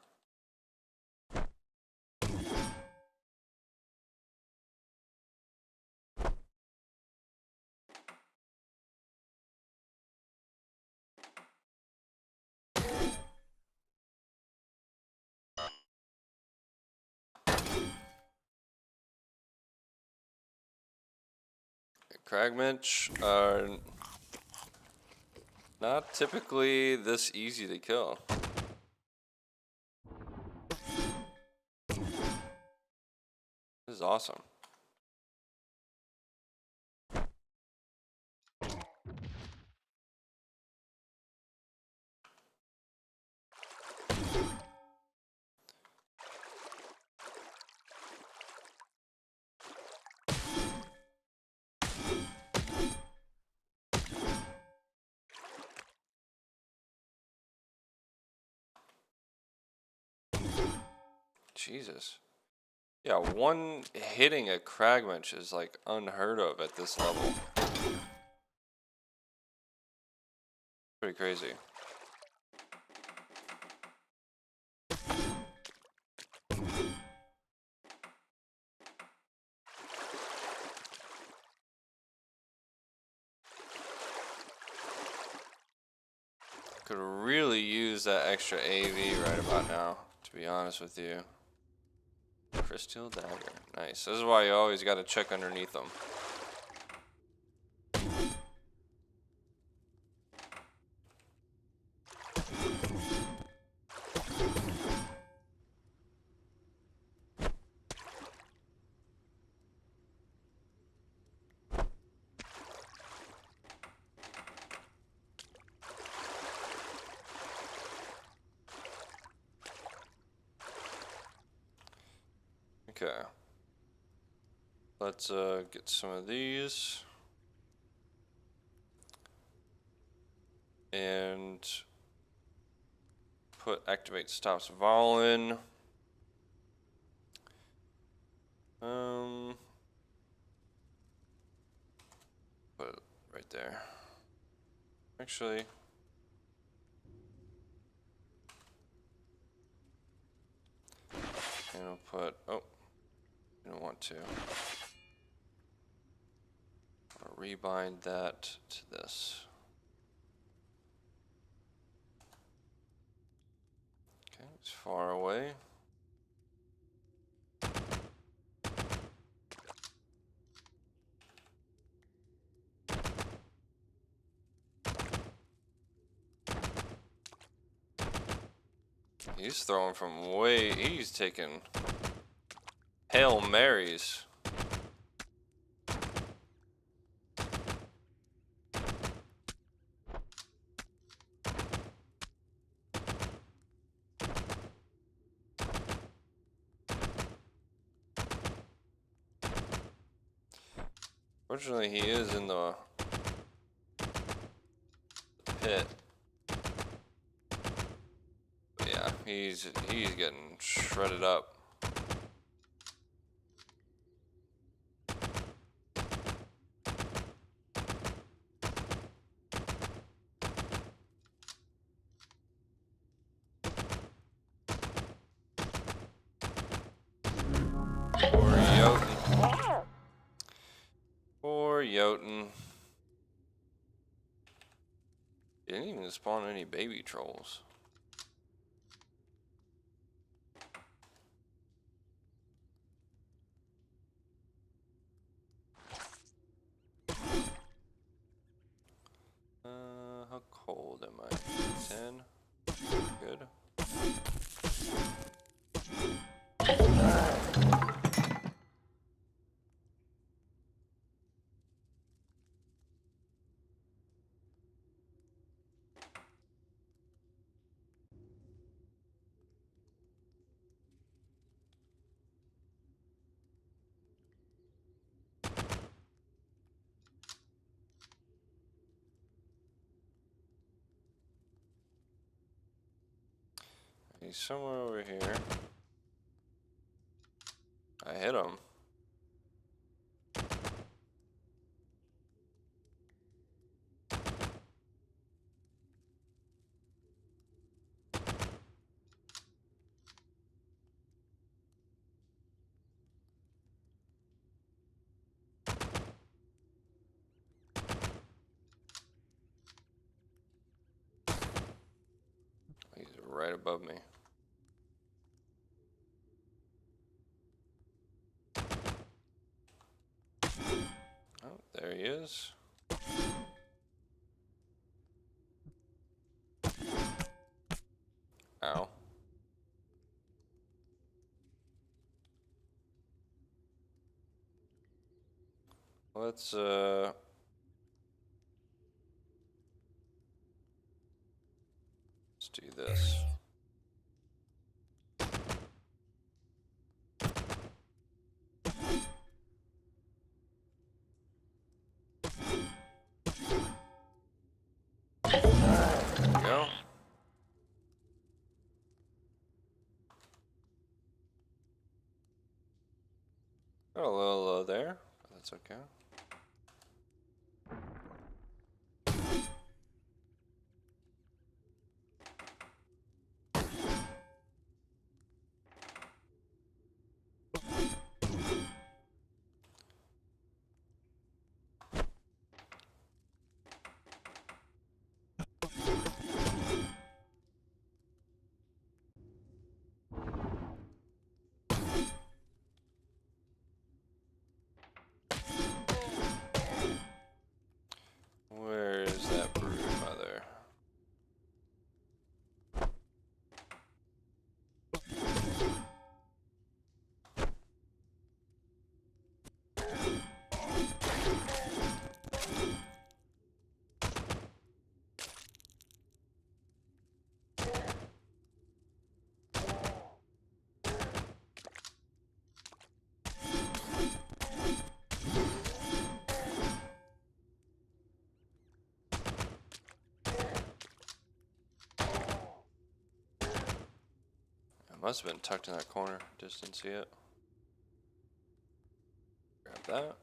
Cragminch are not typically this easy to kill. This is awesome. Jesus. Yeah, one hitting a Cragminch is like unheard of at this level. Pretty crazy. Could really use that extra AV right about now, to be honest with you. Crystal Dagger. Nice. This is why you always got to check underneath them. Okay. Let's get some of these. And activate stops volin. Put it right there. Actually, and I'll put, oh, I don't want to. I'll rebind that to this. Okay, it's far away. He's throwing from way, he's taking Hail Marys. Fortunately, he is in the pit. But yeah, he's getting shredded up. Poor Jotun. Poor Jotun. He didn't even spawn any baby trolls. How cold am I? 10? Good. He's somewhere over here. I hit him. He's right above me. Oh, there he is. Ow. Let's do this. There we go. Got a little low there, but that's okay. must have been tucked in that corner. Just didn't see it. Grab that.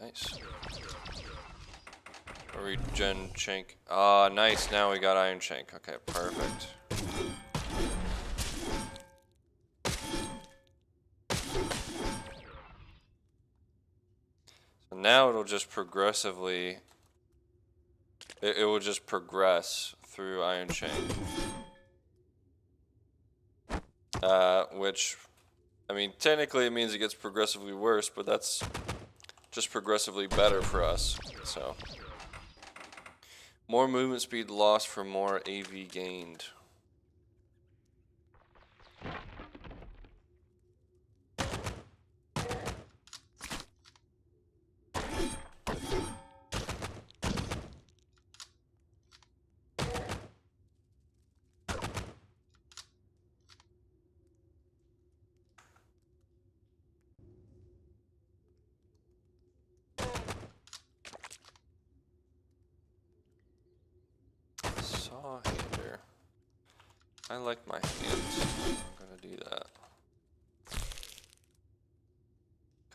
Nice. Regen shank. Ah, nice. Now we got iron shank. Okay, perfect. So now it'll just progressively. It will just progress through iron shank. Which, I mean, technically it means it gets progressively worse, but that's just progressively better for us. So. More movement speed lost for more AV gained. Saw-hander. I like my hands. I'm gonna do that.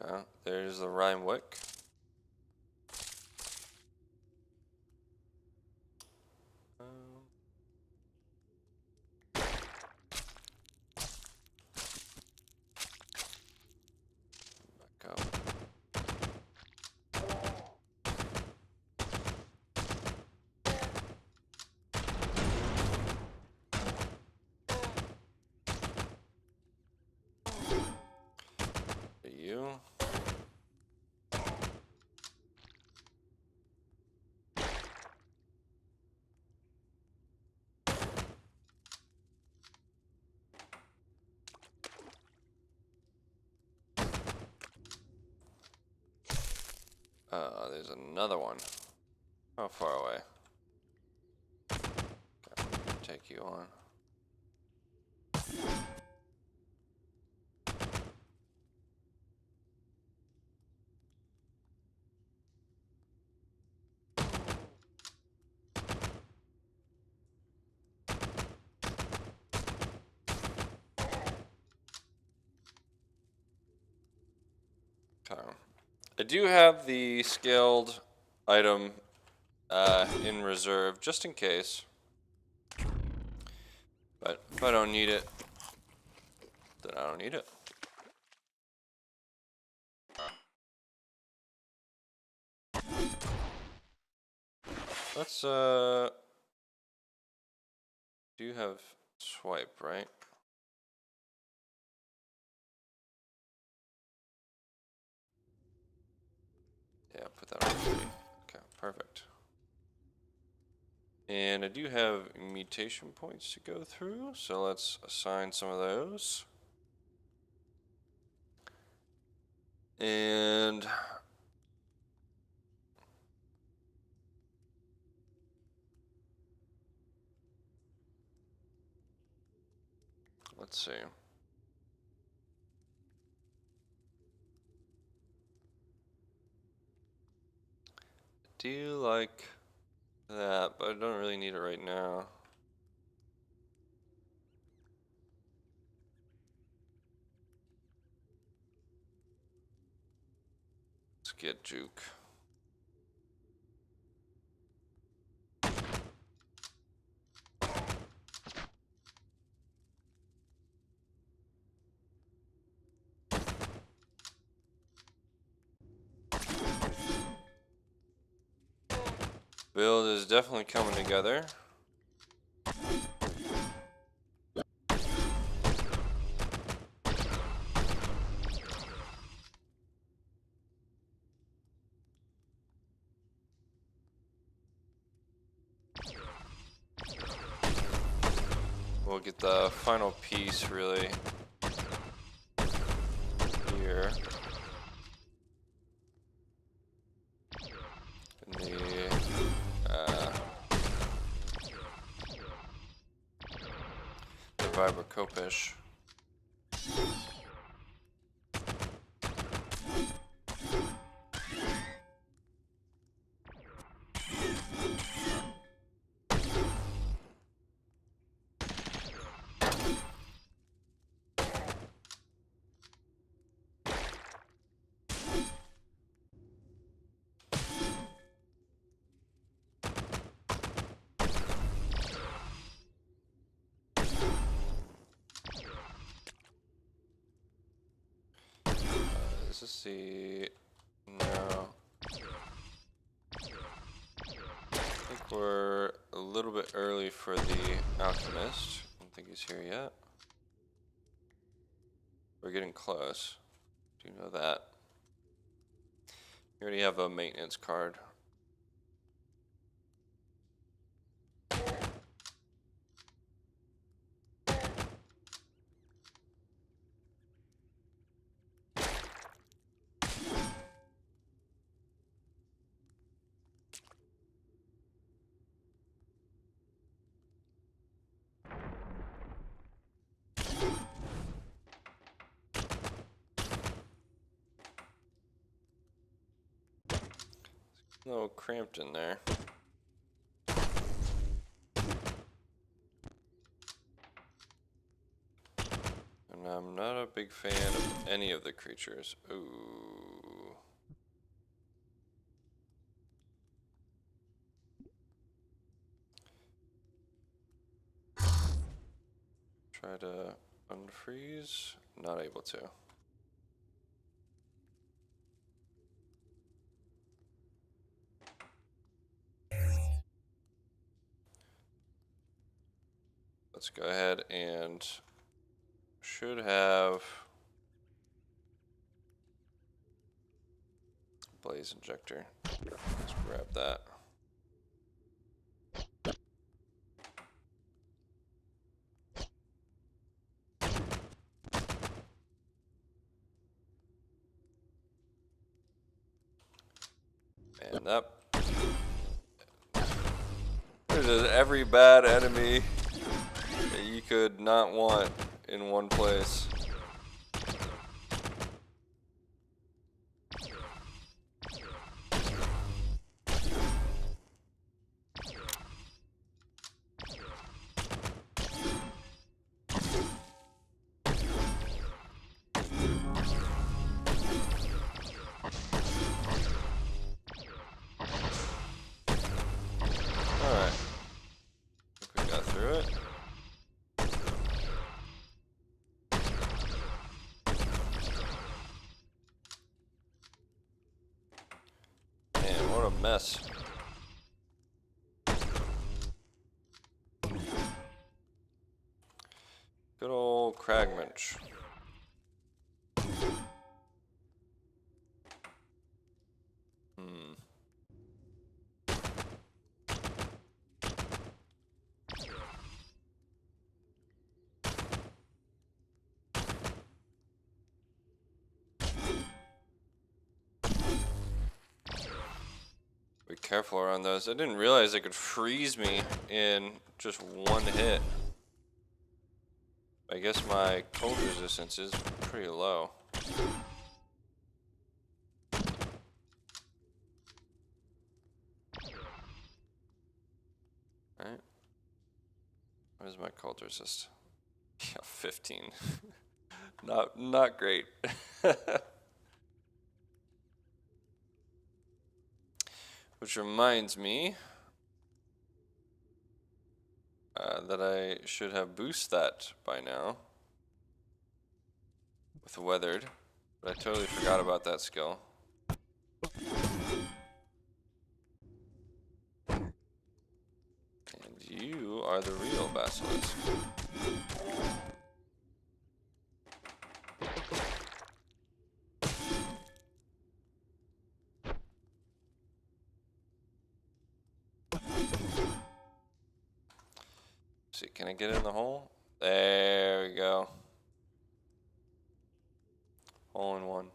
Okay, there's the rhyme wick. Back up. You. There's another one. How far away? Okay, take you on. Okay. I do have the scaled item in reserve, just in case. But if I don't need it, then I don't need it. Let's do you have swipe, right? Yeah, put that on 3. Okay, perfect. And I do have mutation points to go through, so let's assign some of those. And let's see. Do you like that? But I don't really need it right now. Let's get juke. Build is definitely coming together. We'll get the final piece really here. In the Vibra Copish. Is this the... No. I think we're a little bit early for the alchemist. I don't think he's here yet. We're getting close. Do you know that? You already have a maintenance card. A little cramped in there. And I'm not a big fan of any of the creatures. Ooh. Try to unfreeze. Not able to. Let's go ahead and should have blaze injector. Let's grab that. And that there's every bad enemy that you could not want in one place. Mess. Good old Cragmunch. Be careful around those. I didn't realize they could freeze me in just one hit. I guess my cold resistance is pretty low. Right? What is my cold resist? Yeah, 15. Not great. Which reminds me that I should have boosted that by now with Weathered, but I totally forgot about that skill. And you are the real Basilisk. See, can I get in the hole? There we go. Hole in one.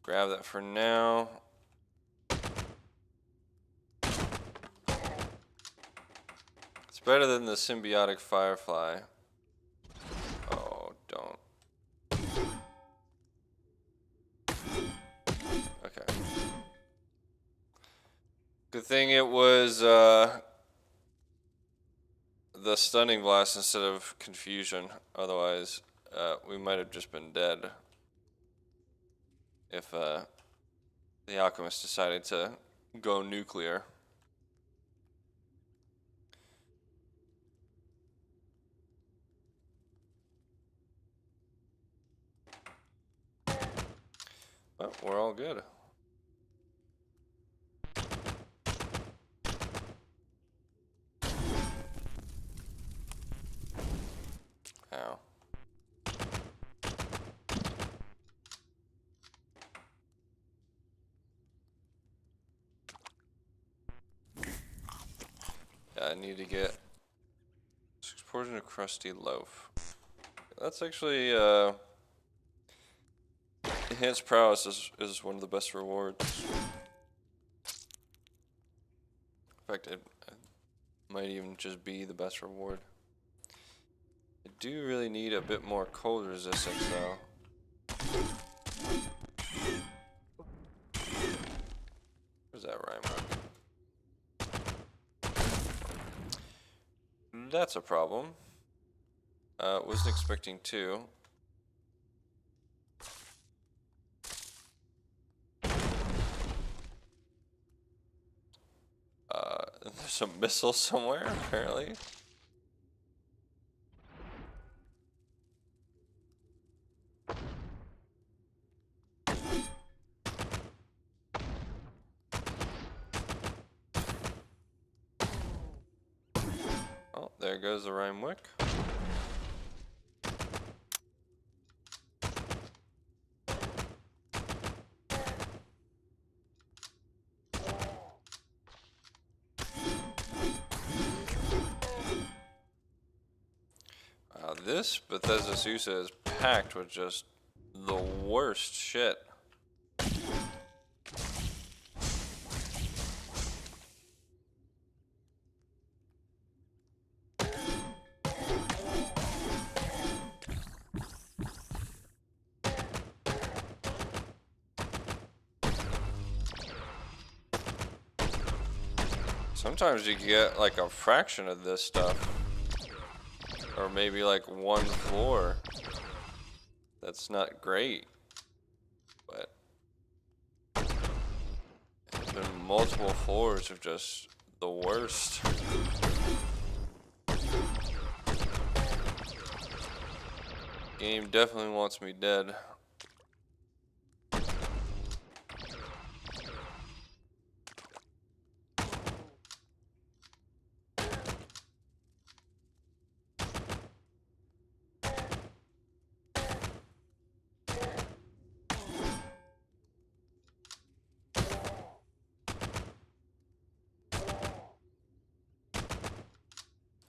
Grab that for now. It's better than the symbiotic firefly. Oh, don't. Okay. Good thing it was the stunning blast instead of confusion. Otherwise, we might have just been dead if the alchemist decided to go nuclear. Oh, we're all good. Ow. Yeah, I need to get 6 portion of crusty loaf. That's actually enhanced prowess is one of the best rewards. In fact, it might even just be the best reward. I do really need a bit more cold resistance though. Where's that rhyme hook? That's a problem. Wasn't expecting 2. There's a missile somewhere, apparently. Oh, there goes the rhyme wick. This Bethesda Susa is packed with just the worst shit. Sometimes you get like a fraction of this stuff. Or maybe like 1 floor. That's not great. But there's been multiple floors of just the worst. Game definitely wants me dead.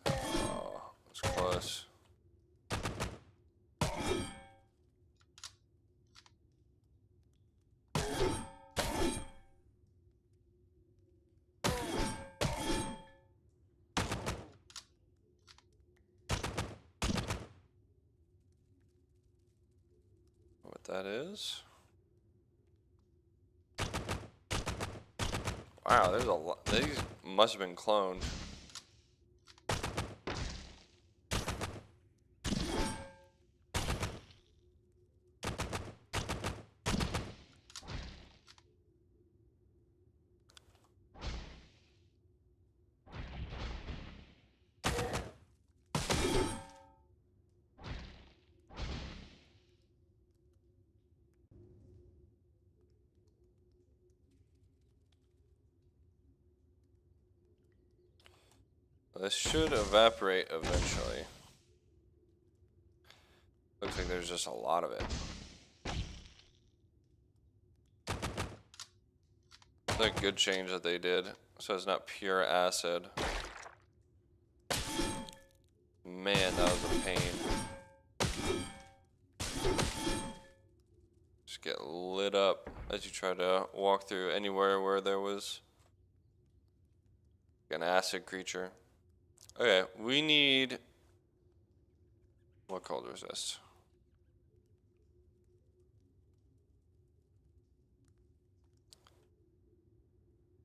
Oh, that's close. What that is? Wow, there's a lot. These must have been cloned. This should evaporate eventually. Looks like there's just a lot of it. It's a good change that they did, so it's not pure acid. Man, that was a pain. Just get lit up as you try to walk through anywhere where there was an acid creature. Okay, we need... What cold resist?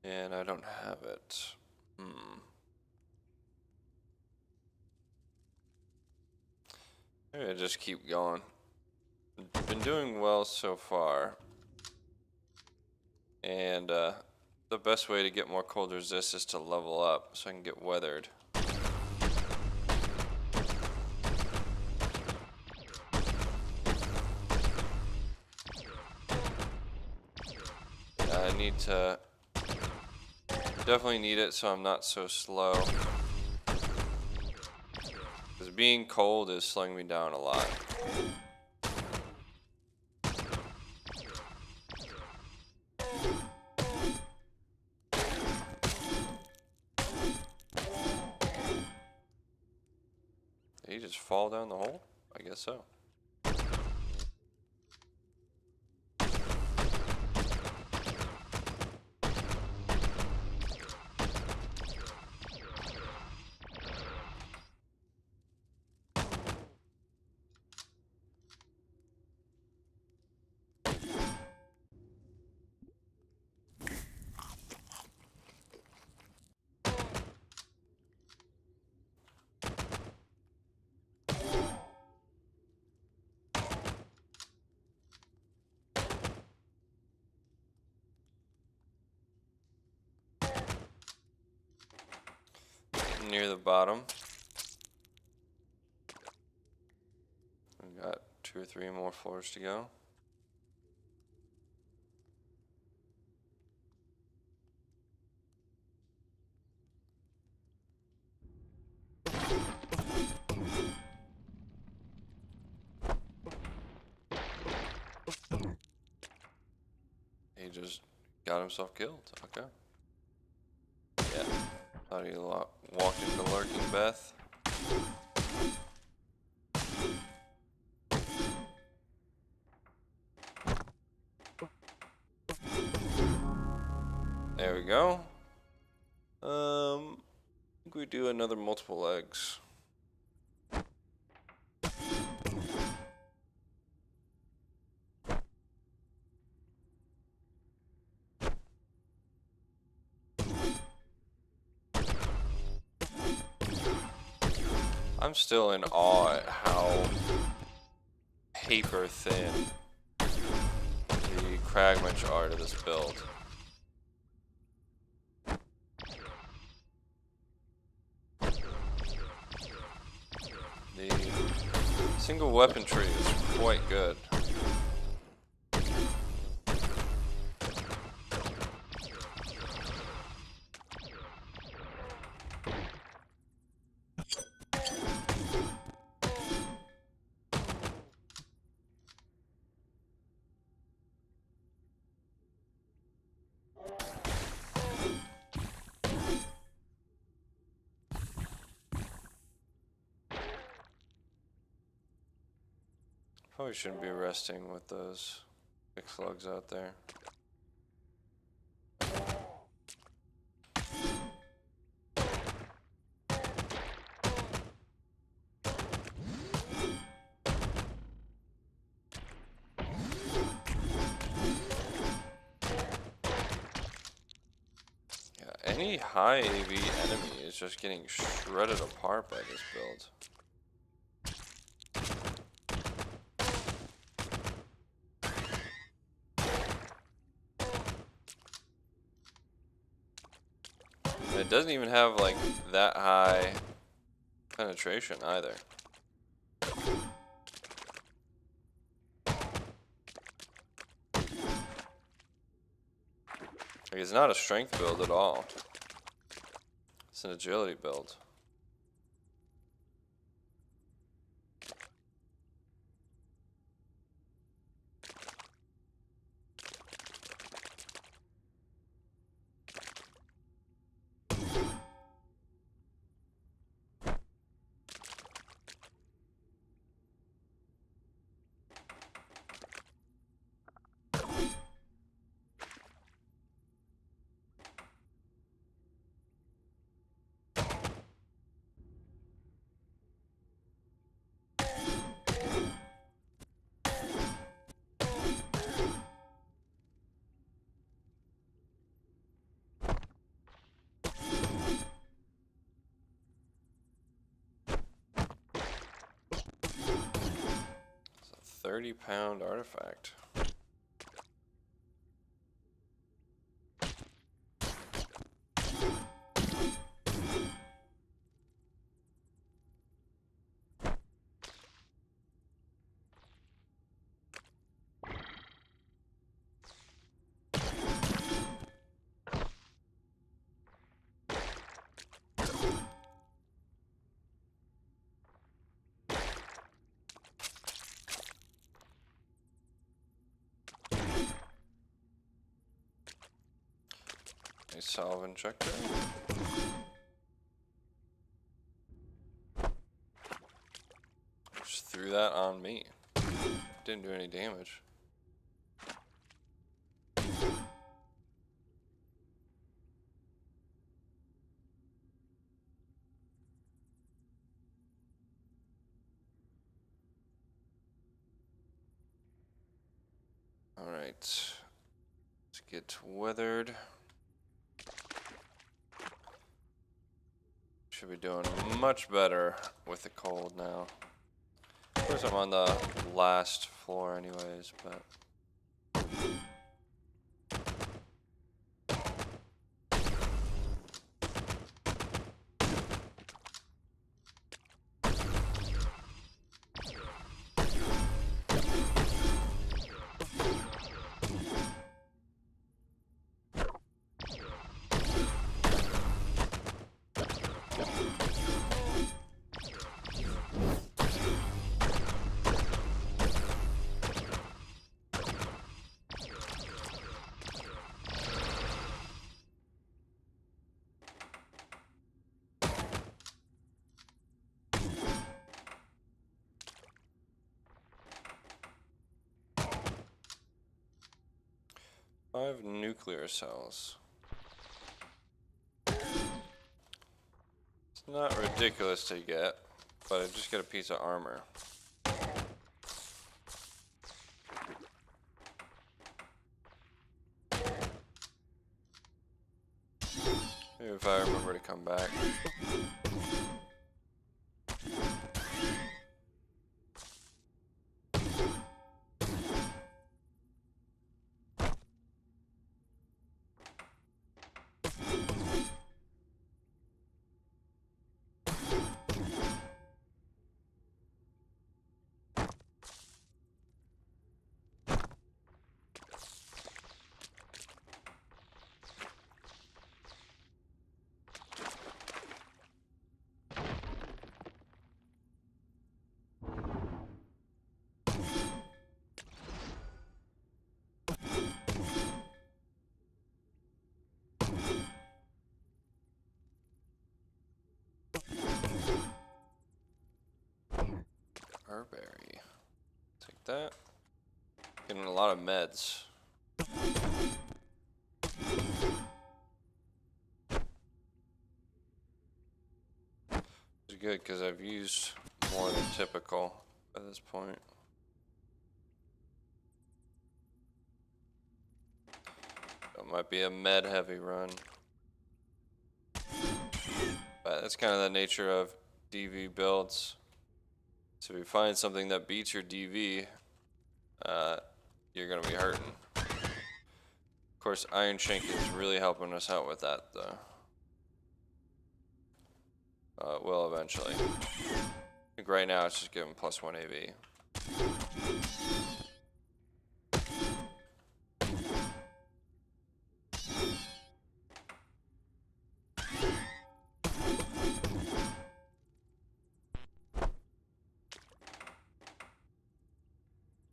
And I don't have it. Maybe I just keep going. Been doing well so far. And the best way to get more cold resist is to level up so I can get weathered. I need to definitely need it so I'm not so slow. Because being cold is slowing me down a lot. Did he just fall down the hole? I guess so. Near the bottom. We've got 2 or 3 more floors to go. He just got himself killed. Okay. Yeah. Thought he walked into Lurking Beth. There we go. I think we do another multiple legs. I'm still in awe at how paper thin the fragments are to this build. The single weapon tree is quite good. Probably shouldn't be resting with those big slugs out there. Yeah, any high AV enemy is just getting shredded apart by this build. It doesn't even have like that high penetration either. Like it's not a strength build at all. It's an agility build. It's a 30-pound artifact. A salve injector. Just threw that on me. Didn't do any damage. Alright. Let's get weathered. Should be doing much better with the cold now. Of course, I'm on the last floor anyways, but... Five nuclear cells. It's not ridiculous to get, but I just get a piece of armor. Maybe if I remember to come back. Berry. Take that. Getting a lot of meds. It's good because I've used more than typical at this point. It might be a med heavy run. But that's kind of the nature of DV builds. So if you find something that beats your DV, you're going to be hurting. Of course, Iron Shank is really helping us out with that, though. It will eventually. I think right now it's just giving +1 AV.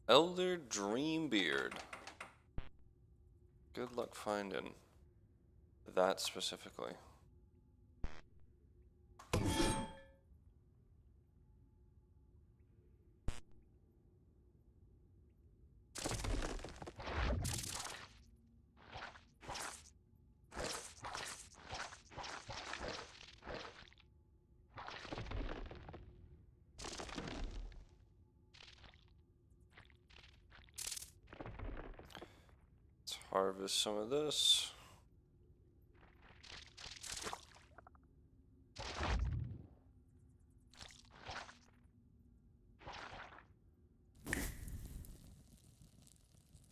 Elder Dreambeard. Good luck finding that specifically. Harvest some of this.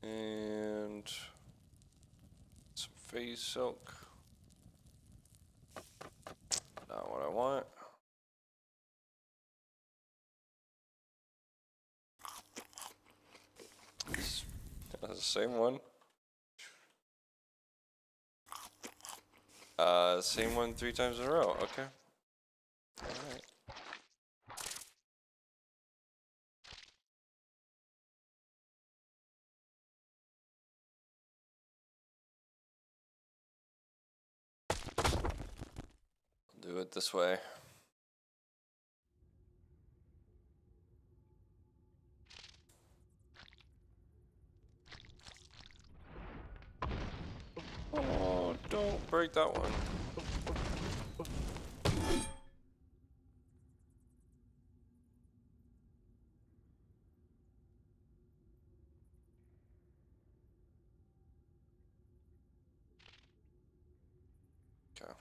And some phase silk. Not what I want. That's the same one. Same one 3 times in a row. Okay. All right. do it this way. Oh, don't break that one. Okay.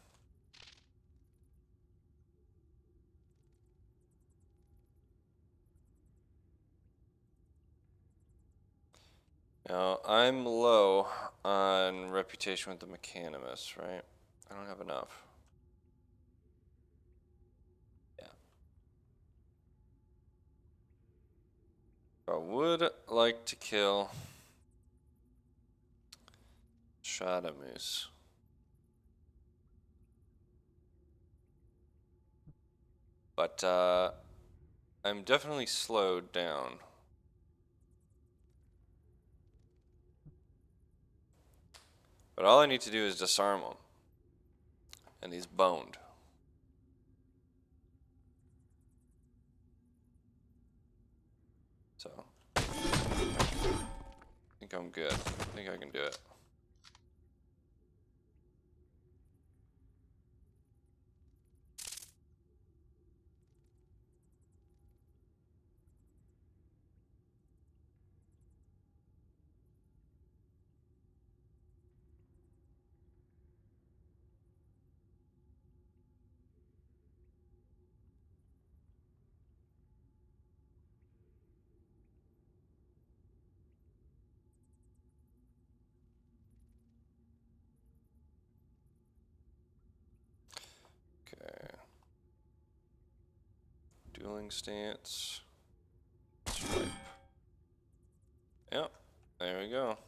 Now, I'm low on reputation with the Mechanimist, right? I don't have enough. Yeah. I would like to kill Shadamoose. But, I'm definitely slowed down. But all I need to do is disarm him. And he's boned. So, I think I'm good. I think I can do it. Okay. Dueling stance. Swipe. Yep. There we go.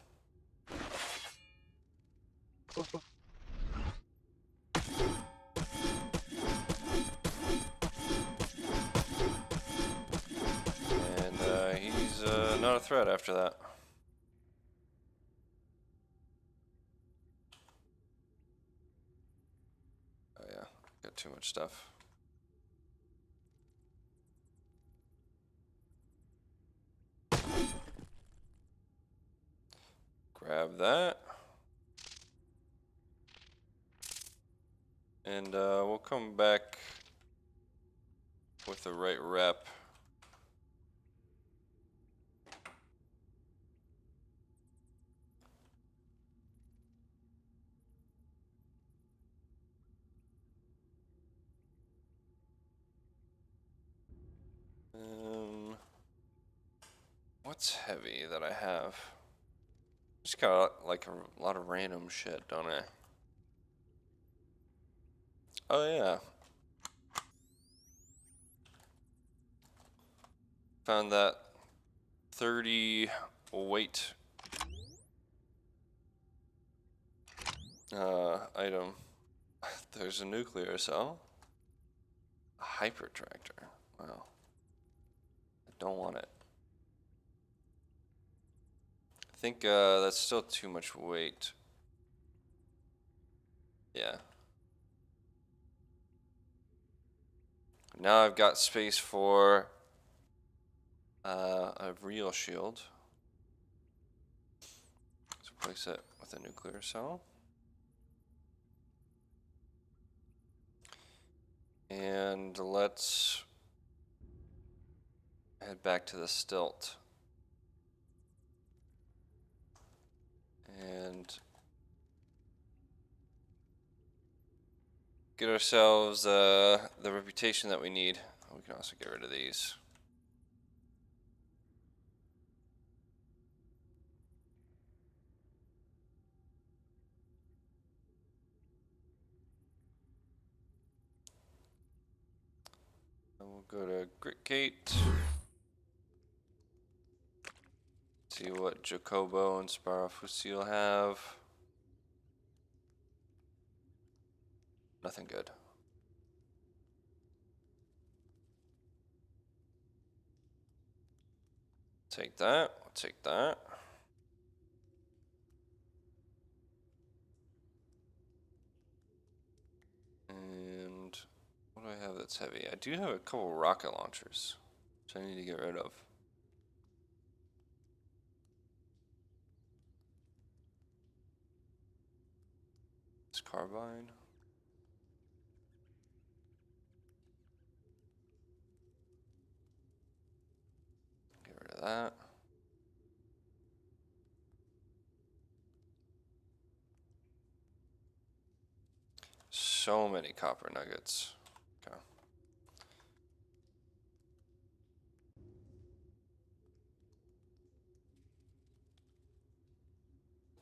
And he's not a threat after that. Oh yeah, got too much stuff. Grab that. And we'll come back with the right rep. What's heavy that I have? Just got like a lot of random shit, don't I? Oh yeah. Found that 30 weight item. There's a nuclear cell. A hyper tractor. Wow. I don't want it. I think that's still too much weight. Yeah. Now I've got space for a real shield. Let's replace it with a nuclear cell. And let's head back to the stilt. And get ourselves the reputation that we need. We can also get rid of these. And we'll go to Grit Gate. See what Jacobo and Sparrow Fusil have. Nothing good. Take that. We'll take that. And do I have that's heavy? I do have a couple rocket launchers, which I need to get rid of. This carbine. Get rid of that. So many copper nuggets. Okay.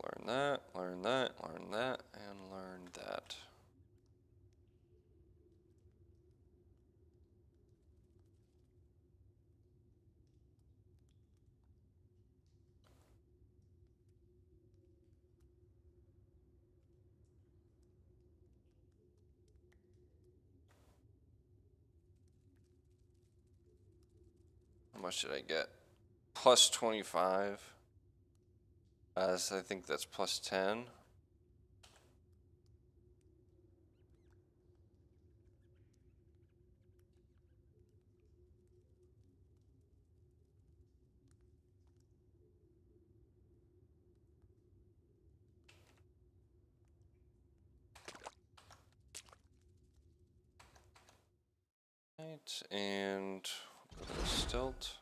Learn that, learn that, learn that, and learn that. How much did I get? Plus 25. As I think that's plus 10. Right, and stilt.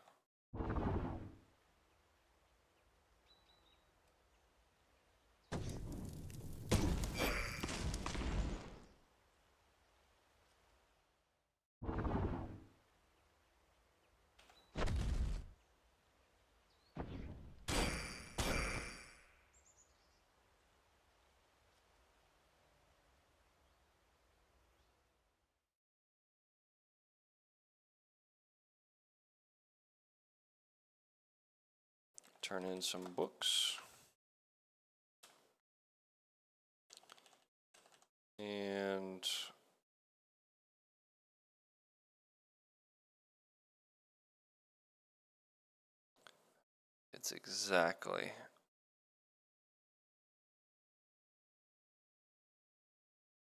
Turn in some books. And it's exactly.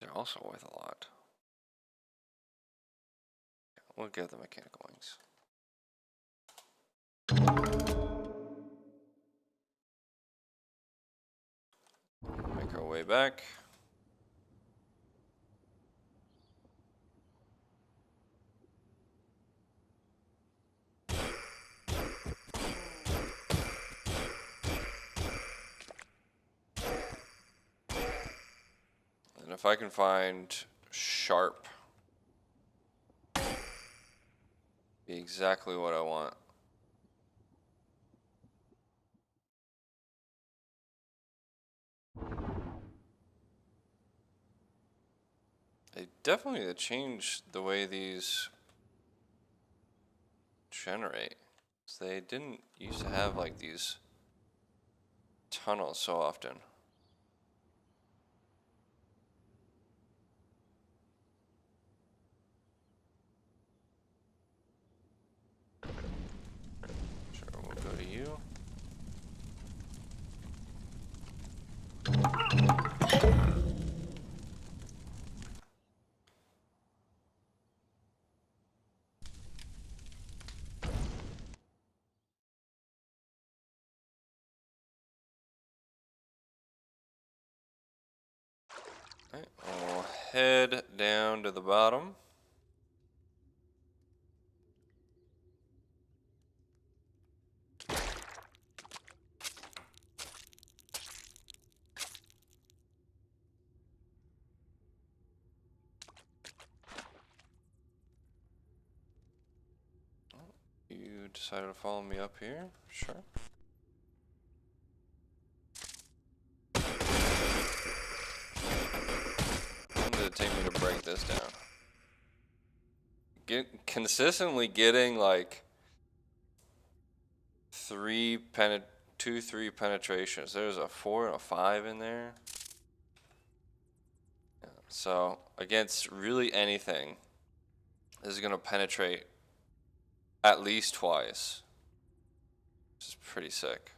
They're also worth a lot. We'll get the mechanical wings. Make our way back. And if I can find sharp, be exactly what I want. They definitely changed the way these generate. So they didn't used to have like these tunnels so often. Sure, we'll go to you. Alright, we'll head down to the bottom. You decided to follow me up here? Sure. How long did it take me to break this down? Consistently getting like 3 penetrations. There's a 4 and a 5 in there. Yeah. So against really anything, this is gonna penetrate at least twice. Which is pretty sick.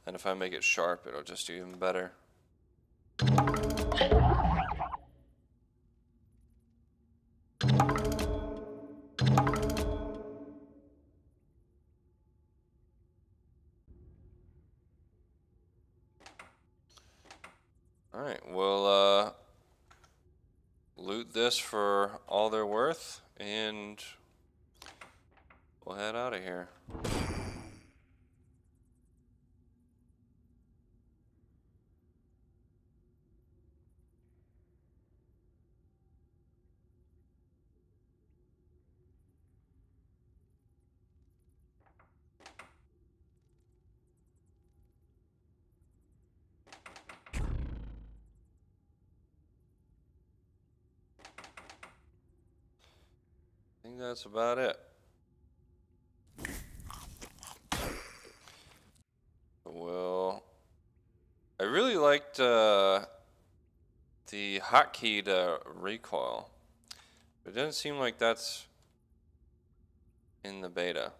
And if I make it sharp, it'll just do even better. Alright, we'll loot this for all they're worth, and we'll head out of here. I think that's about it. Well, I really liked the hotkey to recoil. It doesn't seem like that's in the beta.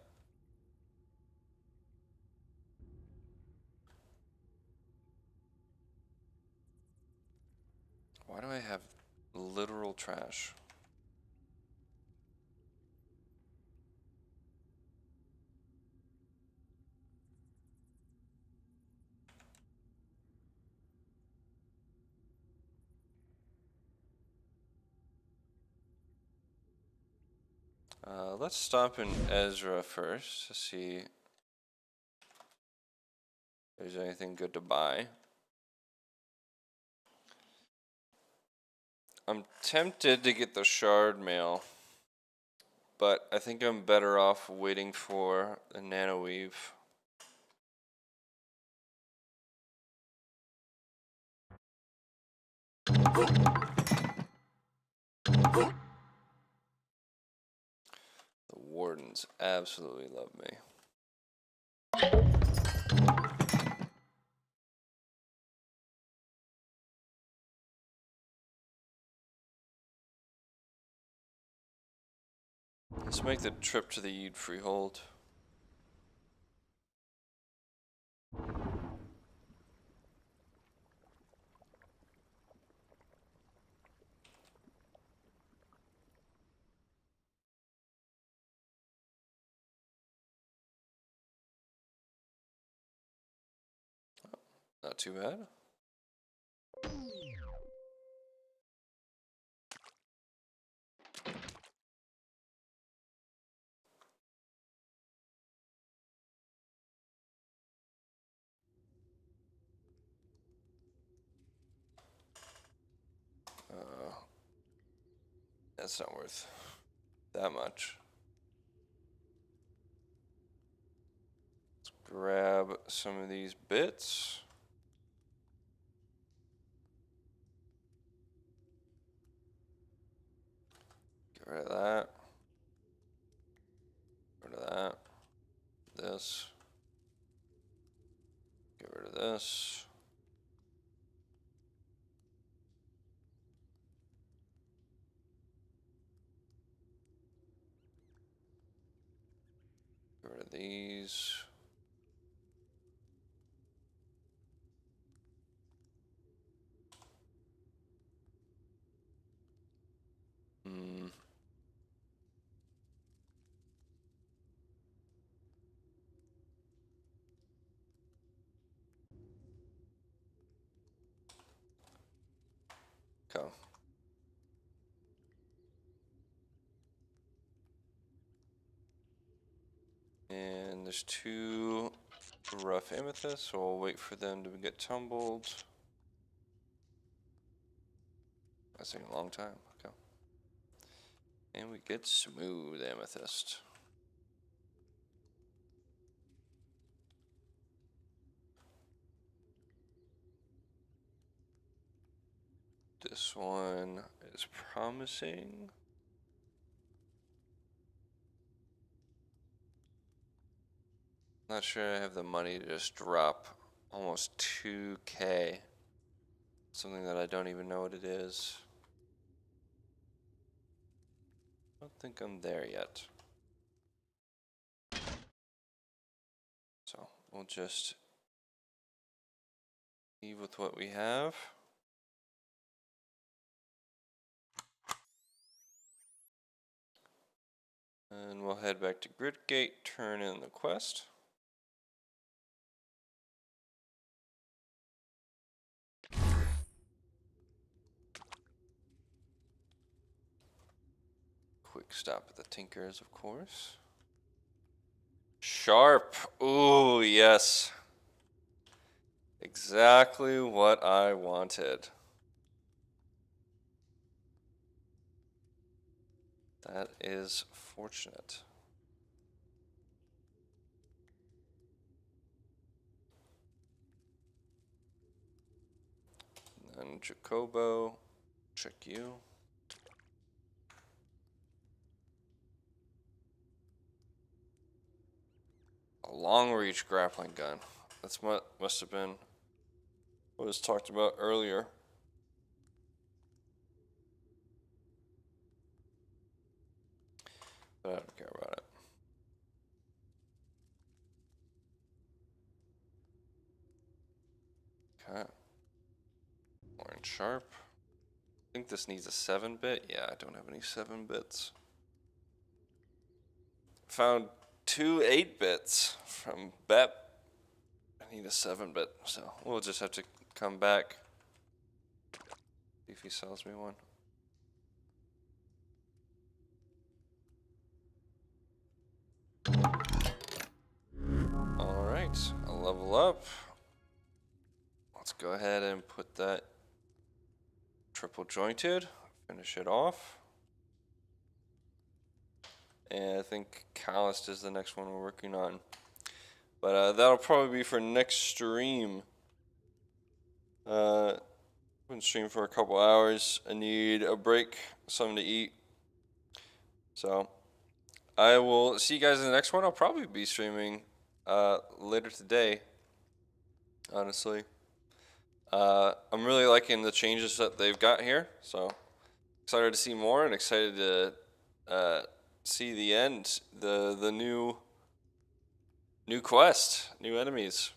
Why do I have literal trash? Let's stop in Ezra first to see if there's anything good to buy. I'm tempted to get the shard mail, but I think I'm better off waiting for the nanoweave. The wardens absolutely love me. Let's make the trip to the Yid Freehold. Not too bad. That's not worth that much. Let's grab some of these bits. Get rid of that. Get rid of that. This. Get rid of this. Get rid of these. Okay. And there's 2 rough amethysts, so we'll wait for them to get tumbled. That's taking a long time. Okay. And we get smooth amethyst. This one is promising. Not sure I have the money to just drop almost 2K. Something that I don't even know what it is. I don't think I'm there yet. So we'll just leave with what we have. And we'll head back to Gridgate, turn in the quest. Quick stop at the Tinkers, of course. Sharp. Ooh, yes. Exactly what I wanted. That is fortunate. And Jacobo, check you. A long reach grappling gun. That's what must have been what was talked about earlier. But I don't care about it. Okay. Orange sharp. I think this needs a 7-bit. Yeah, I don't have any 7-bits. Found 2 8-bits from BEP. I need a 7-bit, so we'll just have to come back. See if he sells me one. Alright, I'll level up. Let's go ahead and put that triple jointed, finish it off. And I think calloused is the next one we're working on. But that'll probably be for next stream. I've been streaming for a couple hours. I need a break, something to eat. So I will see you guys in the next one. I'll probably be streaming later today, honestly. I'm really liking the changes that they've got here. So excited to see more and excited to see the end, the new quest, new enemies.